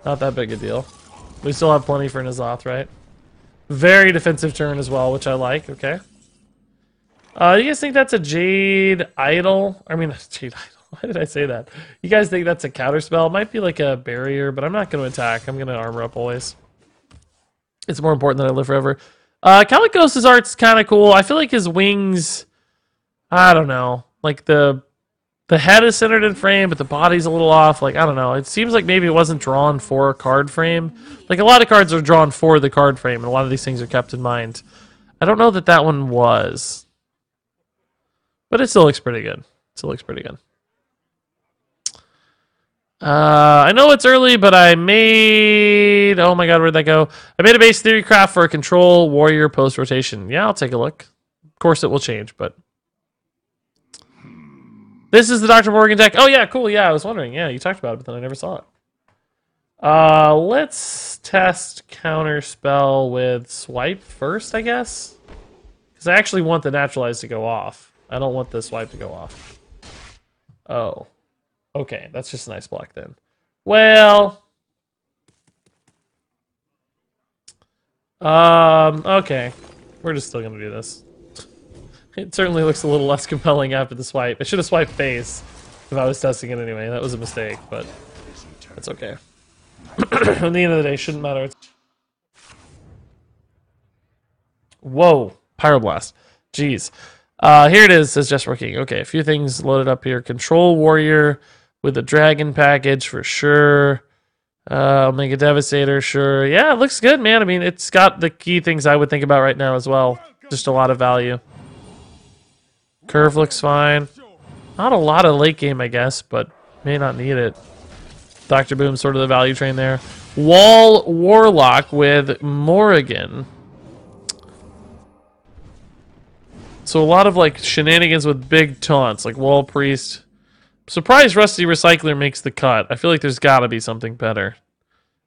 Not that big a deal. We still have plenty for Nazoth, right? Very defensive turn as well, which I like. Okay. You guys think that's a Jade Idol? I mean, Jade Idol. Why did I say that? You guys think that's a counterspell? It might be like a barrier, but I'm not going to attack. I'm going to armor up always. It's more important that I live forever. Calicos' art's kind of cool. I feel like his wings, I don't know. Like the head is centered in frame, but the body's a little off. Like, I don't know. It seems like maybe it wasn't drawn for a card frame. Like, a lot of cards are drawn for the card frame, and a lot of these things are kept in mind. I don't know that that one was. But it still looks pretty good. Still looks pretty good. I know it's early, but I made... Oh my god, where'd that go? I made a base theory craft for a control warrior post-rotation. Yeah, I'll take a look. Of course it will change, but... This is the Dr. Morgan deck. Oh yeah, cool. Yeah, I was wondering. Yeah, you talked about it, but then I never saw it. Let's test counterspell with swipe first, I guess. Because I actually want the naturalize to go off. I don't want the swipe to go off. Oh. Okay, that's just a nice block then. Well... okay. We're just still gonna do this. It certainly looks a little less compelling after the swipe. I should have swiped face if I was testing it anyway. That was a mistake, but that's okay. At the end of the day, shouldn't matter. Whoa, Pyroblast. Jeez. Here it is, says Just Working. Okay, a few things loaded up here. Control Warrior with a Dragon package for sure. Omega Devastator, sure. Yeah, it looks good, man. I mean, it's got the key things I would think about right now as well. Just a lot of value. Curve looks fine. Not a lot of late game, I guess, but may not need it. Dr. Boom, sort of the value train there. Wall Warlock with Morrigan. So a lot of like shenanigans with big taunts, like Wall Priest. Surprised Rusty Recycler makes the cut. I feel like there's gotta be something better.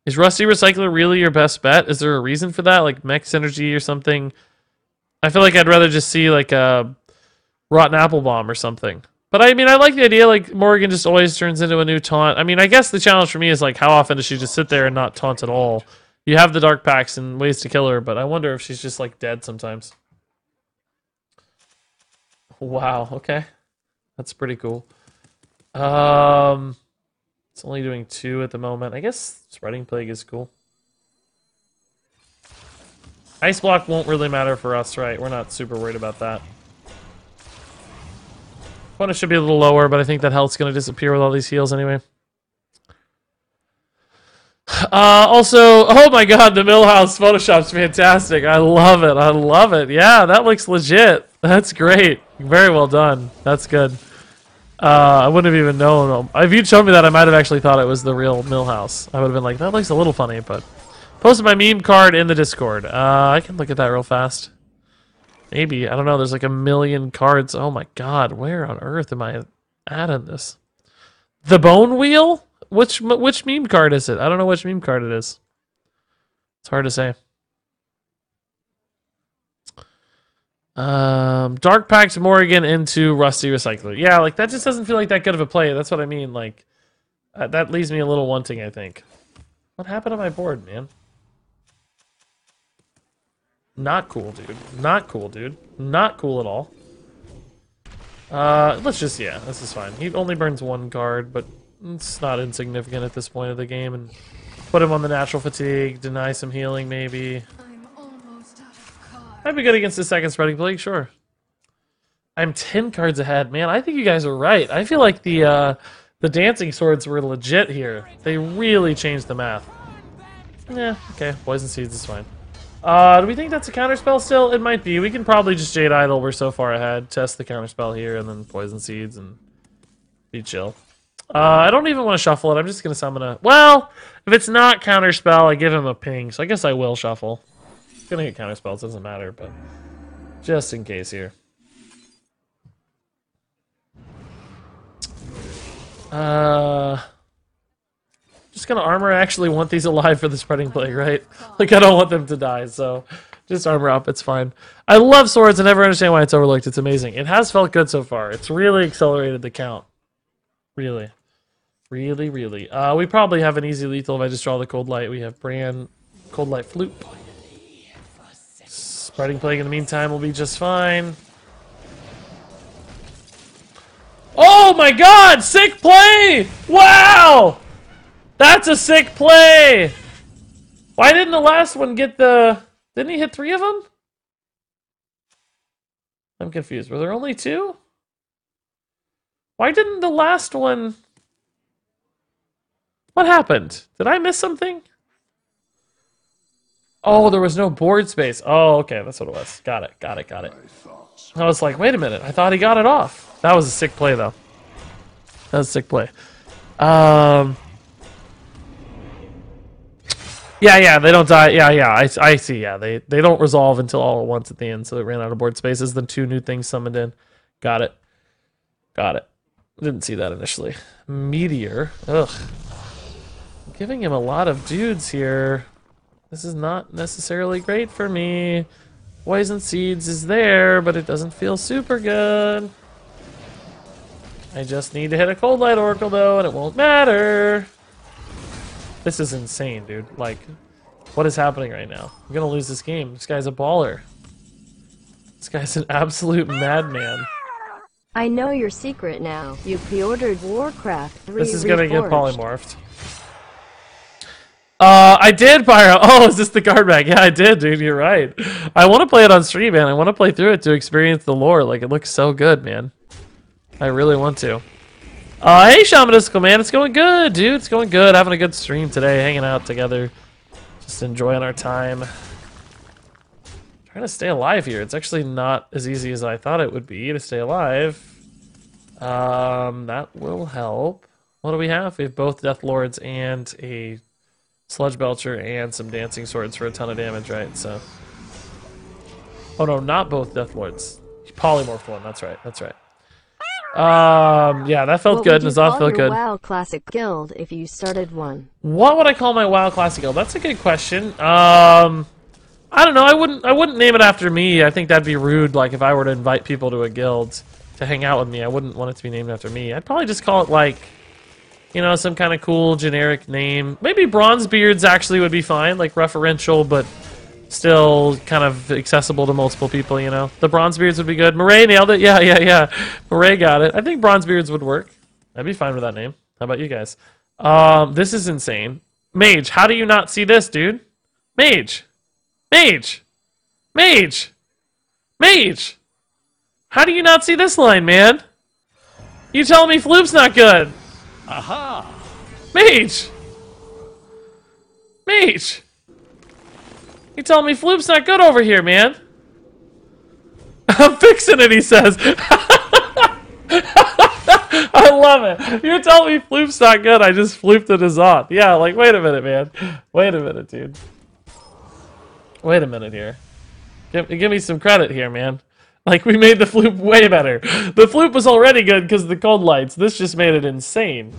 Is Rusty Recycler really your best bet? Is there a reason for that? Like Mech Synergy or something? I feel like I'd rather just see like a Rotten Apple Bomb or something. But I mean, I like the idea, like, Morrigan just always turns into a new taunt. I mean, I guess the challenge for me is, like, how often does she just sit there and not taunt at all? You have the Dark Packs and ways to kill her, but I wonder if she's just, like, dead sometimes. Wow, okay. That's pretty cool. It's only doing 2 at the moment. I guess Spreading Plague is cool. Ice Block won't really matter for us, right? We're not super worried about that. Opponent should be a little lower, but I think that health's going to disappear with all these heals anyway. Also, oh my god, the Millhouse Photoshop's fantastic. I love it. I love it. Yeah, that looks legit. That's great. Very well done. That's good. I wouldn't have even known. If you'd shown me that, I might have actually thought it was the real Millhouse. I would have been like, that looks a little funny, but... Posted my meme card in the Discord. I can look at that real fast. Maybe. I don't know. There's like a million cards. Oh my god. Where on earth am I at in this? The Bone Wheel? Which meme card is it? I don't know which meme card it is. It's hard to say. Dark Pact Morrigan into Rusty Recycler. Yeah, like that just doesn't feel like that good of a play. That's what I mean. Like, that leaves me a little wanting, I think. What happened to my board, man? Not cool, dude. Not cool, dude. Not cool at all. Let's just, yeah, this is fine. He only burns 1 card, but it's not insignificant at this point of the game. And put him on the natural fatigue, deny some healing, maybe. I'm almost out of cards. Might be good against the second Spreading Plague, sure. I'm 10 cards ahead. Man, I think you guys are right. I feel like the dancing swords were legit here. They really changed the math. Yeah, okay. Poison Seeds is fine. Do we think that's a counterspell still? It might be. We can probably just Jade Idol. We're so far ahead. Test the counterspell here and then Poison Seeds and be chill. I don't even want to shuffle it. I'm just going to summon a... Well, if it's not counterspell, I give him a ping. So I guess I will shuffle. It's going to get counterspell. It doesn't matter, but just in case here. Just gonna armor. I actually want these alive for the spreading plague, right? Like, I don't want them to die, so just armor up. It's fine. I love swords. I never understand why it's overlooked. It's amazing. It has felt good so far. It's really accelerated the count. Really. Really, really. We probably have an easy lethal if I just draw the Cold Light. We have Bran, Cold Light Flute. Spreading plague in the meantime will be just fine. Oh my god! Sick play! Wow! That's a sick play! Why didn't the last one get the... Didn't he hit 3 of them? I'm confused. Were there only 2? Why didn't the last one... What happened? Did I miss something? Oh, there was no board space. Oh, okay. That's what it was. Got it. Got it. Got it. I was like, wait a minute. I thought he got it off. That was a sick play, though. That was a sick play. Yeah, they don't die. Yeah, I see. Yeah, they don't resolve until all at once at the end, so it ran out of board spaces. Then 2 new things summoned in. Got it. Got it. Didn't see that initially. Meteor. Ugh. I'm giving him a lot of dudes here. This is not necessarily great for me. Poison Seeds is there, but it doesn't feel super good. I just need to hit a Cold Light Oracle, though, and it won't matter. This is insane, dude. Like, what is happening right now? I'm gonna lose this game. This guy's a baller. This guy's an absolute madman. I know your secret now. You pre-ordered Warcraft 3 This is gonna get Reforged. polymorphed. I did, Pyro. Oh, is this the card back? Yeah, I did, dude. You're right. I want to play it on stream, man. I want to play through it to experience the lore. Like, it looks so good, man. I really want to. Hey, Shamanistical Man. It's going good, dude. It's going good. Having a good stream today. Hanging out together. Just enjoying our time. Trying to stay alive here. It's actually not as easy as I thought it would be to stay alive. That will help. What do we have? We have both Death Lords and a Sludge Belcher and some Dancing Swords for a ton of damage, right? So, oh no, not both Death Lords. Polymorphed one. That's right. That's right. Yeah, that felt good. Nazaf felt good. WoW Classic Guild if you started one. What would I call my WoW Classic Guild? That's a good question. I don't know. I wouldn't name it after me. I think that'd be rude. Like, if I were to invite people to a guild to hang out with me, I wouldn't want it to be named after me. I'd probably just call it, like, you know, some kind of cool generic name. Maybe Bronzebeards actually would be fine, like referential, but still kind of accessible to multiple people, you know. The Bronzebeards would be good. Murray nailed it. Yeah. Murray got it. I think Bronzebeards would work. I'd be fine with that name. How about you guys? This is insane. Mage, how do you not see this, dude? Mage! How do you not see this line, man? You telling me Floop's not good? Aha! Mage! You telling me Floop's not good over here, man? I'm fixing it, he says. I love it. You're telling me Floop's not good, I just flooped it as on. Yeah, like, wait a minute, man. Wait a minute, dude. Wait a minute here. Give me some credit here, man. Like, we made the floop way better. The floop was already good because of the cold lights. This just made it insane.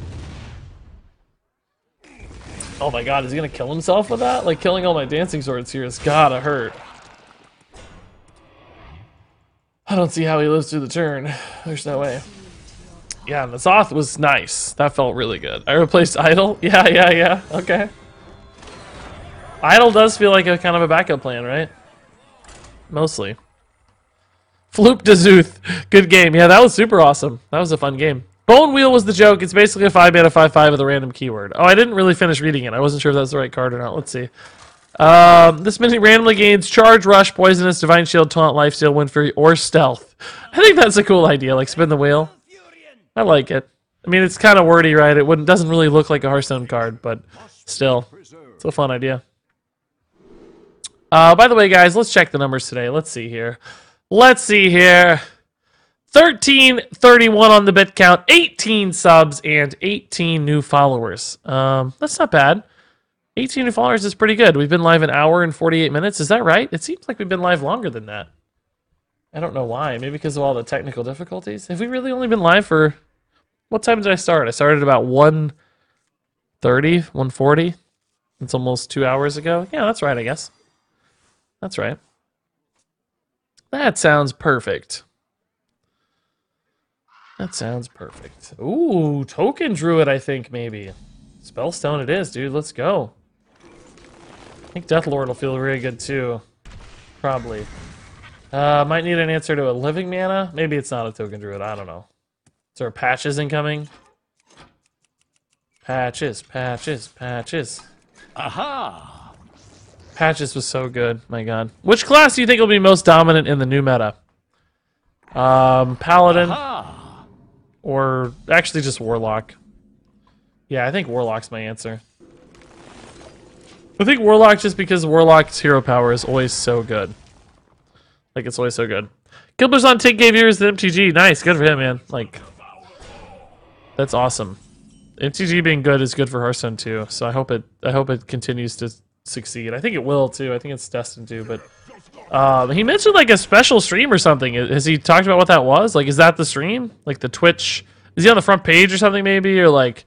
Oh my god, is he gonna kill himself with that? Like, killing all my dancing swords here has gotta hurt. I don't see how he lives through the turn. There's no way. Yeah, and the Zoth was nice. That felt really good. I replaced Idol? Yeah. Okay. Idol does feel like a kind of a backup plan, right? Mostly. Floop Dazuth. Good game. Yeah, that was super awesome. That was a fun game. Bone Wheel was the joke. It's basically a 5-mana 5/5 with a random keyword. Oh, I didn't really finish reading it. I wasn't sure if that's the right card or not. Let's see. This mini randomly gains Charge, Rush, Poisonous, Divine Shield, Taunt, Lifesteal, Wind Fury, or Stealth. I think that's a cool idea, like spin the wheel. I like it. I mean, it's kind of wordy, right? It doesn't really look like a Hearthstone card, but still, it's a fun idea. By the way, guys, let's check the numbers today. Let's see here. 1331 on the bit count, 18 subs, and 18 new followers. That's not bad. 18 new followers is pretty good. We've been live an hour and 48 minutes. Is that right? It seems like we've been live longer than that. I don't know why. Maybe because of all the technical difficulties. Have we really only been live for... What time did I start? I started about 1:30, 1:40. It's almost 2 hours ago. Yeah, that's right, I guess. That's right. That sounds perfect. That sounds perfect. Ooh, Token Druid, I think, maybe. Spellstone it is, dude. Let's go. I think Deathlord will feel really good, too. Probably. Might need an answer to a Living Mana. Maybe it's not a Token Druid. I don't know. Is there patches incoming? Patches, patches, patches. Aha! Patches was so good. My god. Which class do you think will be most dominant in the new meta? Paladin. Aha! Or actually just Warlock. Yeah, I think Warlock's my answer. I think Warlock just because Warlock's hero power is always so good. Like, it's always so good. Gilbert's on 10K viewers at MTG. Nice, good for him, man. Like, that's awesome. MTG being good is good for Hearthstone too. So I hope it continues to succeed. I think it will too. I think it's destined to. But he mentioned like a special stream or something. Has he talked about what that was? Like, is that the stream? Like the Twitch? Is he on the front page or something maybe? Or like,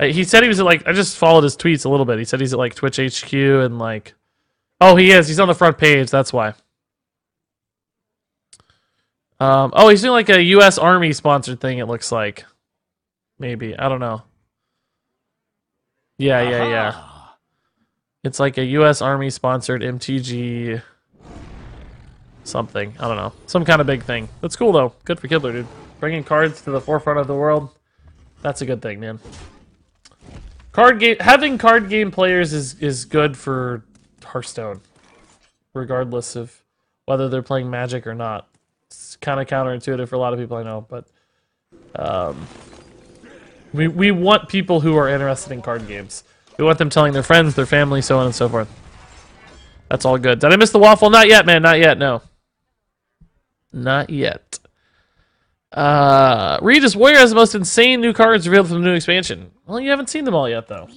he said he was at like. I just followed his tweets a little bit. He said he's at like Twitch HQ and like. Oh, he is. He's on the front page. That's why. Oh, he's doing like a U.S. Army sponsored thing. It looks like. Maybe. I don't know. Yeah. It's like a U.S. Army sponsored MTG something. I don't know. Some kind of big thing. That's cool though. Good for Kidler, dude. Bringing cards to the forefront of the world. That's a good thing, man. Having card game players is good for Hearthstone, regardless of whether they're playing Magic or not. It's kind of counterintuitive for a lot of people I know, but we want people who are interested in card games. We want them telling their friends, their family, so on and so forth. That's all good. Did I miss the waffle? Not yet, man. Not yet. No. Not yet. Regis, Warrior has the most insane new cards revealed from the new expansion. Well, you haven't seen them all yet, though.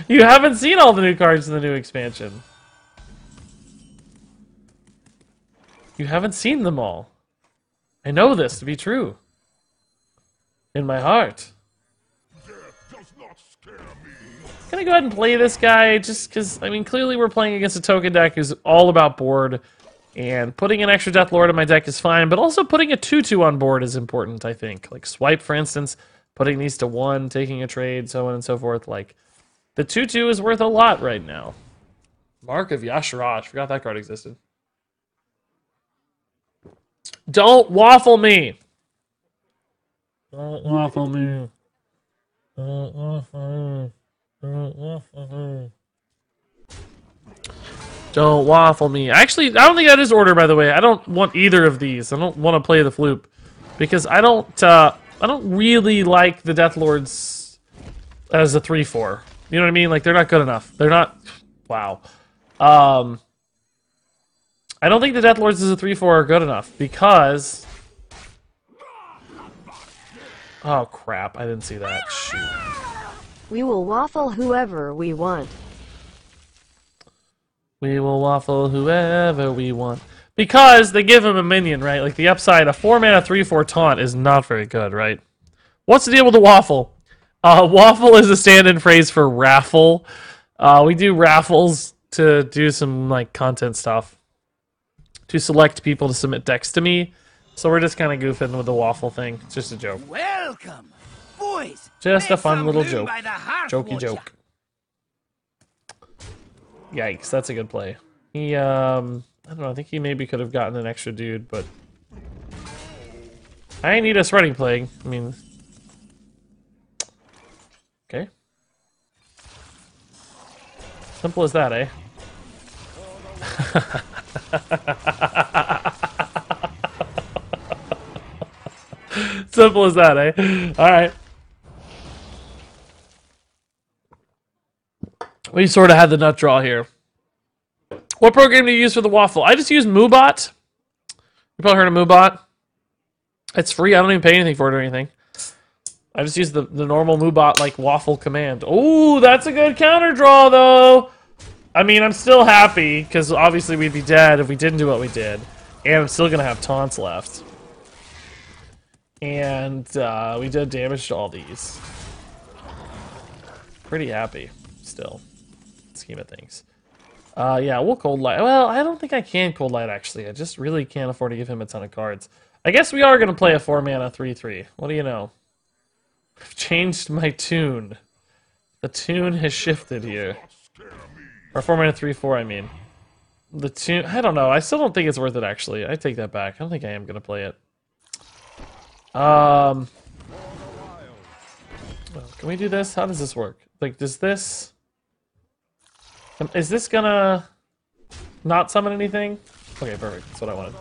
you haven't seen all the new cards in the new expansion. You haven't seen them all. I know this to be true. In my heart. Can I go ahead and play this guy? Just because, I mean, clearly we're playing against a token deck who's all about board. And putting an extra Death Lord in my deck is fine, but also putting a 2/2 on board is important, I think. Like Swipe, for instance, putting these to 1, taking a trade, so on and so forth. Like, the 2/2 is worth a lot right now. Mark of Yashiraj. Forgot that card existed. Don't waffle me! Don't waffle me. Don't waffle me. Don't waffle me. Don't waffle me. Actually, I don't think that is order, by the way. I don't want either of these. I don't want to play the Floop. Because I don't really like the Death Lords as a 3/4. You know what I mean? Like, they're not good enough. They're not... Wow. I don't think the Death Lords as a 3/4 are good enough. Because... Oh, crap. I didn't see that. Shoot. We will waffle whoever we want. We will waffle whoever we want. Because they give him a minion, right? Like the upside, a 4-mana 3/4 taunt is not very good, right? What's the deal with the waffle? Waffle is a stand-in phrase for raffle. We do raffles to do some like content stuff. To select people to submit decks to me. So we're just kind of goofing with the waffle thing. It's just a joke. Welcome, boys. Just a Make fun some little room joke. by the hearth Jokey watcher. joke. Yikes, that's a good play. He, I don't know, I think he maybe could have gotten an extra dude, but... I need a Spreading Plague. I mean... Okay. Simple as that, eh? Simple as that, eh? Alright. We sort of had the nut draw here. What program do you use for the waffle? I just use Moobot. You probably heard of Moobot. It's free. I don't even pay anything for it or anything. I just use the normal Moobot, like, waffle command. Ooh, that's a good counter draw, though. I mean, I'm still happy, because obviously we'd be dead if we didn't do what we did. And I'm still going to have taunts left. And we did damage to all these. Pretty happy, still. Scheme of things. Yeah, we'll Cold Light. Well, I don't think I can Cold Light, actually. I just really can't afford to give him a ton of cards. I guess we are going to play a 4-mana 3/3. What do you know? I've changed my tune. The tune has shifted here. Or 4-mana 3/4, I mean. The tune... I don't know. I still don't think it's worth it, actually. I take that back. I don't think I am going to play it. Well, can we do this? How does this work? Like, does this... Is this gonna not summon anything? Okay, perfect. That's what I wanted.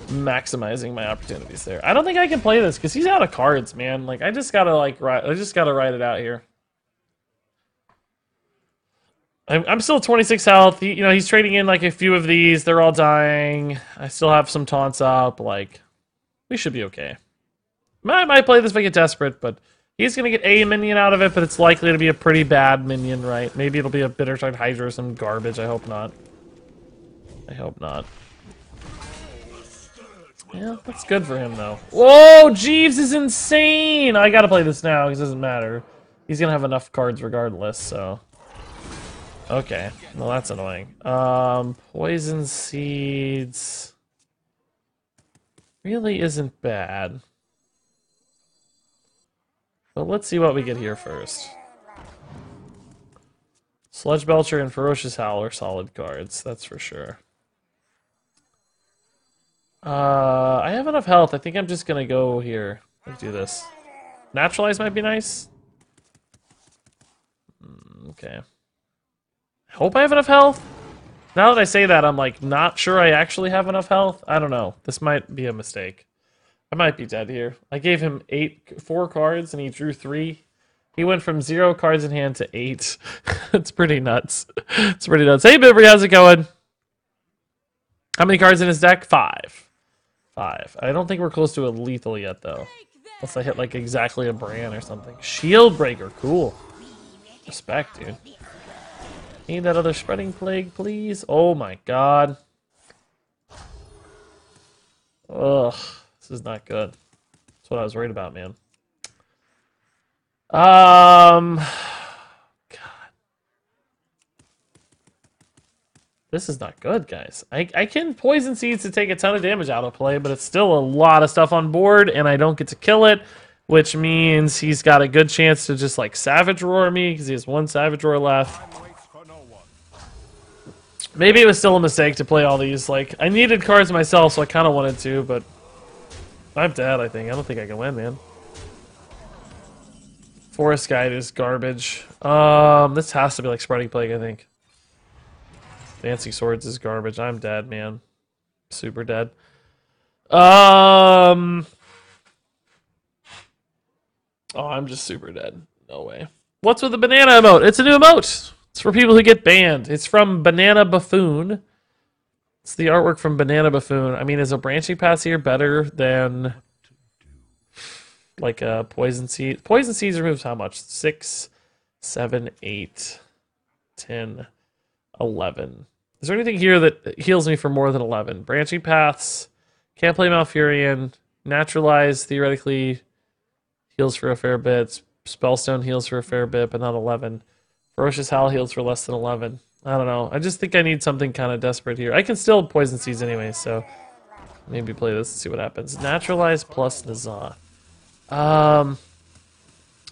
Maximizing my opportunities there. I don't think I can play this because he's out of cards, man. Like, I just gotta write it out here. I'm still 26 health. He's trading in like a few of these. They're all dying. I still have some taunts up. Like, we should be okay. I might play this if I get desperate, but he's going to get a minion out of it, but it's likely to be a pretty bad minion, right? Maybe it'll be a Bitterside Hydra or some garbage. I hope not. I hope not. Yeah, that's good for him, though. Whoa, Jeeves is insane! I gotta play this now, because it doesn't matter. He's gonna have enough cards regardless, so... Okay, well that's annoying. Poison Seeds... really isn't bad. But let's see what we get here first. Sludge Belcher and Ferocious Howl are solid cards, that's for sure. I have enough health. I think I'm just gonna go here. Let's do this. Naturalize might be nice. Okay. I hope I have enough health. Now that I say that, I'm like not sure I actually have enough health. I don't know. This might be a mistake. I might be dead here. I gave him 4 cards and he drew 3. He went from 0 cards in hand to 8. It's pretty nuts. It's pretty nuts. Hey, Bibri, how's it going? How many cards in his deck? 5. 5. I don't think we're close to a lethal yet, though. Unless I hit, like, exactly a Bran or something. Shield Breaker. Cool. Respect, dude. Need that other Spreading Plague, please? Oh, my God. Ugh. This is not good. That's what I was worried about, man. God. This is not good, guys. I can Poison Seeds to take a ton of damage out of play, but it's still a lot of stuff on board, and I don't get to kill it, which means he's got a good chance to just, like, Savage Roar me, because he has 1 Savage Roar left. Maybe it was still a mistake to play all these. Like, I needed cards myself, so I kind of wanted to, but I'm dead, I think. I don't think I can win, man. Forest Guide is garbage. This has to be, like, Spreading Plague, I think. Dancing Swords is garbage. I'm dead, man. Super dead. Oh, I'm just super dead. No way. What's with the banana emote? It's a new emote. It's for people who get banned. It's from Banana Buffoon. It's the artwork from Banana Buffoon. I mean, is a Branching Pass here better than like a Poison Seed? Poison Seeds removes how much? 6, 7, 8, 10, 11. Is there anything here that heals me for more than 11? Branching Paths. Can't play Malfurion. Naturalize, theoretically, heals for a fair bit. Spellstone heals for a fair bit, but not 11. Ferocious Howl heals for less than 11. I don't know. I just think I need something kind of desperate here. I can still Poison Seeds anyway, so maybe play this and see what happens. Naturalize plus N'Zoth.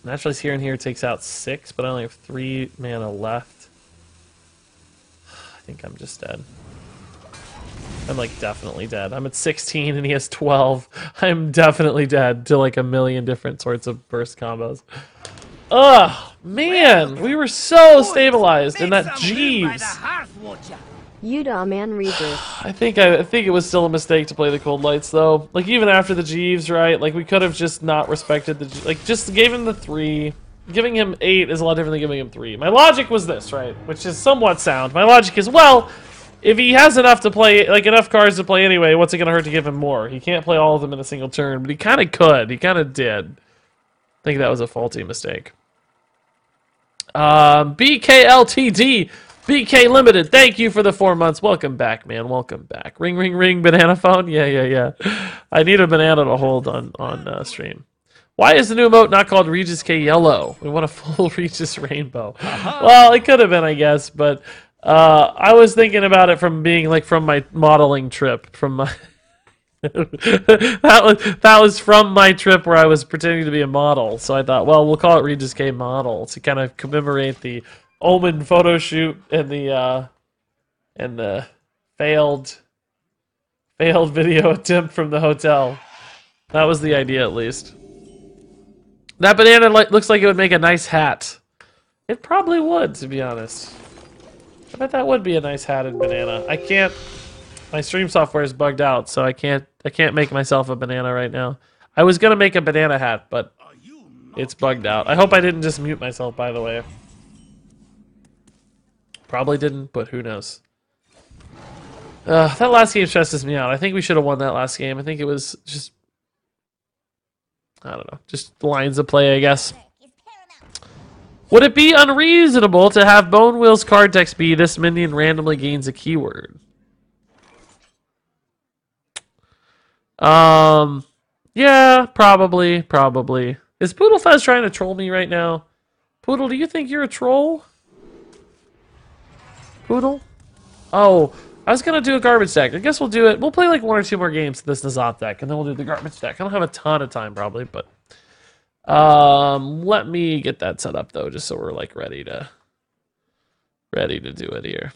Naturalize here and here takes out 6, but I only have 3 mana left. I think I'm just dead. I'm like definitely dead. I'm at 16 and he has 12. I'm definitely dead to like a million different sorts of burst combos. Ugh, man, we were so stabilized, and Make that some room by the Jeeves. hearth, would ya? You dumb man, Regis. I think it was still a mistake to play the cold lights though. Like even after the Jeeves, right? Like we could have just not respected like just gave him the 3. Giving him 8 is a lot different than giving him 3. My logic was this, right? Which is somewhat sound. My logic is, well, if he has enough to play, like enough cards to play anyway, what's it gonna hurt to give him more? He can't play all of them in a single turn, but he kind of could. He kind of did. I think that was a faulty mistake. BKLTD, BK Limited, thank you for the 4 months. Welcome back, man. Welcome back. Ring, ring, ring, banana phone. Yeah. I need a banana to hold on stream. Why is the new emote not called Regis K Yellow? We want a full Regis rainbow. Well, it could have been, I guess, but I was thinking about it from being like from my modeling trip, from my that was from my trip where I was pretending to be a model. So I thought, well, we'll call it Regis K Model to kind of commemorate the Omen photo shoot and the failed video attempt from the hotel. That was the idea, at least. That banana looks like it would make a nice hat. It probably would, to be honest. I bet that would be a nice hatted banana. I can't. My stream software is bugged out, so I can't make myself a banana right now. I was gonna make a banana hat, but it's bugged out. I hope I didn't just mute myself, by the way. Probably didn't, but who knows. That last game stresses me out. I think we should have won that last game. I think it was just, I don't know, just lines of play, I guess. Would it be unreasonable to have Bone Wheel's card text be this minion randomly gains a keyword? Yeah, probably. Is Poodlefez trying to troll me right now? Poodle, do you think you're a troll? Poodle? Oh, I was gonna do a garbage deck. I guess we'll do it. We'll play like 1 or 2 more games to this Nazop deck, and then we'll do the garbage deck. I don't have a ton of time probably, but let me get that set up though, just so we're like ready to do it here.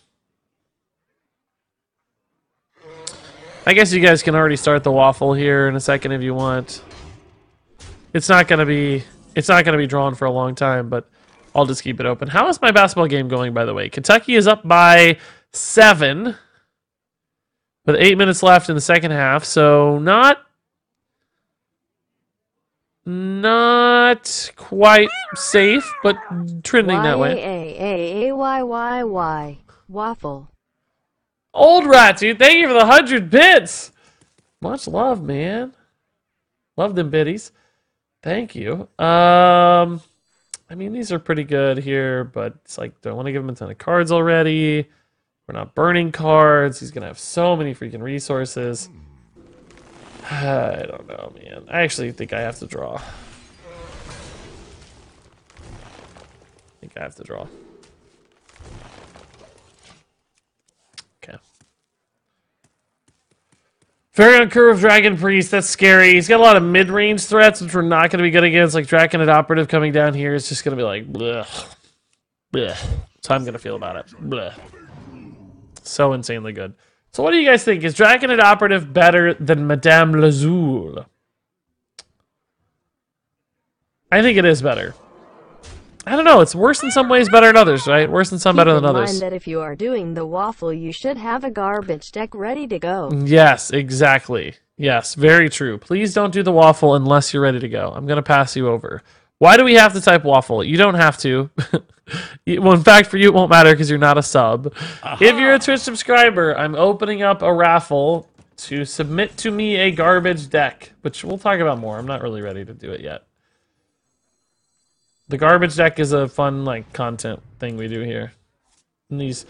I guess you guys can already start the waffle here in a second if you want. It's not gonna be drawn for a long time, but I'll just keep it open. How is my basketball game going, by the way? Kentucky is up by 7 with 8 minutes left in the second half, so not quite safe, but trending that way. Y waffle. Old Rat, dude, thank you for the 100 bits. Much love, man. Love them biddies. Thank you. I mean, these are pretty good here, but it's like, do I want to give him a ton of cards already? We're not burning cards. He's going to have so many freaking resources. I don't know, man. I actually think I have to draw. Okay. Very uncurved Dragon Priest, that's scary. He's got a lot of mid-range threats, which we're not going to be good against. Like Draconid Operative coming down here is just going to be like, bleh. Bleh. That's how I'm going to feel about it. Bleh. So insanely good. So what do you guys think? Is Draconid Operative better than Madame Lazul? I think it is better. I don't know. It's worse in some ways, better in others, right? Worse in some, better than others. Keep in mind that if you are doing the waffle, you should have a garbage deck ready to go. Yes, exactly. Yes, very true. Please don't do the waffle unless you're ready to go. I'm going to pass you over. Why do we have to type waffle? You don't have to. Well, in fact, for you, it won't matter because you're not a sub. If you're a Twitch subscriber, I'm opening up a raffle to submit to me a garbage deck, which we'll talk about more. I'm not really ready to do it yet. The garbage deck is a fun, like, content thing we do here. In these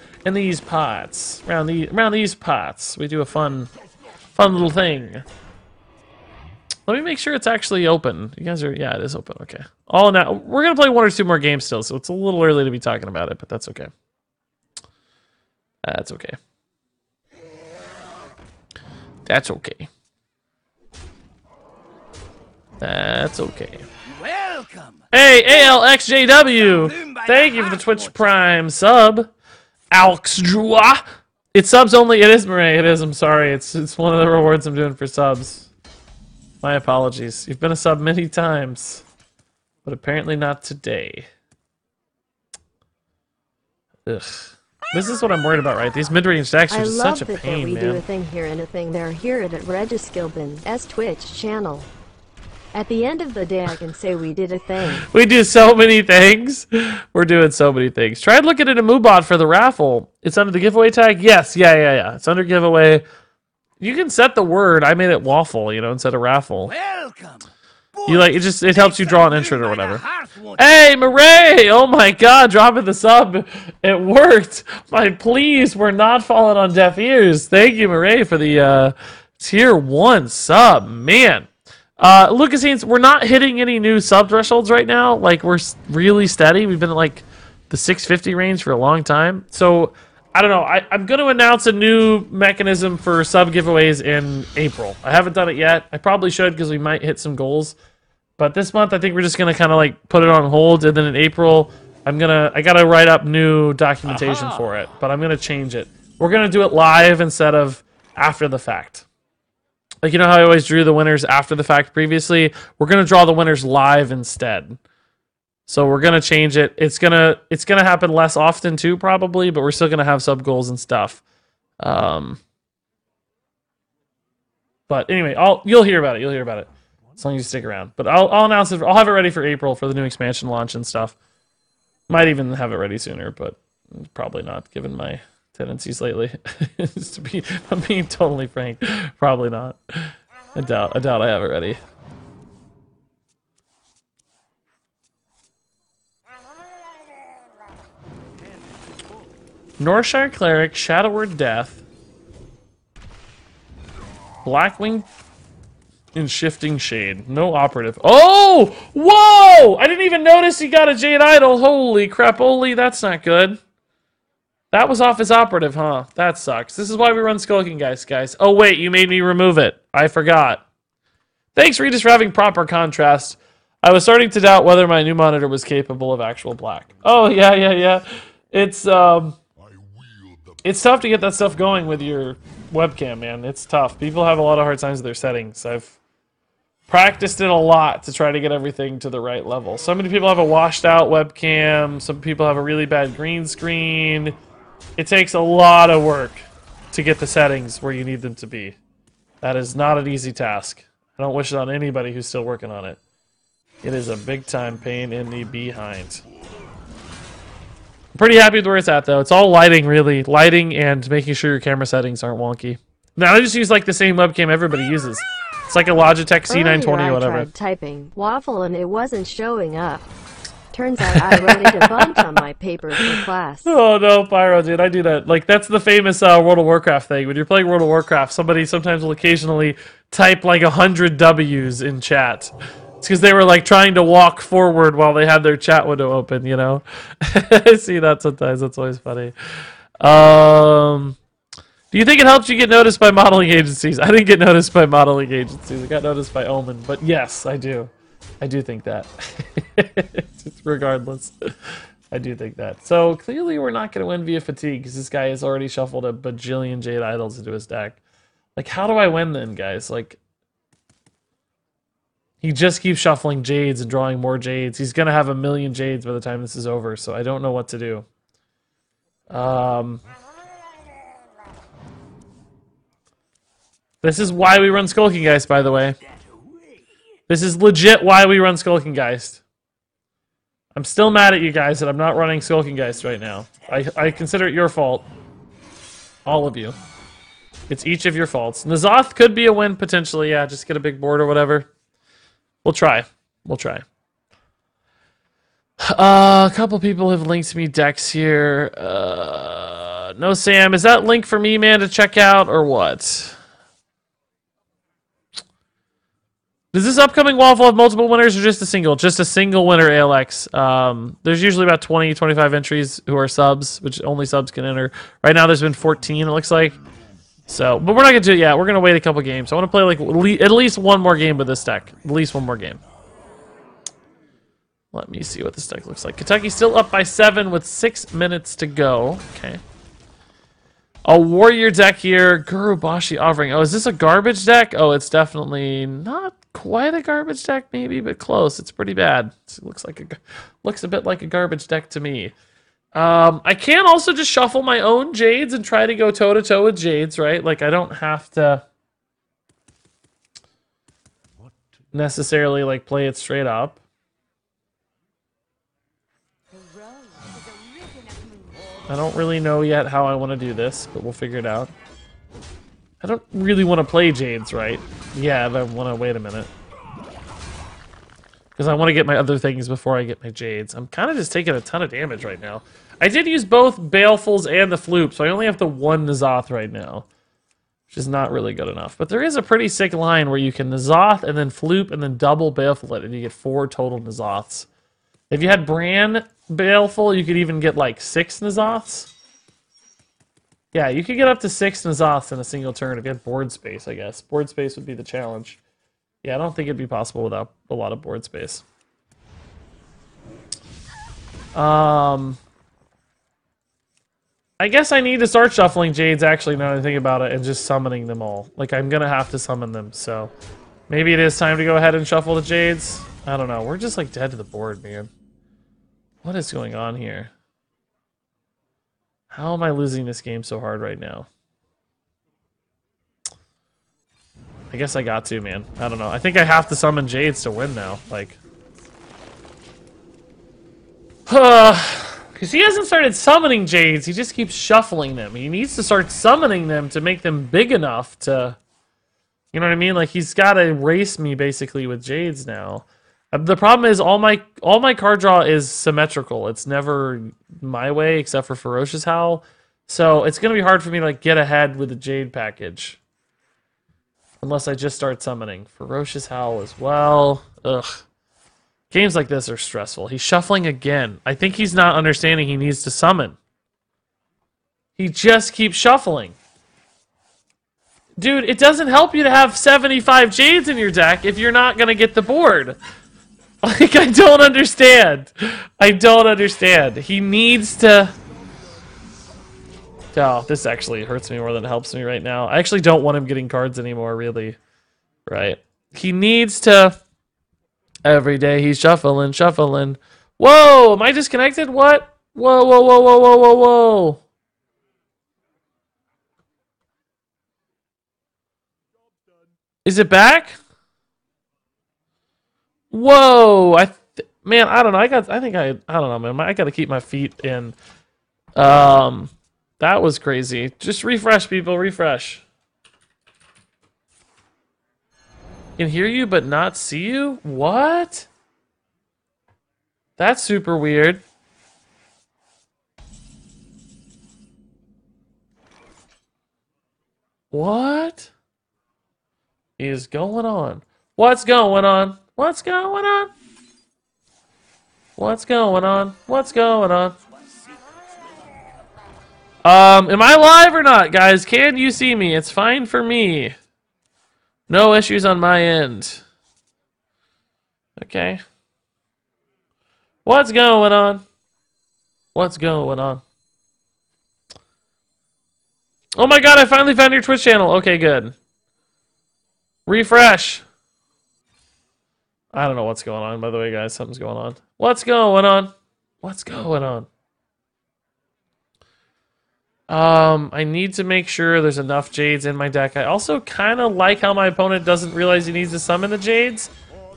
pots, around these pots, we do a fun little thing. Let me make sure it's actually open. You guys are, yeah, it is open. Okay. All now, we're gonna play 1 or 2 more games still, so it's a little early to be talking about it, but that's okay. That's okay. That's okay. That's okay. Welcome. Hey, ALXJW! Thank you for the Twitch Prime sub. Alxjua! It's subs only. It is, Murray. It is. I'm sorry. It's one of the rewards I'm doing for subs. My apologies. You've been a sub many times. but apparently not today. Ugh. This is what I'm worried about, right? These mid-range decks are I just love such a it that pain, we do a man. thing here and a thing there here at Regis Kilbin's Twitch channel. At the end of the day, I can say we did a thing. We do so many things. We're doing so many things. Try looking at a Moobot for the raffle. It's under the giveaway tag? Yes. Yeah. It's under giveaway. You can set the word. I made it waffle, you know, instead of raffle. Welcome. You like it helps you draw an entrant or whatever. Hearthstone. Hey, Murray! Oh my god, dropping the sub. It worked. My pleas were not falling on deaf ears. Thank you, Murray, for the tier 1 sub. Man. Lucas Haynes, we're not hitting any new sub thresholds right now. Like, we're really steady. We've been at, like, the 650 range for a long time. So, I don't know. I'm going to announce a new mechanism for sub giveaways in April. I haven't done it yet. I probably should because we might hit some goals. But this month, I think we're just going to kind of, like, put it on hold. And then in April, I got to write up new documentation for it. But I'm going to change it. We're going to do it live instead of after the fact. Like, you know how I always drew the winners after the fact previously? We're going to draw the winners live instead. So we're going to change it. It's going to happen less often too, probably, but we're still going to have sub goals and stuff. But anyway, you'll hear about it. You'll hear about it as long as you stick around. But I'll announce it. I'll have it ready for April for the new expansion launch and stuff. Might even have it ready sooner, but probably not, given my tendencies lately. I'm being totally frank. Probably not. I doubt I have it ready. Northshire Cleric, Shadowward Death, Blackwing, and Shifting Shade. No operative. Oh! Whoa! I didn't even notice he got a Jade Idol. Holy crap, Oli, that's not good. That was off his operative, huh? That sucks. This is why we run Skulking Geist, guys. Oh, wait, you made me remove it. I forgot. Thanks, Regis, for having proper contrast. I was starting to doubt whether my new monitor was capable of actual black. Oh, yeah. It's tough to get that stuff going with your webcam, man. It's tough. People have a lot of hard times with their settings. I've practiced it a lot to try to get everything to the right level. So many people have a washed out webcam. Some people have a really bad green screen. It takes a lot of work to get the settings where you need them to be. That is not an easy task. I don't wish it on anybody who's still working on it. It is a big time pain in the behind. I'm pretty happy with where it's at, though. It's all lighting, really. Lighting and making sure your camera settings aren't wonky. Now, I just use, like, the same webcam everybody uses. It's like a Logitech C920 or whatever. I tried typing waffle and it wasn't showing up. Turns out I wrote it a bunch on my paper for class. Oh no, Pyro, dude, I do that. Like, that's the famous World of Warcraft thing. When you're playing World of Warcraft, somebody sometimes will occasionally type like 100 W's in chat. It's because they were like trying to walk forward while they had their chat window open, you know? I see that sometimes. That's always funny. Do you think it helps you get noticed by modeling agencies? I didn't get noticed by modeling agencies. I got noticed by Omen. But yes, I do. I do think that. Regardless. I do think that. So clearly we're not going to win via fatigue because this guy has already shuffled a bajillion Jade Idols into his deck. Like, how do I win then, guys? Like, he just keeps shuffling Jades and drawing more Jades. He's going to have 1,000,000 Jades by the time this is over, so I don't know what to do. This is why we run Skulking Geist, by the way. This is legit why we run Skulking Geist. I'm still mad at you guys that I'm not running Skulking Geist right now. I consider it your fault. All of you. It's each of your faults. N'Zoth could be a win, potentially. Yeah, just get a big board or whatever. We'll try. We'll try. A couple people have linked me decks here. No, Sam. Is that link for me, man, to check out, or what? Does this upcoming waffle have multiple winners or just a single? Just a single winner, ALX. There's usually about 20, 25 entries who are subs, which only subs can enter. Right now there's been 14, it looks like. So, but we're not going to do it yet. We're going to wait a couple games. I want to play like at least one more game with this deck. At least one more game. Let me see what this deck looks like. Kentucky's still up by 7 with 6 minutes to go. Okay. A warrior deck here. Gurubashi offering. Oh, is this a garbage deck? Oh, it's definitely not quite a garbage deck, maybe, but close. It's pretty bad. It looks a bit like a garbage deck to me. I can also just shuffle my own Jades and try to go toe-to-toe with Jades, right? Like, I don't have to necessarily, like, play it straight up. I don't really know yet how I want to do this, but we'll figure it out. I don't really want to play Jades, right? Yeah, but I want to wait a minute. Because I want to get my other things before I get my Jades. I'm kind of just taking a ton of damage right now. I did use both Balefuls and the Floop, so I only have the one N'Zoth right now. Which is not really good enough. But there is a pretty sick line where you can N'Zoth and then Floop and then double Baleful it, and you get 4 total N'Zoths. If you had Bran Baleful, you could even get like 6 N'Zoths. Yeah, you could get up to 6 N'Zoths in a single turn if you had board space, I guess. Board space would be the challenge. Yeah, I don't think it'd be possible without a lot of board space. I guess I need to start shuffling Jades, actually, now that I think about it, and just summoning them all. Like, I'm gonna have to summon them, so... Maybe it is time to go ahead and shuffle the Jades? I don't know, we're just, like, dead to the board, man. What is going on here? How am I losing this game so hard right now? I guess I got to, man. I don't know. I think I have to summon Jades to win now. Like... Because he hasn't started summoning Jades, he just keeps shuffling them. He needs to start summoning them to make them big enough to... You know what I mean? Like, he's got to race me, basically, with Jades now. The problem is, all my card draw is symmetrical. It's never my way, except for Ferocious Howl. So, it's going to be hard for me to, like, get ahead with the Jade package. Unless I just start summoning. Ferocious Howl as well. Ugh. Games like this are stressful. He's shuffling again. I think he's not understanding he needs to summon. He just keeps shuffling. Dude, it doesn't help you to have 75 Jades in your deck if you're not going to get the board. Like, I don't understand. I don't understand. He needs to... Oh, this actually hurts me more than it helps me right now. I actually don't want him getting cards anymore, really. Right. He needs to... Every day he's shuffling, shuffling. Whoa, am I disconnected? What? Whoa, whoa, whoa, whoa, whoa, whoa, whoa. Is it back? Whoa, man, I don't know. I don't know, man. I got to keep my feet in. That was crazy. Just refresh, people, refresh. Can hear you but not see you? What? That's super weird. What is going on? What's going on? What's going on? What's going on? What's going on? Am I live or not, guys? Can you see me? It's fine for me. No issues on my end. Okay. What's going on? What's going on? Oh my god, I finally found your Twitch channel. Okay, good. Refresh. I don't know what's going on, by the way, guys. Something's going on. What's going on? What's going on? I need to make sure there's enough Jades in my deck. I also kind of like how my opponent doesn't realize he needs to summon the Jades.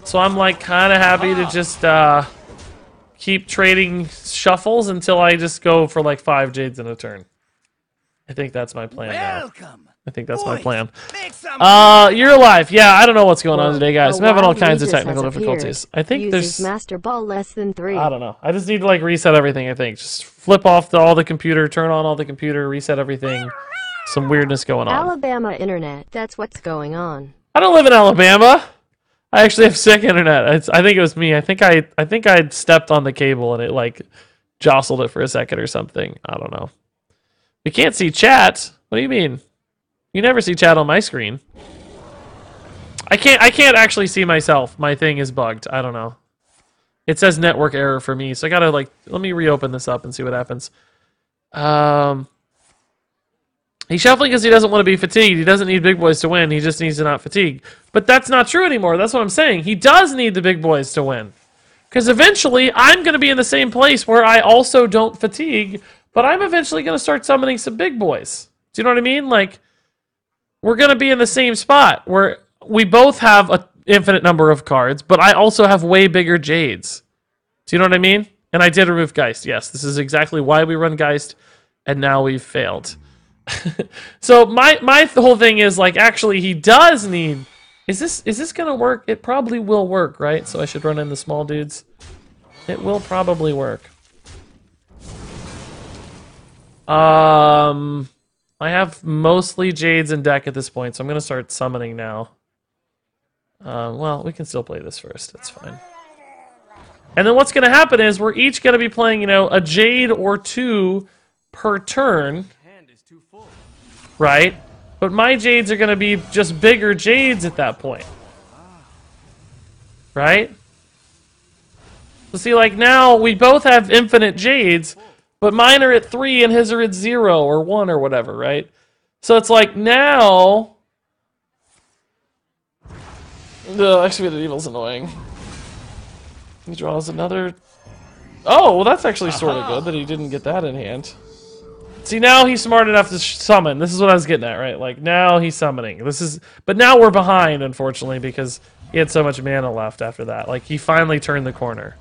So I'm like kind of happy to just keep trading shuffles until I just go for like 5 Jades in a turn. I think that's my plan now. I think that's my plan. You're alive. Yeah, I don't know what's going on today, guys. I'm having all kinds of technical difficulties. I think there's Master Ball less than 3. I don't know. I just need to like reset everything, I think. Just flip off all the computer, turn on all the computer, reset everything. Some weirdness going on. Alabama internet. That's what's going on. I don't live in Alabama. I actually have sick internet. I think it was me. I think I stepped on the cable and it like jostled it for a second or something. I don't know. We can't see chat. What do you mean? You never see chat on my screen. I can't actually see myself. My thing is bugged. I don't know. It says network error for me, so I gotta like let me reopen this up and see what happens. Yeah, He's shuffling because he doesn't want to be fatigued. He doesn't need big boys to win. He just needs to not fatigue. But that's not true anymore. That's what I'm saying. He does need the big boys to win. Because eventually, I'm going to be in the same place where I also don't fatigue, but I'm eventually going to start summoning some big boys. Do you know what I mean? Like, we're going to be in the same spot where we both have an infinite number of cards, but I also have way bigger Jades. Do you know what I mean? And I did remove Geist. Yes, this is exactly why we run Geist, and now we've failed. So my whole thing is, like, actually he does need... Is this gonna work? It probably will work, right? So I should run in the small dudes. It will probably work. I have mostly Jades in deck at this point, so I'm gonna start summoning now. Well, we can still play this first. That's fine. And then what's gonna happen is we're each gonna be playing, you know, a Jade or two per turn. Right? But my Jades are going to be just bigger Jades at that point. Right? So see, like, now we both have infinite Jades, but mine are at 3 and his are at 0 or 1 or whatever, right? So it's like now... The Executed Evil's annoying. He draws another... Oh, well, that's actually sort of good that he didn't get that in hand. See, now he's smart enough to summon. This is what I was getting at, right? Like, now he's summoning. But now we're behind, unfortunately, because he had so much mana left after that. Like, he finally turned the corner.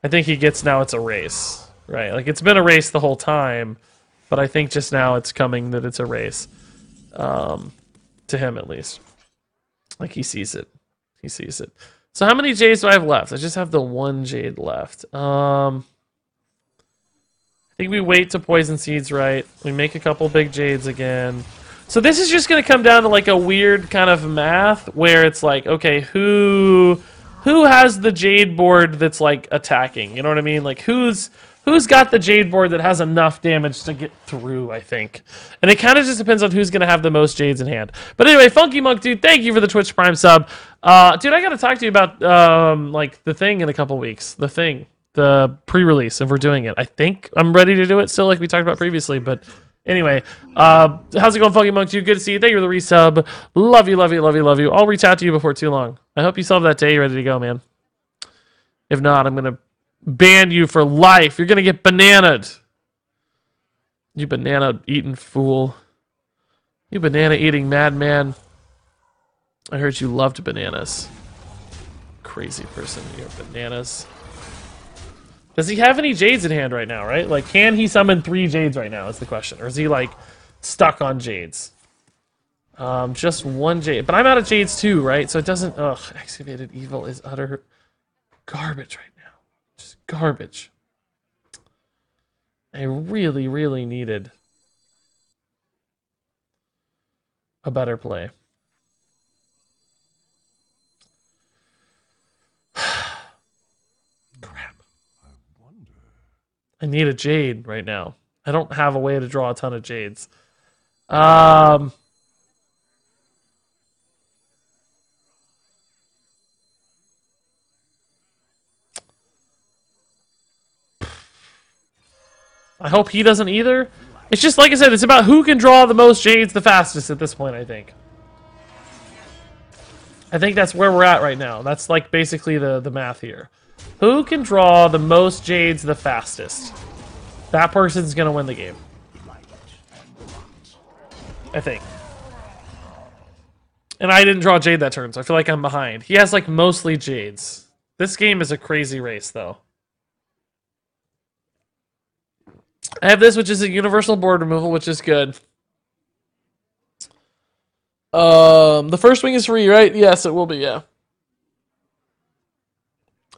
I think he gets now it's a race, right? Like, it's been a race the whole time, but I think just now it's coming that it's a race. To him, at least. Like, he sees it. He sees it. So how many Jades do I have left? I just have the one Jade left. I think we wait to Poison Seeds, right? We make a couple big Jades again. So this is just going to come down to like a weird kind of math where it's like, okay, who has the Jade board that's like attacking? You know what I mean? Like who's got the Jade board that has enough damage to get through, I think. And it kind of just depends on who's going to have the most Jades in hand. But anyway, Funky Monk, dude, thank you for the Twitch Prime sub. Dude, I got to talk to you about like the thing in a couple weeks. The thing. The pre-release, if we're doing it. I think I'm ready to do it still, like we talked about previously, but anyway, how's it going, Funky Monk? Dude, good to see you. Thank you for the resub. Love you, love you, love you, love you. I'll reach out to you before too long. I hope you still have that day ready to go, man. If not, I'm gonna ban you for life. You're gonna get bananaed. You banana eating fool. You banana eating madman. I heard you loved bananas. Crazy person, you're bananas. Does he have any Jades in hand right now, right? Like, can he summon 3 Jades right now is the question. Or is he, like, stuck on Jades? Just 1 Jade. But I'm out of Jades too, right? So it doesn't... Ugh, Excavated Evil is utter garbage right now. Just garbage. I really, really needed a better play. I need a Jade right now. I don't have a way to draw a ton of Jades. I hope he doesn't either. It's just, like I said, it's about who can draw the most Jades the fastest at this point, I think. I think that's where we're at right now. That's, like, basically the math here. Who can draw the most Jades the fastest? That person's going to win the game. I think. And I didn't draw Jade that turn, so I feel like I'm behind. He has, like, mostly Jades. This game is a crazy race, though. I have this, which is a universal board removal, which is good. The first wing is free, right? Yes, it will be, yeah.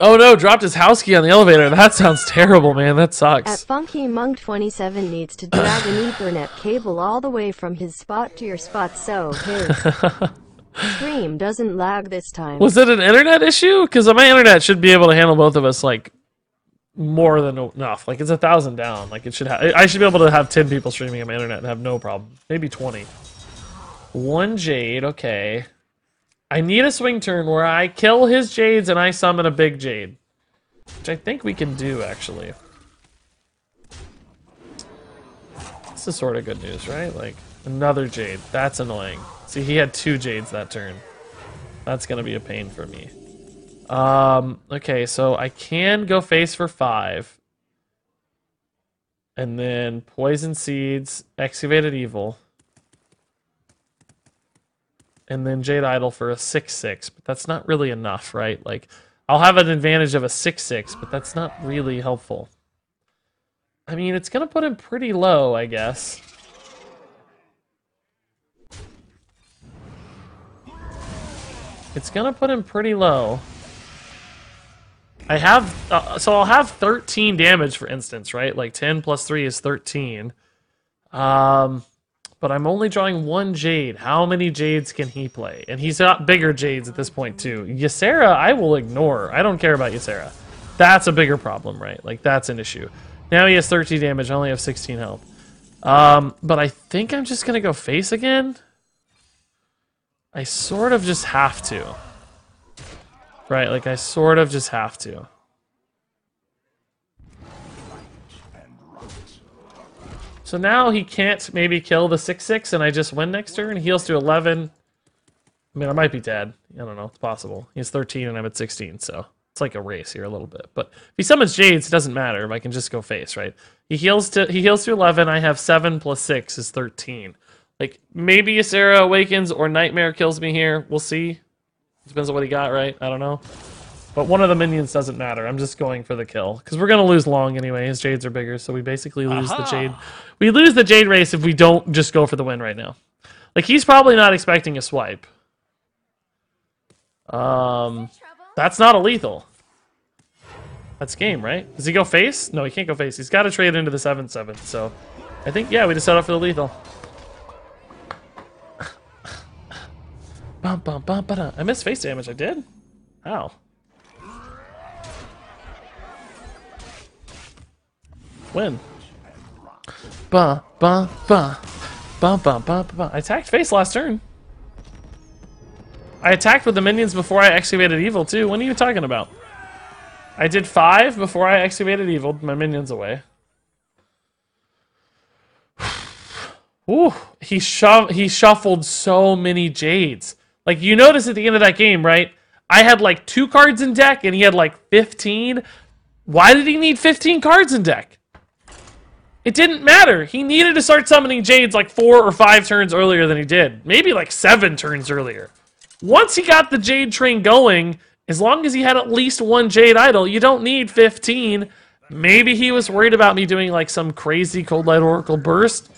Oh no, dropped his house key on the elevator. That sounds terrible, man. That sucks. At Funky Monk 27 needs to drag an Ethernet cable all the way from his spot to your spot so his stream doesn't lag this time. Was it an internet issue? Because my internet should be able to handle both of us, like, more than enough. Like, it's 1,000 down. Like, it should I should be able to have 10 people streaming on my internet and have no problem. Maybe 20. 1 Jade, okay. I need a swing turn where I kill his Jades and I summon a big Jade. Which I think we can do, actually. This is sort of good news, right? Like, Another Jade. That's annoying. See, he had 2 Jades that turn. That's gonna be a pain for me. Okay, so I can go face for 5. And then Poison Seeds, Excavated Evil. And then Jade Idol for a 6/6, but that's not really enough, right? Like, I'll have an advantage of a 6/6, but that's not really helpful. I mean, it's gonna put him pretty low, I guess. It's gonna put him pretty low. I have, so I'll have 13 damage, for instance, right? Like 10 plus 3 is 13. But I'm only drawing 1 Jade. How many Jades can he play? And he's got bigger Jades at this point, too. Ysera, I will ignore. I don't care about Ysera. That's a bigger problem, right? Like, that's an issue. Now he has 13 damage. I only have 16 health. But I think I'm just going to go face again. I sort of just have to. Right, like, I sort of just have to. So now he can't maybe kill the 6/6 and I just win next turn. He heals to 11. I mean, I might be dead. I don't know. It's possible. He has 13 and I'm at 16, so it's like a race here a little bit. But if he summons Jades, it doesn't matter. If I can just go face, right? He heals to 11. I have 7 plus 6 is 13. Like, maybe Ysera awakens or Nightmare kills me here. We'll see. Depends on what he got, right? I don't know. But one of the minions doesn't matter. I'm just going for the kill. Because we're going to lose long anyway. His Jades are bigger, so we basically lose the Jade. We lose the Jade race if we don't just go for the win right now. Like, he's probably not expecting a swipe. That's not a lethal. That's game, right? Does he go face? No, he can't go face. He's got to trade into the 7/7. So, I think, yeah, we just set up for the lethal. Bum, bum, bum, ba-da. I missed face damage. I did? How? Win. Ba ba ba ba ba ba ba. I attacked face last turn. I attacked with the minions before I excavated evil too. What are you talking about? I did 5 before I excavated evil. My minions away. Ooh, he shuffled so many Jades. Like, you notice at the end of that game, right? I had like 2 cards in deck and he had like 15. Why did he need 15 cards in deck? It didn't matter. He needed to start summoning Jades like 4 or 5 turns earlier than he did. Maybe like 7 turns earlier. Once he got the Jade train going, as long as he had at least 1 Jade Idol, you don't need 15. Maybe he was worried about me doing like some crazy Cold Light Oracle burst.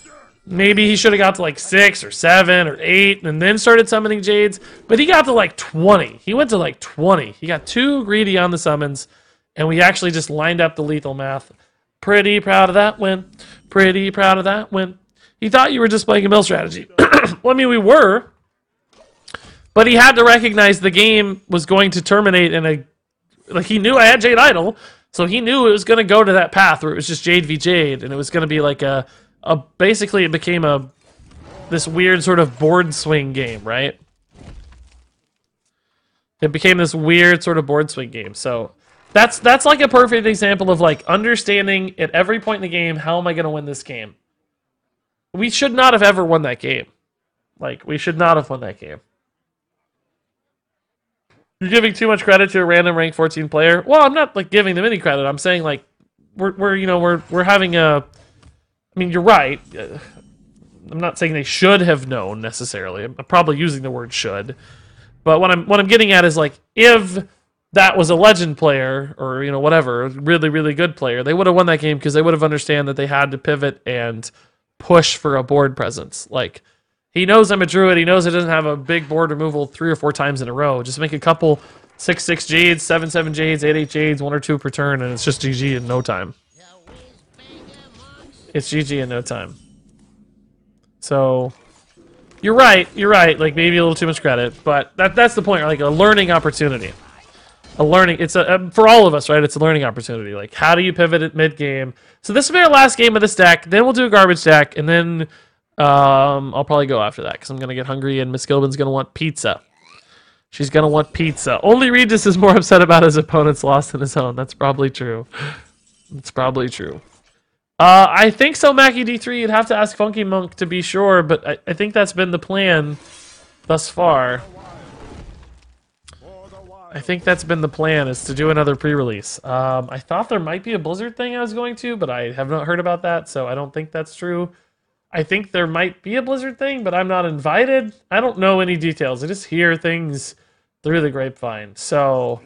Maybe he should have got to like 6 or 7 or 8 and then started summoning Jades. But he got to like 20. He went to like 20. He got too greedy on the summons. And we actually just lined up the lethal math. Pretty proud of that win. Pretty proud of that win. He thought you were just playing a mill strategy. Well, I mean, we were. But he had to recognize the game was going to terminate in a... Like, he knew I had Jade Idol. So he knew it was going to go to that path where it was just Jade v Jade. And it was going to be like a basically, it became this weird sort of board swing game, right? It became this weird sort of board swing game. So... That's like a perfect example of like understanding at every point in the game, how am I going to win this game? We should not have ever won that game. Like, we should not have won that game. You're giving too much credit to a random rank 14 player. Well, I'm not like giving them any credit. I'm saying like we're having a. I mean, you're right. I'm not saying they should have known necessarily. I'm probably using the word should, but what I'm getting at is like if that was a legend player or, you know, whatever, really, really good player, they would have won that game because they would have understand that they had to pivot and push for a board presence. Like, he knows I'm a druid. He knows it doesn't have a big board removal 3 or 4 times in a row. Just make a couple 6/6 Jades, 7/7 Jades, 8/8 Jades, 1 or 2 per turn, and it's just GG in no time. It's GG in no time. So, you're right. Like, maybe a little too much credit, but that's the point. Like, a learning opportunity. It's for all of us, right? It's a learning opportunity. Like, how do you pivot at mid-game? So this will be our last game of this deck. Then we'll do a garbage deck, and then I'll probably go after that because I'm going to get hungry, and Miss Gilbin's going to want pizza. She's going to want pizza. Only Regis is more upset about his opponent's loss than his own. That's probably true. It's probably true. I think so, Mackie D3. You'd have to ask Funky Monk to be sure, but I think that's been the plan thus far. I think that's been the plan, is to do another pre-release. I thought there might be a Blizzard thing I was going to, but I have not heard about that, so I don't think that's true. I think there might be a Blizzard thing, but I'm not invited. I don't know any details. I just hear things through the grapevine. So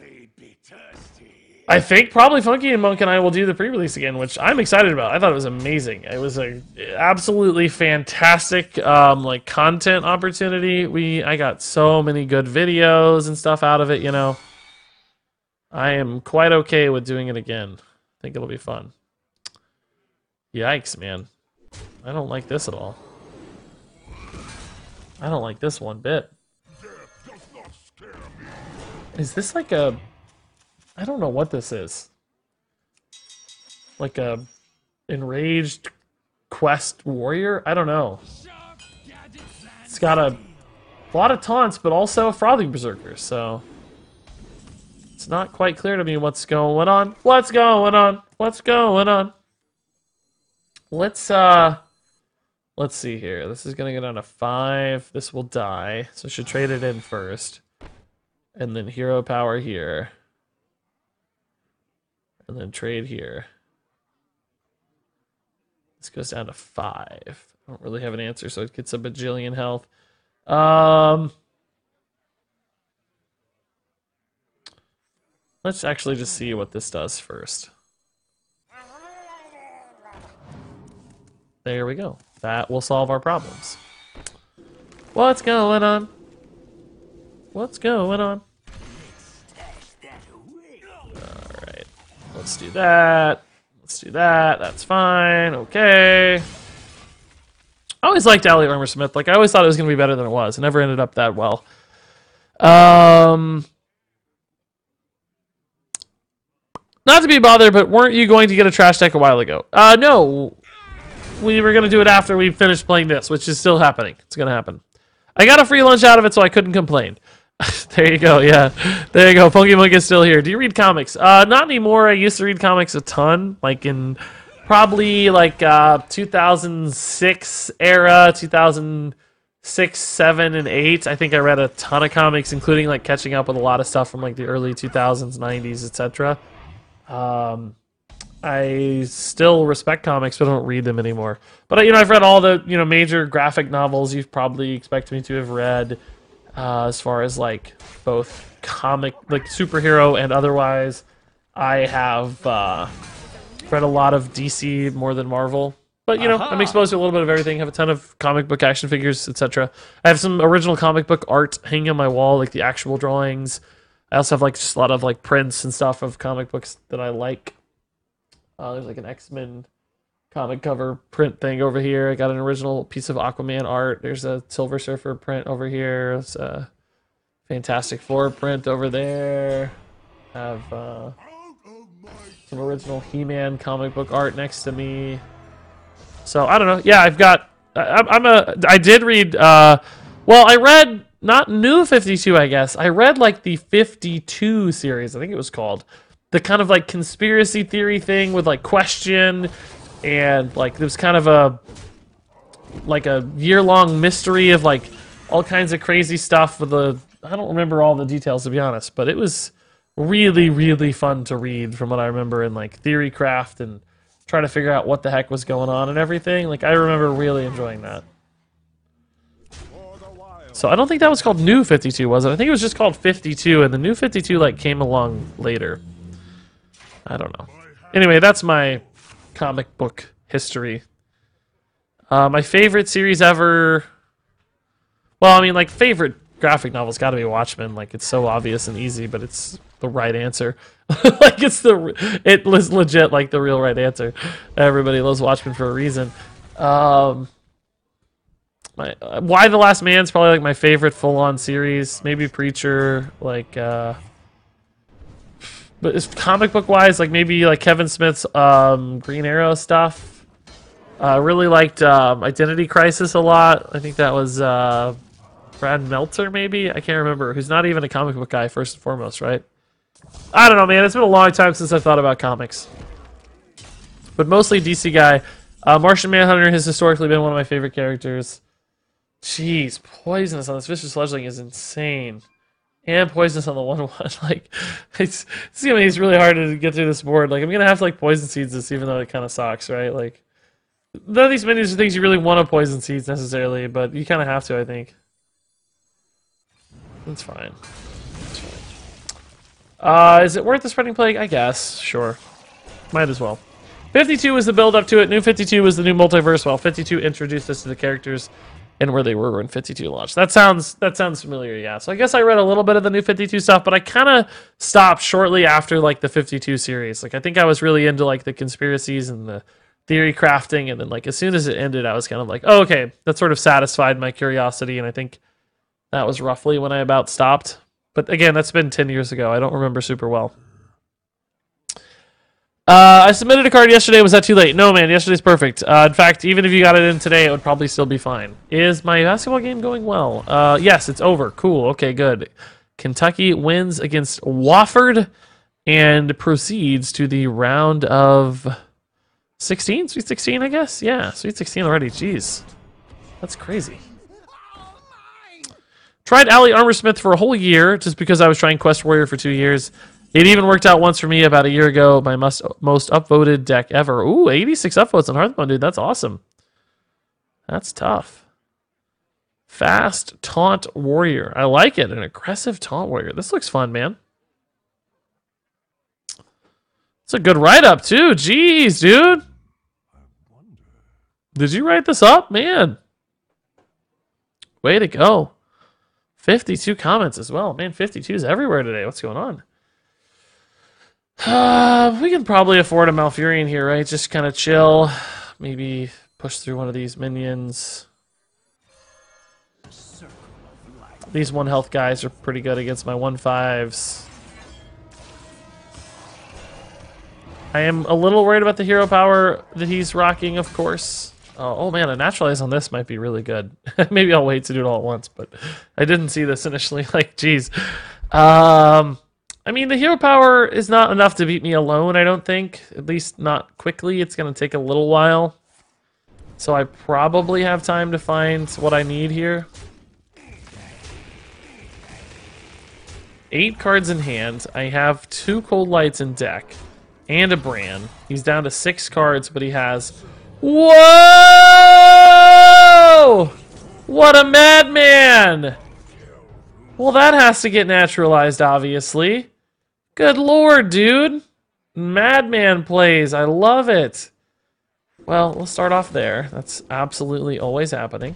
I think probably Funky and Monk and I will do the pre-release again, which I'm excited about. I thought it was amazing. It was a absolutely fantastic like content opportunity. I got so many good videos and stuff out of it, you know. I am quite okay with doing it again. I think it'll be fun. Yikes, man. I don't like this at all. I don't like this one bit. Is this like a... I don't know what this is. Like a enraged quest warrior? I don't know. It's got a lot of taunts, but also a frothy berserker, so it's not quite clear to me what's going on. What's going on? What's going on? Let's see here. This is gonna go down to 5. This will die, so I should trade it in first. And then hero power here. And then trade here. This goes down to 5. I don't really have an answer, so it gets a bajillion health. Let's actually just see what this does first. There we go. That will solve our problems. What's going on? What's going on? Alright. Let's do that. Let's do that. That's fine. Okay. I always liked Alley Armor Smith. Like, I always thought it was going to be better than it was. It never ended up that well. Not to be bothered, but weren't you going to get a trash deck a while ago? No. We were going to do it after we finished playing this, which is still happening. It's going to happen. I got a free lunch out of it, so I couldn't complain. There you go, yeah. There you go, Pokemon is still here. Do you read comics? Not anymore. I used to read comics a ton, like in probably like 2006 era, 2006, 7, and 8. I think I read a ton of comics, including like catching up with a lot of stuff from like the early 2000s, 90s, etc. I still respect comics, but I don't read them anymore. But you know, I've read all the major graphic novels you've probably expected me to have read, as far as like both comic, like superhero and otherwise. I have read a lot of DC more than Marvel, but you know, I'm exposed to a little bit of everything. I have a ton of comic book action figures, etc. I have some original comic book art hanging on my wall, like the actual drawings. I also have like just a lot of like prints and stuff of comic books that I like. There's like an X-Men comic cover print thing over here. I got an original piece of Aquaman art. There's a Silver Surfer print over here. There's a Fantastic Four print over there. I have some original He-Man comic book art next to me. So I don't know. Yeah, I've got. I did read. Well, I read not New 52. I guess I read like the 52 series. I think it was called. The kind of like conspiracy theory thing with like Question, and like there was kind of a year-long mystery of like all kinds of crazy stuff with I don't remember all the details, to be honest, but it was really, really fun to read from what I remember, in like theory craft and try to figure out what the heck was going on and everything. Like I remember really enjoying that. So I don't think that was called New 52, was it? I think it was just called 52, and the New 52 like came along later. I don't know. Anyway, that's my comic book history. My favorite series ever... Well, I mean, like, favorite graphic novel's got to be Watchmen. Like, it's so obvious and easy, but it's the right answer. Like, it was legit, like, the real right answer. Everybody loves Watchmen for a reason. Why the Last Man's probably, like, my favorite full-on series. Maybe Preacher, like, but it's comic book wise, like maybe like Kevin Smith's Green Arrow stuff. I really liked Identity Crisis a lot. I think that was Brad Meltzer, maybe? I can't remember. Who's not even a comic book guy, first and foremost, right? I don't know, man. It's been a long time since I've thought about comics. but mostly DC guy. Martian Manhunter has historically been one of my favorite characters. Jeez, poisonous on this vicious fledgling is insane. And poisonous on the 1/1. Like, it's gonna be really hard to get through this board. Like, I'm gonna have to like poison seeds this, even though it kind of sucks, right? Like, none of these minions are things you really want to poison seeds necessarily, but you kind of have to, I think. That's fine. That's fine. Is it worth the spreading plague? I guess. Sure. Might as well. 52 was the build up to it. New 52 was the new multiverse. While 52 introduced us to the characters and where they were when 52 launched. That sounds familiar, yeah. So I guess I read a little bit of the new 52 stuff, but I kind of stopped shortly after like the 52 series. Like I think I was really into like the conspiracies and the theory crafting, and then like as soon as it ended, I was kind of like, oh, okay, that sort of satisfied my curiosity, and I think that was roughly when I about stopped. But again, that's been 10 years ago. I don't remember super well. I submitted a card yesterday. Was that too late? No, man. Yesterday's perfect. In fact, even if you got it in today, it would probably still be fine. Is my basketball game going well? Yes, it's over. Cool. Okay, good. Kentucky wins against Wofford and proceeds to the round of 16? Sweet 16, I guess? Yeah, Sweet 16 already. Jeez. That's crazy. Tried Allie Armorsmith for a whole year just because I was trying Quest Warrior for 2 years. It even worked out once for me about a year ago. My most upvoted deck ever. Ooh, 86 upvotes on Hearthstone, dude. That's awesome. That's tough. Fast Taunt Warrior. I like it. An aggressive Taunt Warrior. This looks fun, man. It's a good write-up, too. Jeez, dude. Did you write this up? Man. Way to go. 52 comments as well. Man, 52's everywhere today. What's going on? We can probably afford a Malfurion here, right? Just kind of chill. Maybe push through one of these minions. These 1 health guys are pretty good against my 1/5s. I am a little worried about the hero power that he's rocking, of course. Oh man, a naturalize on this might be really good. Maybe I'll wait to do it all at once, but I didn't see this initially. Like, geez. I mean, the hero power is not enough to beat me alone, I don't think. At least not quickly. It's going to take a little while. So I probably have time to find what I need here. 8 cards in hand. I have 2 Cold Lights in deck. And a Bran. He's down to 6 cards, but he has... Whoa! What a madman! Well, that has to get naturalized, obviously. Good lord, dude. Madman plays. I love it. Well, we'll start off there. That's absolutely always happening.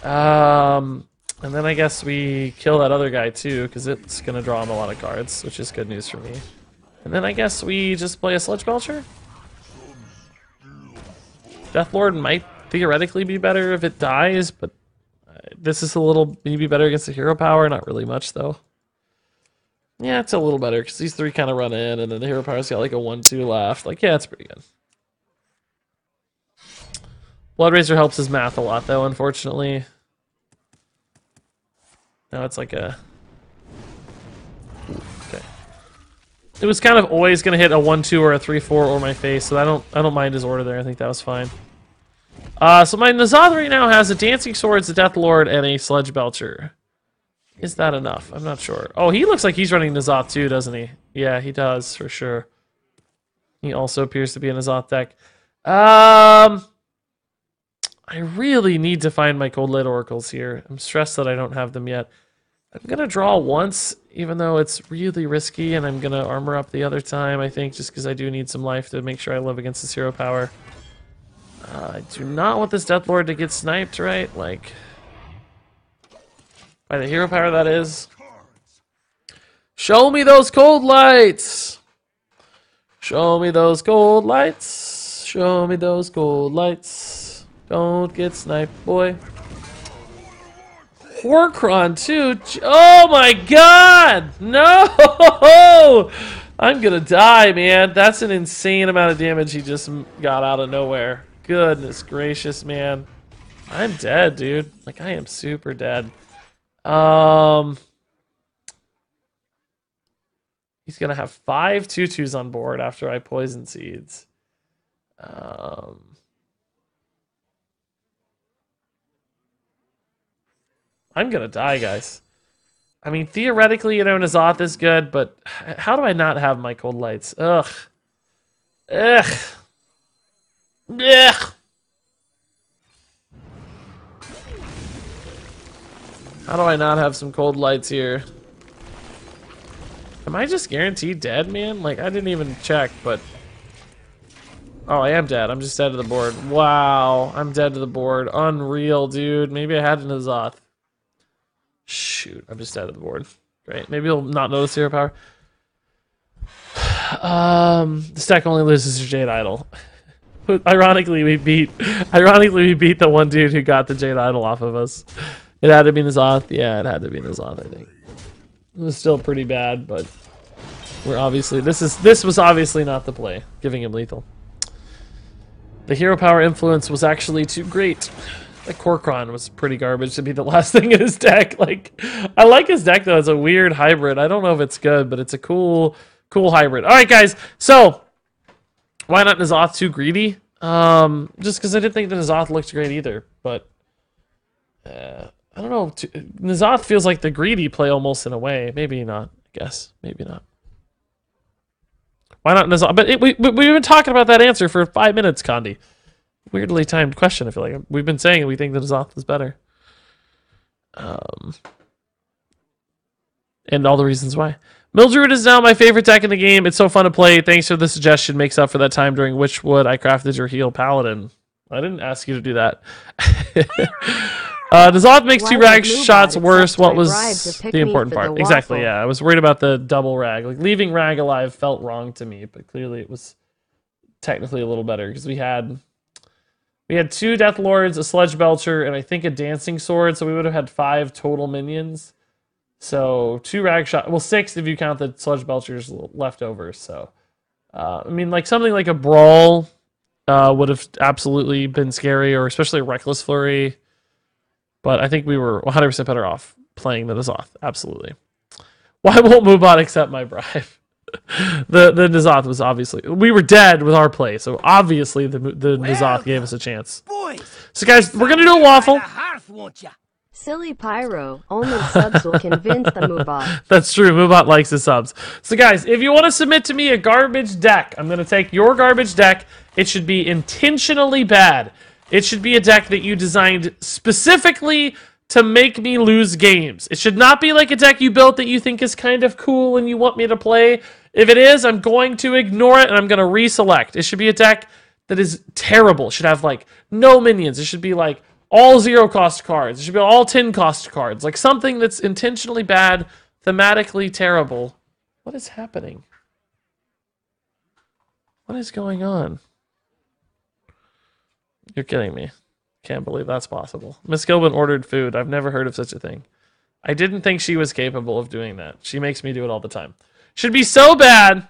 And then I guess we kill that other guy too, because it's going to draw him a lot of cards, which is good news for me. And then I guess we just play a Sludge Belcher. Deathlord might theoretically be better if it dies, but this is a little maybe better against the hero power. Not really much, though. Yeah, it's a little better, because these 3 kind of run in, and then the hero power's got like a 1/2 left. Like, yeah, it's pretty good. Bloodraiser helps his math a lot, though, unfortunately. Now it's like a... Okay. It was kind of always going to hit a 1/2 or a 3/4 or my face, so I don't mind his order there. I think that was fine. So my N'Zoth right now has a Dancing Swords, a Deathlord, and a Sludge Belcher. Is that enough? I'm not sure. Oh, he looks like he's running N'Zoth too, doesn't he? Yeah, he does, for sure. He also appears to be in a N'Zoth deck. I really need to find my Cold Light Oracles here. I'm stressed that I don't have them yet. I'm going to draw once, even though it's really risky, and I'm going to armor up the other time, I think, just because I do need some life to make sure I live against this hero power. I do not want this Deathlord to get sniped, right? Like, by the hero power, that is. Show me those cold lights! Show me those cold lights! Show me those cold lights! Don't get sniped, boy. Horcron, too. Oh my god! No! I'm gonna die, man. That's an insane amount of damage he just got out of nowhere. Goodness gracious, man. I'm dead, dude. Like, I am super dead. He's gonna have 5 2/2s on board after I poison seeds. I'm gonna die, guys. I mean, theoretically, Nazoth is good, but how do I not have my cold lights? Ugh. Ugh. Ugh. How do I not have some cold lights here? Am I just guaranteed dead, man? Like, I didn't even check, but... Oh, I am dead. I'm just dead to the board. Wow. I'm dead to the board. Unreal, dude. Maybe I had an Azoth. Shoot. I'm just dead to the board. Great. Maybe you'll not notice hero power. This deck only loses to Jade Idol. Ironically, we beat the one dude who got the Jade Idol off of us. It had to be Nazoth. Yeah, it had to be Nazoth, I think. It was still pretty bad, but we're obviously this was obviously not the play, giving him lethal. The hero power influence was actually too great. The Korkron was pretty garbage to be the last thing in his deck. Like, I like his deck though. It's a weird hybrid. I don't know if it's good, but it's a cool hybrid. All right, guys. So why not Nazoth too greedy? Just because I didn't think the Nazoth looked great either. But I don't know. Nazoth feels like the greedy play almost in a way. Maybe not. I guess maybe not. Why not Nazoth? But we've been talking about that answer for 5 minutes, Condi. Weirdly timed question, I feel like. We've been saying we think that Nazoth is better. And all the reasons why. Mildred is now my favorite deck in the game. It's so fun to play. Thanks for the suggestion. Makes up for that time during which wood I crafted your heal paladin. I didn't ask you to do that. Nazoth makes two rag shots worse. What was the important part? Exactly, yeah. I was worried about the double rag. Like, leaving rag alive felt wrong to me, but clearly it was technically a little better because we had two Death Lords, a Sludge Belcher, and I think a Dancing Sword, so we would have had 5 total minions. So 2 rag shot, well 6 if you count the Sludge Belchers left over. So I mean, like something like a Brawl would have absolutely been scary, or especially a Reckless Flurry. But I think we were 100% better off playing the Nazoth. Absolutely. Why won't Mubot accept my bribe? the Nazoth was obviously... We were dead with our play, so obviously the Nazoth gave us a chance. Boys, So guys, we're going to do a waffle. hearth, won't ya? Silly Pyro, only subs will convince the Mubot. That's true. Mubot likes his subs. So guys, if you want to submit to me a garbage deck, I'm going to take your garbage deck. It should be intentionally bad. It should be a deck that you designed specifically to make me lose games. It should not be like a deck you built that you think is kind of cool and you want me to play. If it is, I'm going to ignore it and I'm going to reselect. It should be a deck that is terrible. It should have like no minions. It should be like all 0 cost cards. It should be all 10 cost cards. Like something that's intentionally bad, thematically terrible. What is happening? What is going on? You're kidding me. Can't believe that's possible. Miss Gilbin ordered food. I've never heard of such a thing. I didn't think she was capable of doing that. She makes me do it all the time. Should be so bad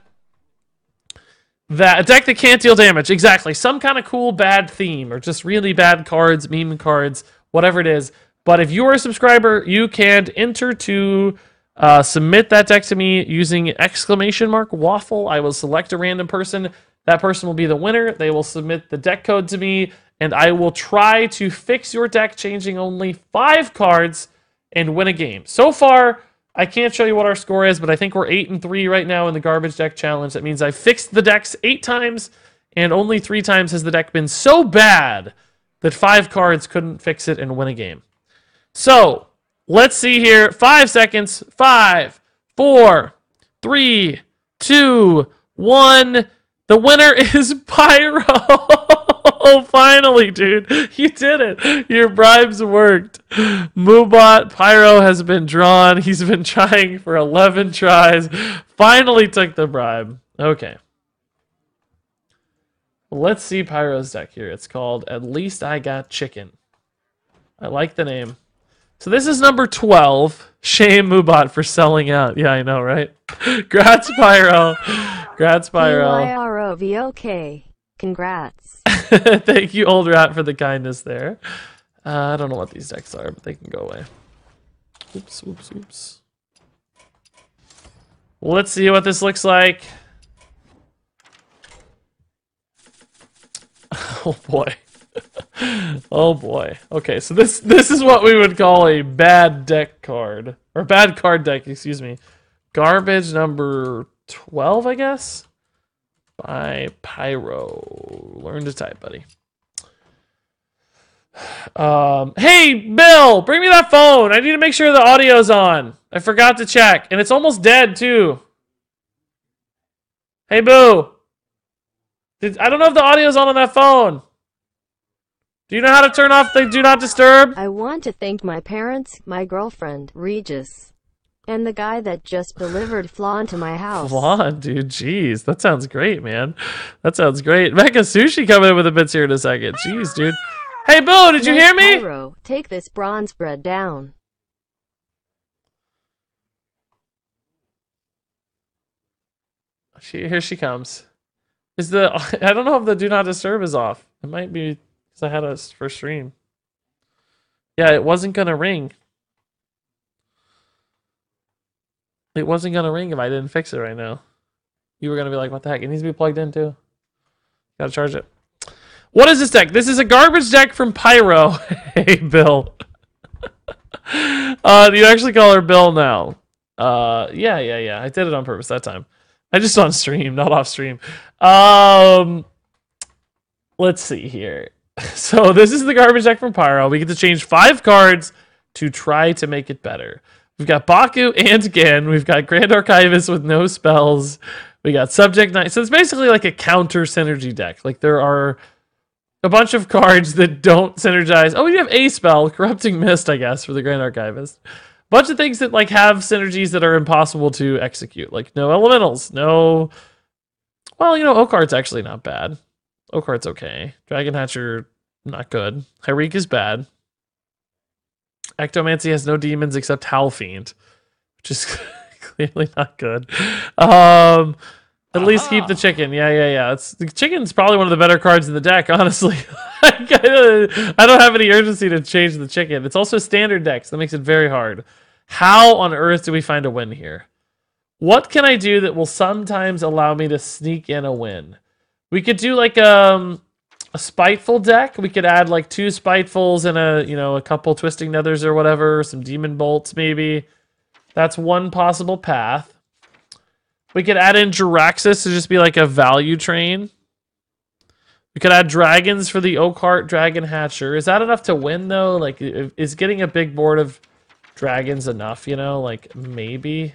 that a deck that can't deal damage. Exactly. Some kind of cool bad theme, or just really bad cards, meme cards, whatever it is. But if you're a subscriber, you can enter to submit that deck to me using !waffle. I will select a random person. That person will be the winner. They will submit the deck code to me, and I will try to fix your deck, changing only 5 cards, and win a game. So far, I can't show you what our score is, but I think we're 8-3 right now in the garbage deck challenge. That means I fixed the decks 8 times, and only 3 times has the deck been so bad that 5 cards couldn't fix it and win a game. So, let's see here. 5 seconds. 5, 4, 3, 2, 1. The winner is Pyro. Oh, finally, dude. You did it. Your bribes worked. Mubot Pyro has been drawn. He's been trying for 11 tries. Finally took the bribe. Okay. Let's see Pyro's deck here. It's called At Least I Got Chicken. I like the name. So this is number 12. Shame Mubot for selling out. Yeah, I know, right? Grats, Pyro. Grats, Pyro. Pyrovok. Congrats. Thank you, Old Rat, for the kindness there. I don't know what these decks are, but they can go away. Oops, oops, oops. Let's see what this looks like. Oh boy. Oh boy. Okay, so this is what we would call a bad deck card. Or bad card deck, excuse me. Garbage number 12, I guess? By Pyro. Learn to type, buddy. Hey, Bill! Bring me that phone! I need to make sure the audio's on. I forgot to check. And it's almost dead, too. Hey, Boo! I don't know if the audio's on that phone. Do you know how to turn off the Do Not Disturb? I want to thank my parents, my girlfriend, Regis, and the guy that just delivered flan to my house. Flan, dude. Jeez, that sounds great, man. That sounds great. Mecha Sushi coming in with the bits here in a second. Jeez, dude. Hey, Boo, did you hear me? Pyro, take this bronze bread down. Here she comes. I don't know if the Do Not Disturb is off. It might be because I had a first stream. Yeah, it wasn't gonna ring. It wasn't gonna ring if I didn't fix it right now. You were gonna be like, what the heck? It needs to be plugged in too. Gotta charge it. What is this deck? This is a garbage deck from Pyro. Hey, Bill. Do you actually call her Bill now? Yeah. I did it on purpose that time. I just on stream, not off stream. Let's see here. So this is the garbage deck from Pyro. We get to change 5 cards to try to make it better. We've got Baku and Gen. We've got Grand Archivist with no spells. We got Subject Knight. So it's basically like a counter synergy deck. Like there are a bunch of cards that don't synergize. Oh, we have a spell, Corrupting Mist, I guess, for the Grand Archivist. Bunch of things that like have synergies that are impossible to execute. Like no elementals, no. Well, Oakheart's actually not bad. Oakheart's okay. Dragon Hatcher, not good. Hyreek is bad. Ectomancy has no demons except Howlfiend, which is clearly not good. At least keep the chicken. Yeah. The chicken's probably one of the better cards in the deck, honestly. I don't have any urgency to change the chicken. It's also standard deck, so that makes it very hard. How on earth do we find a win here? What can I do that will sometimes allow me to sneak in a win? We could do like a spiteful deck. We could add like 2 spitefuls and a couple twisting nethers or whatever, some demon bolts maybe. That's one possible path. We could add in Jiraxis to just be like a value train. We could add dragons for the Oakheart Dragon Hatcher. Is that enough to win though? Like, is getting a big board of dragons enough? Like maybe.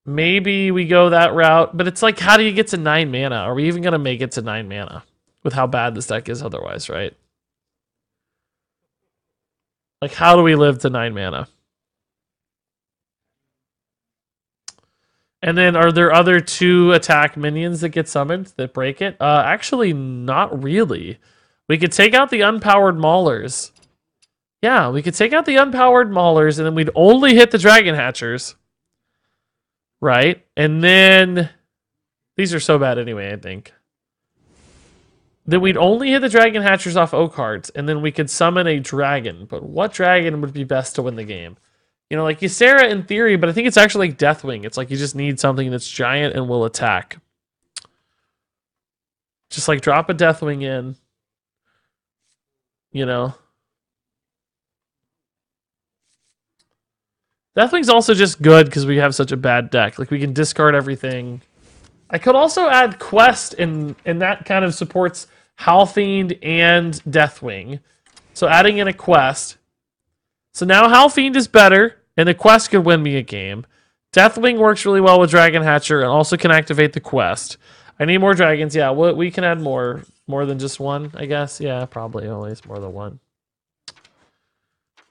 Maybe we go that route, but it's like, how do you get to 9 mana? Are we even gonna make it to 9 mana with how bad this deck is otherwise, right? Like, how do we live to 9 mana? And then are there other 2 attack minions that get summoned that break it? Actually, not really. We could take out the unpowered maulers. Yeah, we could take out the unpowered maulers and then we'd only hit the dragon hatchers. Right? And then these are so bad anyway, I think. Then we'd only hit the dragon hatchers off Oakhearts and then we could summon a dragon. But what dragon would be best to win the game? Like Ysera in theory, but I think it's actually like Deathwing. It's like you just need something that's giant and will attack. Just like drop a Deathwing in. Deathwing's also just good because we have such a bad deck. Like we can discard everything. I could also add Quest and that kind of supports Howlfiend and Deathwing. So adding in a Quest. So now Howlfiend is better. And the Quest could win me a game. Deathwing works really well with Dragon Hatcher and also can activate the Quest. I need more dragons. Yeah, we can add more than just one, I guess. Yeah, probably always more than one.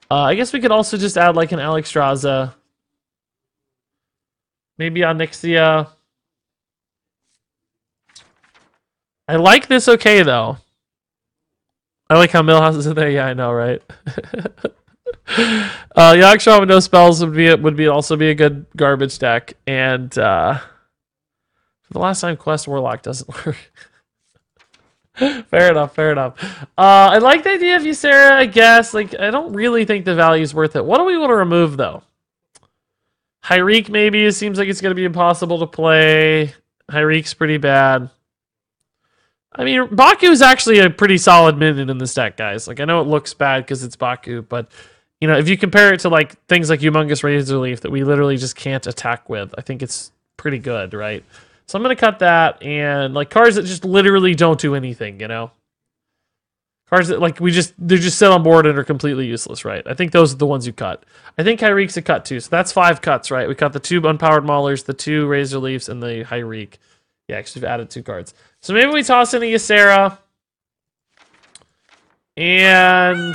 I guess we could also just add like an Alexstrasza. Maybe Onyxia. I like this okay, though. I like how Millhouse is in there. Yeah, I know, right? Yakshaw with no spells would also be a good garbage deck, and for the last time Quest Warlock doesn't work. Fair enough. I like the idea of Ysera, I guess. Like, I don't really think the value is worth it. What do we want to remove though? Hyreek maybe. It seems like it's going to be impossible to play. Hyreek's pretty bad. I mean, Baku is actually a pretty solid minion in this deck, guys. Like, I know it looks bad because it's Baku, but, you know, if you compare it to, like, things like Humongous Razor Leaf that we literally just can't attack with, I think it's pretty good, right? So I'm going to cut that, and, like, cards that just literally don't do anything, you know? Cards that, like, they're just set on board and are completely useless, right? I think those are the ones you cut. I think Hyreek's a cut, too, so that's 5 cuts, right? We cut the 2 Unpowered Maulers, the 2 Razor Leafs, and the Hyreek. Yeah, because we've added 2 cards. So maybe we toss in a Ysera and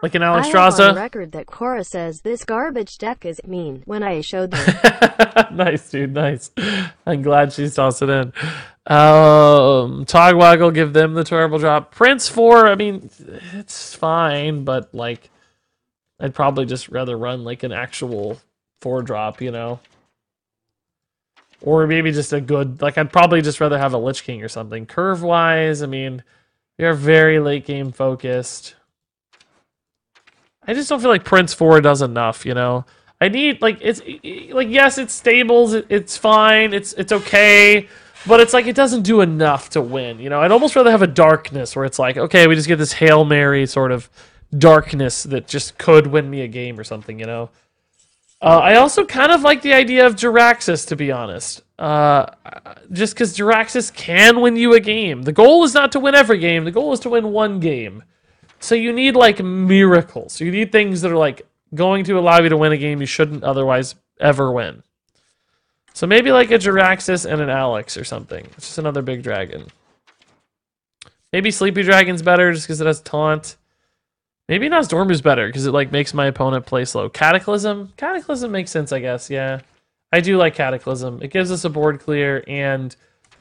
like an I have on Alexstrasza. record that Cora says this garbage deck is mean when I showed them. Nice, dude, nice. I'm glad she's tossed it in. Togwaggle, give them the terrible drop. Prince 4, I mean, it's fine, but like, I'd probably just rather run like an actual 4 drop, you know? Or maybe just a good, like, I'd probably just rather have a Lich King or something. Curve-wise, I mean, we are very late-game focused. I just don't feel like Prince 4 does enough, you know? I need, like, it's, like, yes, it's stables, it's fine, it's okay, but it's like, it doesn't do enough to win, you know? I'd almost rather have a Darkness where it's like, okay, we just get this Hail Mary sort of Darkness that just could win me a game or something, you know? I also kind of like the idea of Jiraxis, to be honest. Just because Jiraxis can win you a game. The goal is not to win every game. The goal is to win one game. So you need, like, miracles. You need things that are, like, going to allow you to win a game you shouldn't otherwise ever win. So maybe, like, a Jiraxis and an Alex or something. It's just another big dragon. Maybe Sleepy Dragon's better just because it has Taunt. Maybe Nozdormu's better, because it, like, makes my opponent play slow. Cataclysm? Cataclysm makes sense, I guess, yeah. I do like Cataclysm. It gives us a board clear and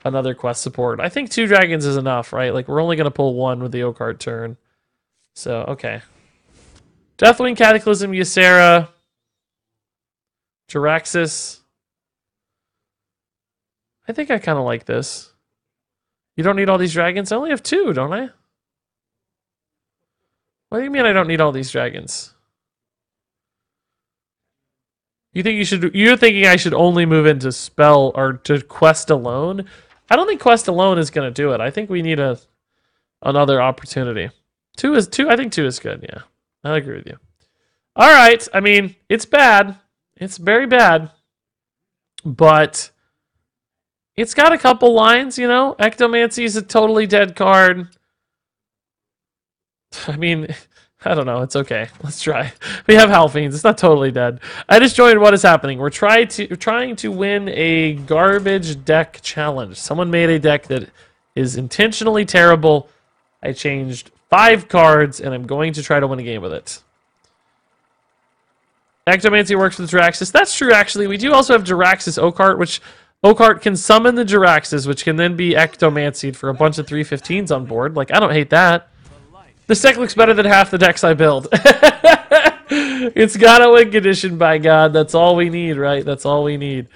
another quest support. I think 2 dragons is enough, right? Like, we're only going to pull 1 with the O-card turn. So, okay. Deathwing, Cataclysm, Ysera, Jiraxis. I think I kind of like this. You don't need all these dragons? I only have 2, don't I? What do you mean I don't need all these dragons? You think you're thinking I should only move into spell or to quest alone? I don't think quest alone is going to do it. I think we need another opportunity. 2 is 2. I think 2 is good. Yeah. I agree with you. All right. I mean, it's bad. It's very bad. But it's got a couple lines, you know? Ectomancy is a totally dead card. I mean, I don't know. It's okay. Let's try. We have Halfiends. It's not totally dead. I just joined What Is Happening. We're trying to win a garbage deck challenge. Someone made a deck that is intentionally terrible. I changed 5 cards, and I'm going to try to win a game with it. Ectomancy works with Jiraxis. That's true, actually. We do also have Jiraxis Oakheart, which Oakheart can summon the Jiraxis, which can then be Ectomancied for a bunch of 315s on board. Like, I don't hate that. This deck looks better than half the decks I build. It's got a win condition, by God. That's all we need, right? That's all we need.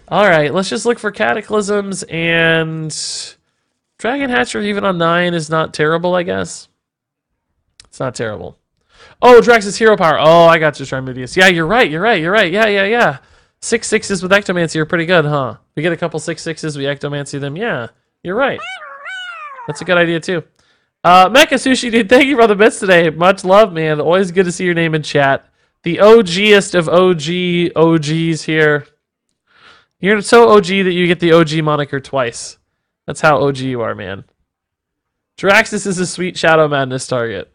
All right, let's just look for Cataclysms, and Dragon Hatcher even on 9 is not terrible, I guess. It's not terrible. Oh, Drax's Hero Power. Oh, I got you, Trimudius. Yeah, you're right. Yeah. 6/6s with Ectomancy are pretty good, huh? We get a couple 6/6s, we Ectomancy them. Yeah, you're right. That's a good idea, too. Mecha Sushi, dude, thank you for the bits today. Much love, man. Always good to see your name in chat. The OGest of OGs here. You're so OG that you get the OG moniker twice. That's how OG you are, man. Jiraxis is a sweet Shadow Madness target.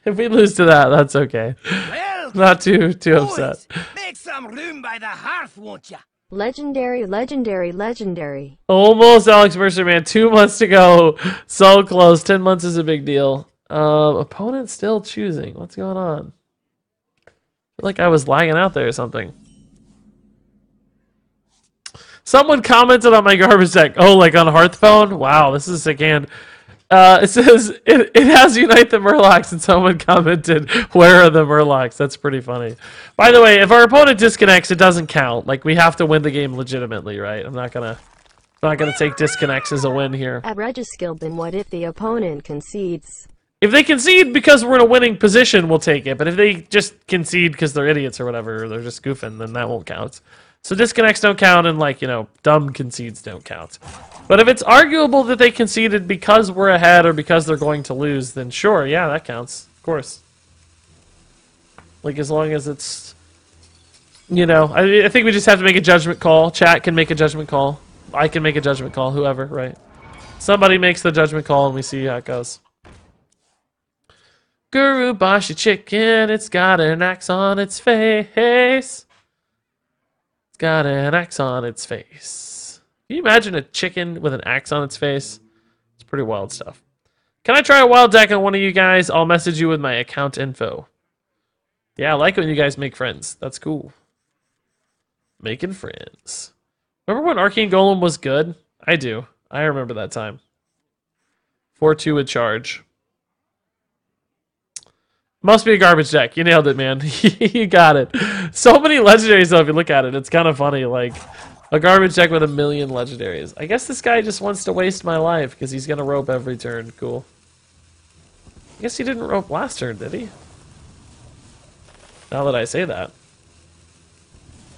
If we lose to that, that's okay. Well, Not too boys, upset. make some room by the hearth, won't ya? Legendary. Almost, Alex Mercer, man. 2 months to go. So close. 10 months is a big deal. Opponent still choosing. What's going on? I feel like I was lagging out there or something. Someone commented on my garbage deck. Oh, like on Hearthstone? Wow, this is a sick hand. It says it has Unite the Murlocs, and someone commented, "Where are the Murlocs?" That's pretty funny. By the way, if our opponent disconnects, it doesn't count. Like, we have to win the game legitimately, right? I'm not gonna take disconnects as a win here. At Regis, then what if the opponent concedes? If they concede because we're in a winning position, we'll take it. But if they just concede because they're idiots or whatever, or they're just goofing, then that won't count. So disconnects don't count, and like, you know, dumb concedes don't count. But if it's arguable that they conceded because we're ahead or because they're going to lose, then sure, yeah, that counts. Of course. Like, as long as it's, you know, I think we just have to make a judgment call. Chat can make a judgment call. I can make a judgment call, whoever, right? Somebody makes the judgment call and we see how it goes. Guru Bashi chicken, it's got an axe on its face. It's got an axe on its face. Can you imagine a chicken with an axe on its face? It's pretty wild stuff. Can I try a wild deck on one of you guys? I'll message you with my account info. Yeah, I like it when you guys make friends. That's cool. Making friends. Remember when Arcane Golem was good? I do. I remember that time. 4-2 with charge. Must be a garbage deck. You nailed it, man. You got it. So many legendaries, though, if you look at it. It's kind of funny. Like, a garbage deck with 1,000,000 legendaries. I guess this guy just wants to waste my life because he's going to rope every turn. Cool. I guess he didn't rope last turn, did he? Now that I say that.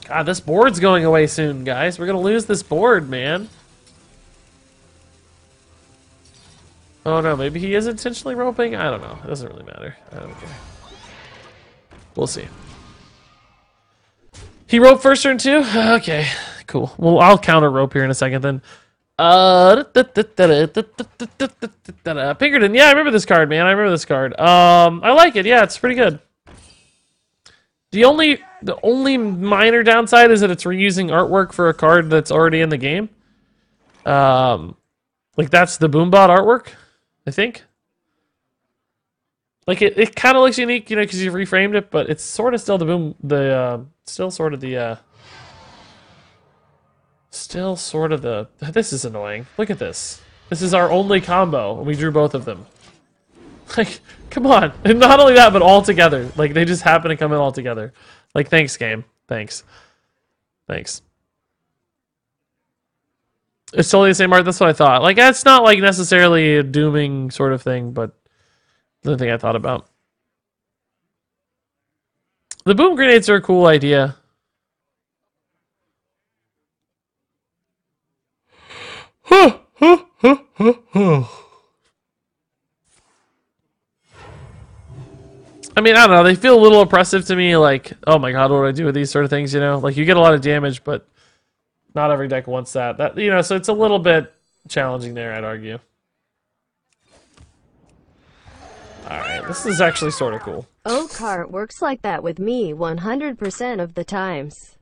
God, this board's going away soon, guys. We're going to lose this board, man. Oh no, maybe he is intentionally roping? I don't know. It doesn't really matter. I don't care. We'll see. He roped first turn too? Okay, cool. Well, I'll counter rope here in a second then. Pinkerton, yeah, I remember this card, man. I remember this card. I like it. Yeah, it's pretty good. The only minor downside is that it's reusing artwork for a card that's already in the game. Like that's the Boombot artwork, I think. Like it kind of looks unique, you know, because you've reframed it, but it's sort of still still sort of the. This is annoying. Look at this. This is our only combo, and we drew both of them. Like, come on. And not only that, but all together. Like, they just happen to come in all together. Like, thanks, game. Thanks. Thanks. It's totally the same art. That's what I thought. Like, that's not, like, necessarily a dooming sort of thing, but the thing I thought about. The boom grenades are a cool idea. I mean, I don't know. They feel a little oppressive to me. Like, oh my god, what do I do with these sort of things? You know, like you get a lot of damage, but not every deck wants that. That, you know, so it's a little bit challenging there, I'd argue. All right, this is actually sort of cool. Cart works like that with me 100% of the times.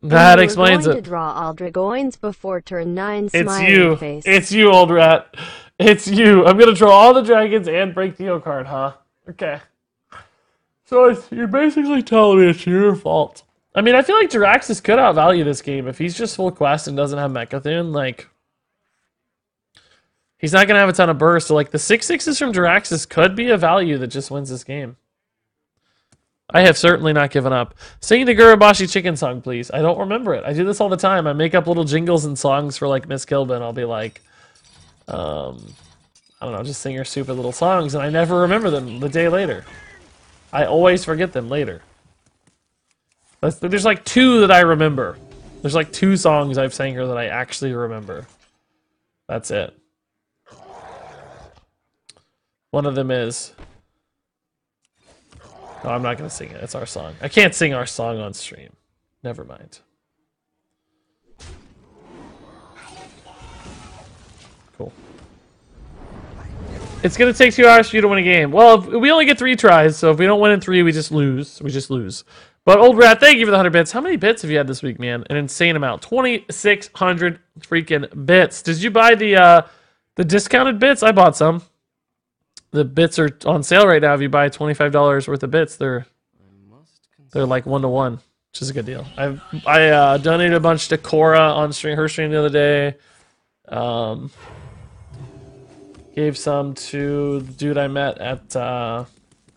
That explains it. To draw all Dragoins before turn 9. It's you. Face. It's you, old rat. It's you. I'm gonna draw all the dragons and break the O card, huh? Okay. So you're basically telling me it's your fault. I mean, I feel like Jiraxis could outvalue this game if he's just full quest and doesn't have Mechathune. Like, he's not gonna have a ton of burst. So like the 6/6s from Jiraxis could be a value that just wins this game. I have certainly not given up. Sing the Gurabashi chicken song, please. I don't remember it. I do this all the time. I make up little jingles and songs for like Miss Kilbin. I'll be like, I don't know, just sing her stupid little songs, and I never remember them the day later. I always forget them later. There's like 2 that I remember. There's like 2 songs I've sang her that I actually remember. That's it. One of them is... No, I'm not going to sing it. It's our song. I can't sing our song on stream. Never mind. Cool. It's going to take 2 hours for you to win a game. Well, we only get 3 tries, so if we don't win in 3, we just lose. We just lose. But Old Rat, thank you for the 100 bits. How many bits have you had this week, man? An insane amount. 2,600 freaking bits. Did you buy the discounted bits? I bought some. The bits are on sale right now. If you buy $25 worth of bits, they're like 1-to-1, which is a good deal. I donated a bunch to Cora on her stream the other day. Gave some to the dude I met at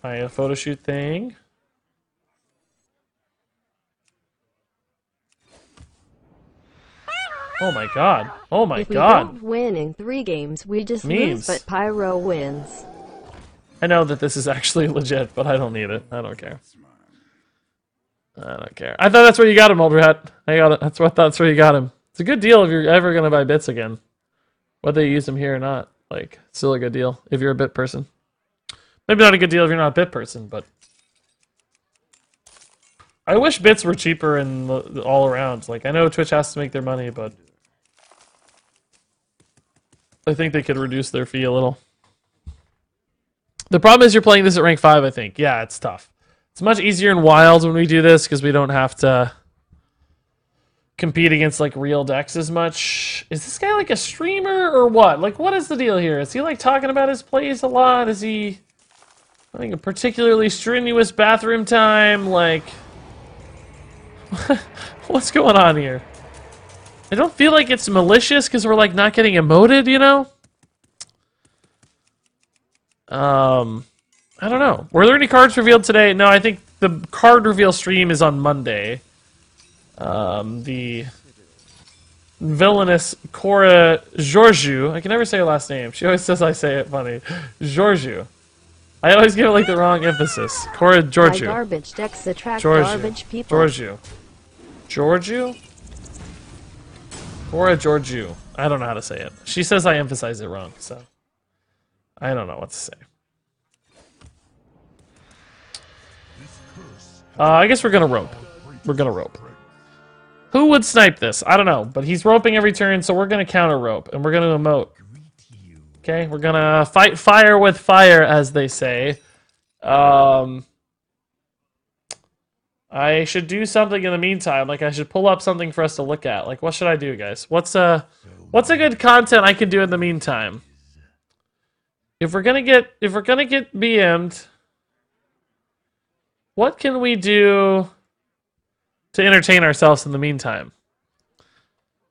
my photo shoot thing. Oh my god! Oh my god! If we don't win in 3 games, we just lose. But Pyro wins. I know that this is actually legit, but I don't need it. I don't care. I don't care. I thought that's where you got him, Oldrat. I got it. That's where you got him. It's a good deal if you're ever gonna buy bits again. Whether you use them here or not. Like, still a good deal if you're a bit person. Maybe not a good deal if you're not a bit person, but I wish bits were cheaper and all around. Like, I know Twitch has to make their money, but I think they could reduce their fee a little. The problem is you're playing this at rank 5, I think. Yeah, it's tough. It's much easier in Wilds when we do this because we don't have to compete against like real decks as much. Is this guy like a streamer or what? Like, what is the deal here? Is he like talking about his plays a lot? Is he having a particularly strenuous bathroom time? Like, what's going on here? I don't feel like it's malicious because we're like not getting emoted, you know? I don't know. Were there any cards revealed today? No, I think the card reveal stream is on Monday. The villainous Cora Georgiou. I can never say her last name. She always says I say it funny. Georgiou. I always give it like the wrong emphasis. Cora My Georgiou. garbage decks attract Georgiou. garbage people. Georgiou. Georgiou? Cora Georgiou. I don't know how to say it. She says I emphasize it wrong, so I don't know what to say. I guess we're gonna rope. We're gonna rope. Who would snipe this? I don't know, but he's roping every turn, so we're gonna counter rope, and we're gonna emote. Okay, we're gonna fight fire with fire, as they say. I should do something in the meantime. Like, I should pull up something for us to look at. Like, what should I do, guys? What's a good content I can do in the meantime? If we're gonna get BM'd, what can we do to entertain ourselves in the meantime?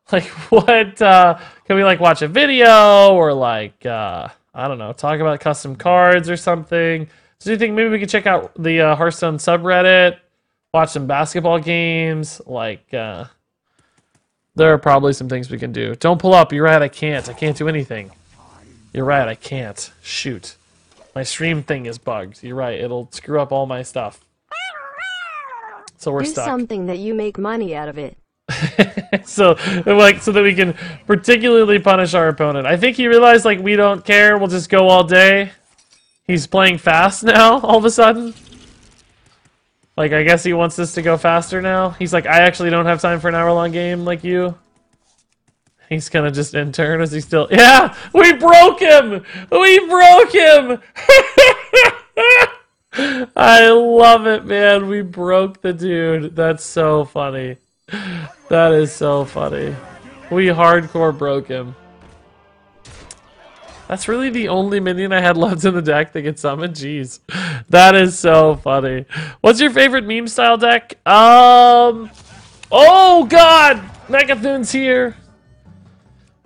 Like, what, can we, like, watch a video, or, like, I don't know, talk about custom cards or something? So do you think maybe we could check out the Hearthstone subreddit, watch some basketball games? Like, there are probably some things we can do. Don't pull up, you're right, I can't do anything. You're right, I can't. Shoot. My stream thing is bugged. You're right, it'll screw up all my stuff. So we're Do stuck. something that you make money out of it. so that we can particularly punish our opponent. I think he realized, like, we don't care, we'll just go all day. He's playing fast now, all of a sudden. Like, I guess he wants us to go faster now. He's like, I actually don't have time for an hour-long game like you. He's gonna just end turn. Is he still... Yeah! We broke him! We broke him! I love it, man. We broke the dude. That's so funny. That is so funny. We hardcore broke him. That's really the only minion I had left in the deck that could summon? Jeez. That is so funny. What's your favorite meme style deck? Oh god! Mecha'thun's here!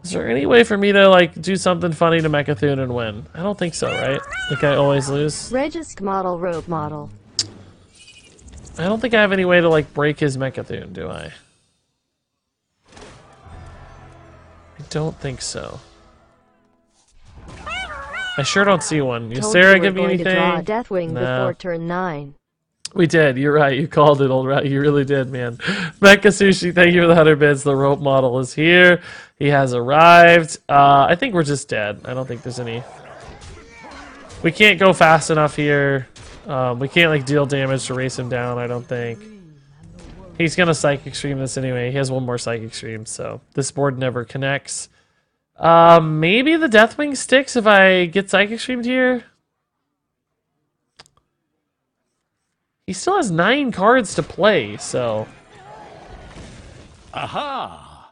Is there any way for me to, like, do something funny to Mecha'thun and win? I don't think so, right? Like, I always lose. Regis model rope model. I don't think I have any way to, like, break his Mecha'thun, do I? I don't think so. I sure don't see one. You, Told Sarah, you give me we're going anything? to draw a Deathwing No. before turn 9. We did. You're right. You called it, old rat. You really did, man. Mecha Sushi, thank you for the 100 bits. The rope model is here. He has arrived. I think we're just dead. I don't think there's any... We can't go fast enough here. We can't, like, deal damage to race him down, I don't think. He's gonna Psychic Stream this anyway. He has one more Psychic Stream, so this board never connects. Maybe the Deathwing sticks if I get Psychic Streamed here? He still has 9 cards to play, so... Aha!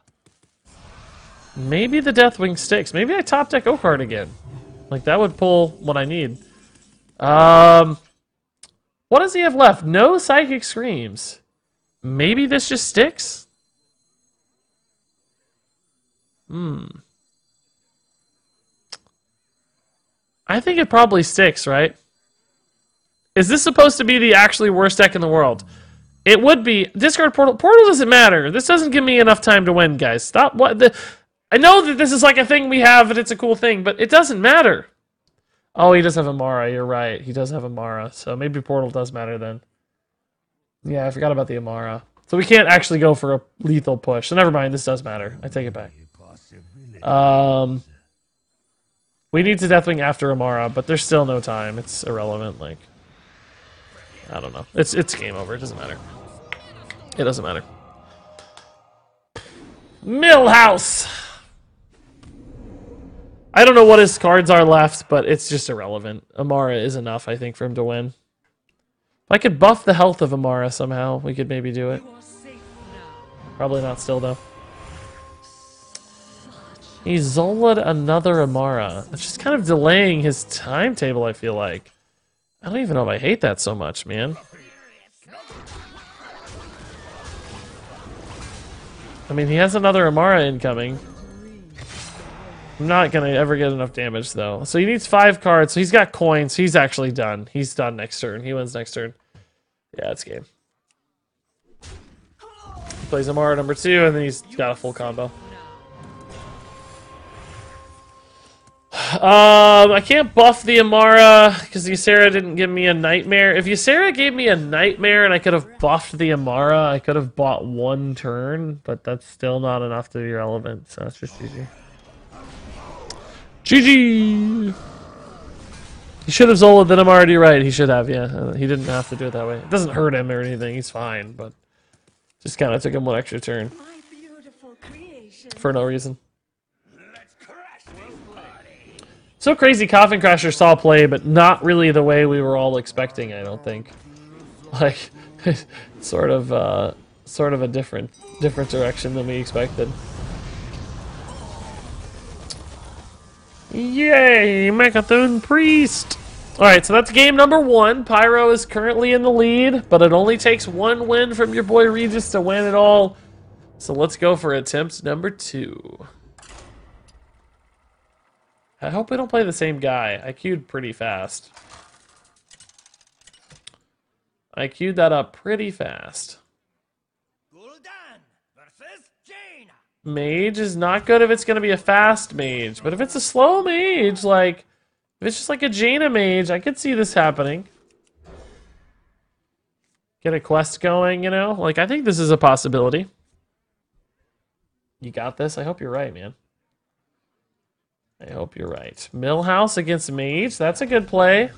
Maybe the Deathwing sticks. Maybe I top deck O-card again. Like, that would pull what I need. What does he have left? No Psychic Screams. Maybe this just sticks? I think it probably sticks, right? Is this supposed to be the actually worst deck in the world? It would be. Discard Portal. Portal doesn't matter. This doesn't give me enough time to win, guys. Stop. What? I know that this is like a thing we have and it's a cool thing, but it doesn't matter. Oh, he does have Amara. You're right. He does have Amara. So maybe Portal does matter then. Yeah, I forgot about the Amara. So we can't actually go for a lethal push. So never mind, this does matter. I take it back. We need to Deathwing after Amara, but there's still no time. It's irrelevant. Like, I don't know. It's game over. It doesn't matter. It doesn't matter. Millhouse! I don't know what his cards are left, but it's just irrelevant. Amara is enough, I think, for him to win. If I could buff the health of Amara somehow, we could maybe do it. Probably not still, though. He Zola'd another Amara. It's just kind of delaying his timetable, I feel like. I don't even know if I hate that so much, man. I mean, he has another Amara incoming. I'm not going to ever get enough damage, though. So he needs 5 cards. So he's got coins. He's actually done. He's done next turn. He wins next turn. Yeah, it's game. Plays Amara number 2, and then he's got a full combo. I can't buff the Amara because Ysera didn't give me a nightmare. If Ysera gave me a nightmare and I could have buffed the Amara, I could have bought 1 turn, but that's still not enough to be relevant, so that's just GG. GG! He should have Zola'd, then I'm already right. He should have, yeah. He didn't have to do it that way. It doesn't hurt him or anything, he's fine, but just kind of took him 1 extra turn. For no reason. So crazy, Coffin Crasher saw play, but not really the way we were all expecting, I don't think. Like, sort of a different direction than we expected. Yay, Mechathun Priest! Alright, so that's game number 1. Pyro is currently in the lead, but it only takes 1 win from your boy Regis to win it all. So let's go for attempt number 2. I hope we don't play the same guy. I queued pretty fast. I queued that up pretty fast. Mage is not good if it's going to be a fast mage. But if it's a slow mage, like... If it's just like a Jaina mage, I could see this happening. Get a quest going, you know? Like, I think this is a possibility. You got this? I hope you're right, man. I hope you're right. Millhouse against Mage. That's a good play.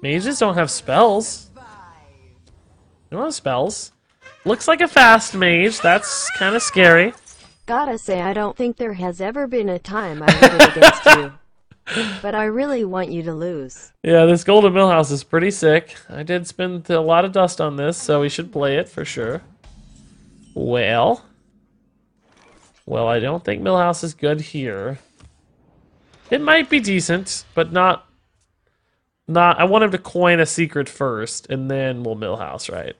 Mages don't have spells. They don't have spells. Looks like a fast mage. That's kind of scary. Gotta say, I don't think there has ever been a time I voted against you. But I really want you to lose. Yeah, this Golden Millhouse is pretty sick. I did spend a lot of dust on this, so we should play it for sure. Well, I don't think Millhouse is good here. It might be decent, but not. I want him to coin a secret first, and then we'll Millhouse, right?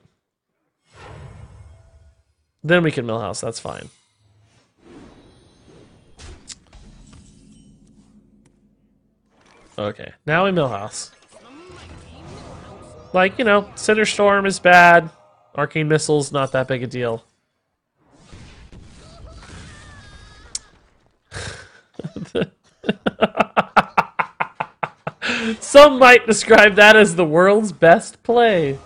Then we can Millhouse, that's fine. Okay, now we Millhouse. Like, you know, Cinder Storm is bad. Arcane Missile's not that big a deal. Some might describe that as the world's best play.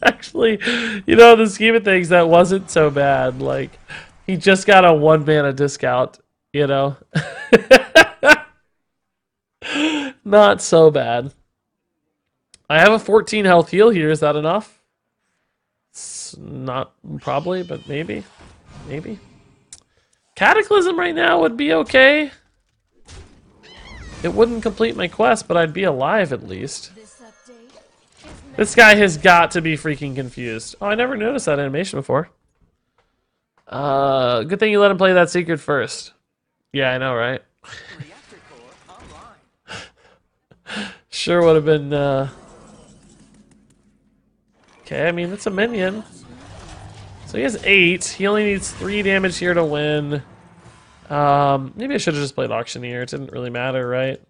Actually, you know, in the scheme of things, that wasn't so bad. Like, he just got a 1 mana discount, you know? Not so bad. I have a 14 health heal here. Is that enough? It's not probably, but maybe. Maybe. Cataclysm right now would be okay. It wouldn't complete my quest, but I'd be alive at least. This guy has got to be freaking confused. Oh, I never noticed that animation before. Good thing you let him play that secret first. Yeah, I know, right? Sure would have been, Okay, I mean, it's a minion. So he has 8. He only needs 3 damage here to win. Maybe I should have just played Auctioneer. It didn't really matter, right?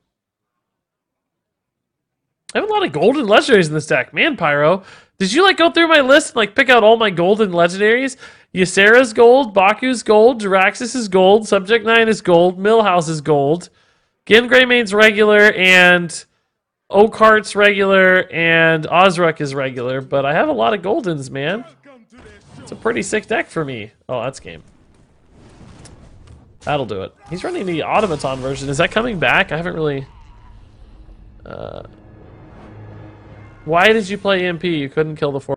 I have a lot of golden legendaries in this deck. Man, Pyro. Did you, like, go through my list and, like, pick out all my golden legendaries? Ysera's gold, Baku's gold, Jiraxis is gold, Subject 9 is gold, Millhouse is gold, Gin Greymaine's regular, and Oakheart's regular and Ozruk is regular, but I have a lot of Goldens, man. It's a pretty sick deck for me. Oh, that's game. That'll do it. He's running the automaton version. Is that coming back? I haven't really... Why did you play EMP? You couldn't kill the 4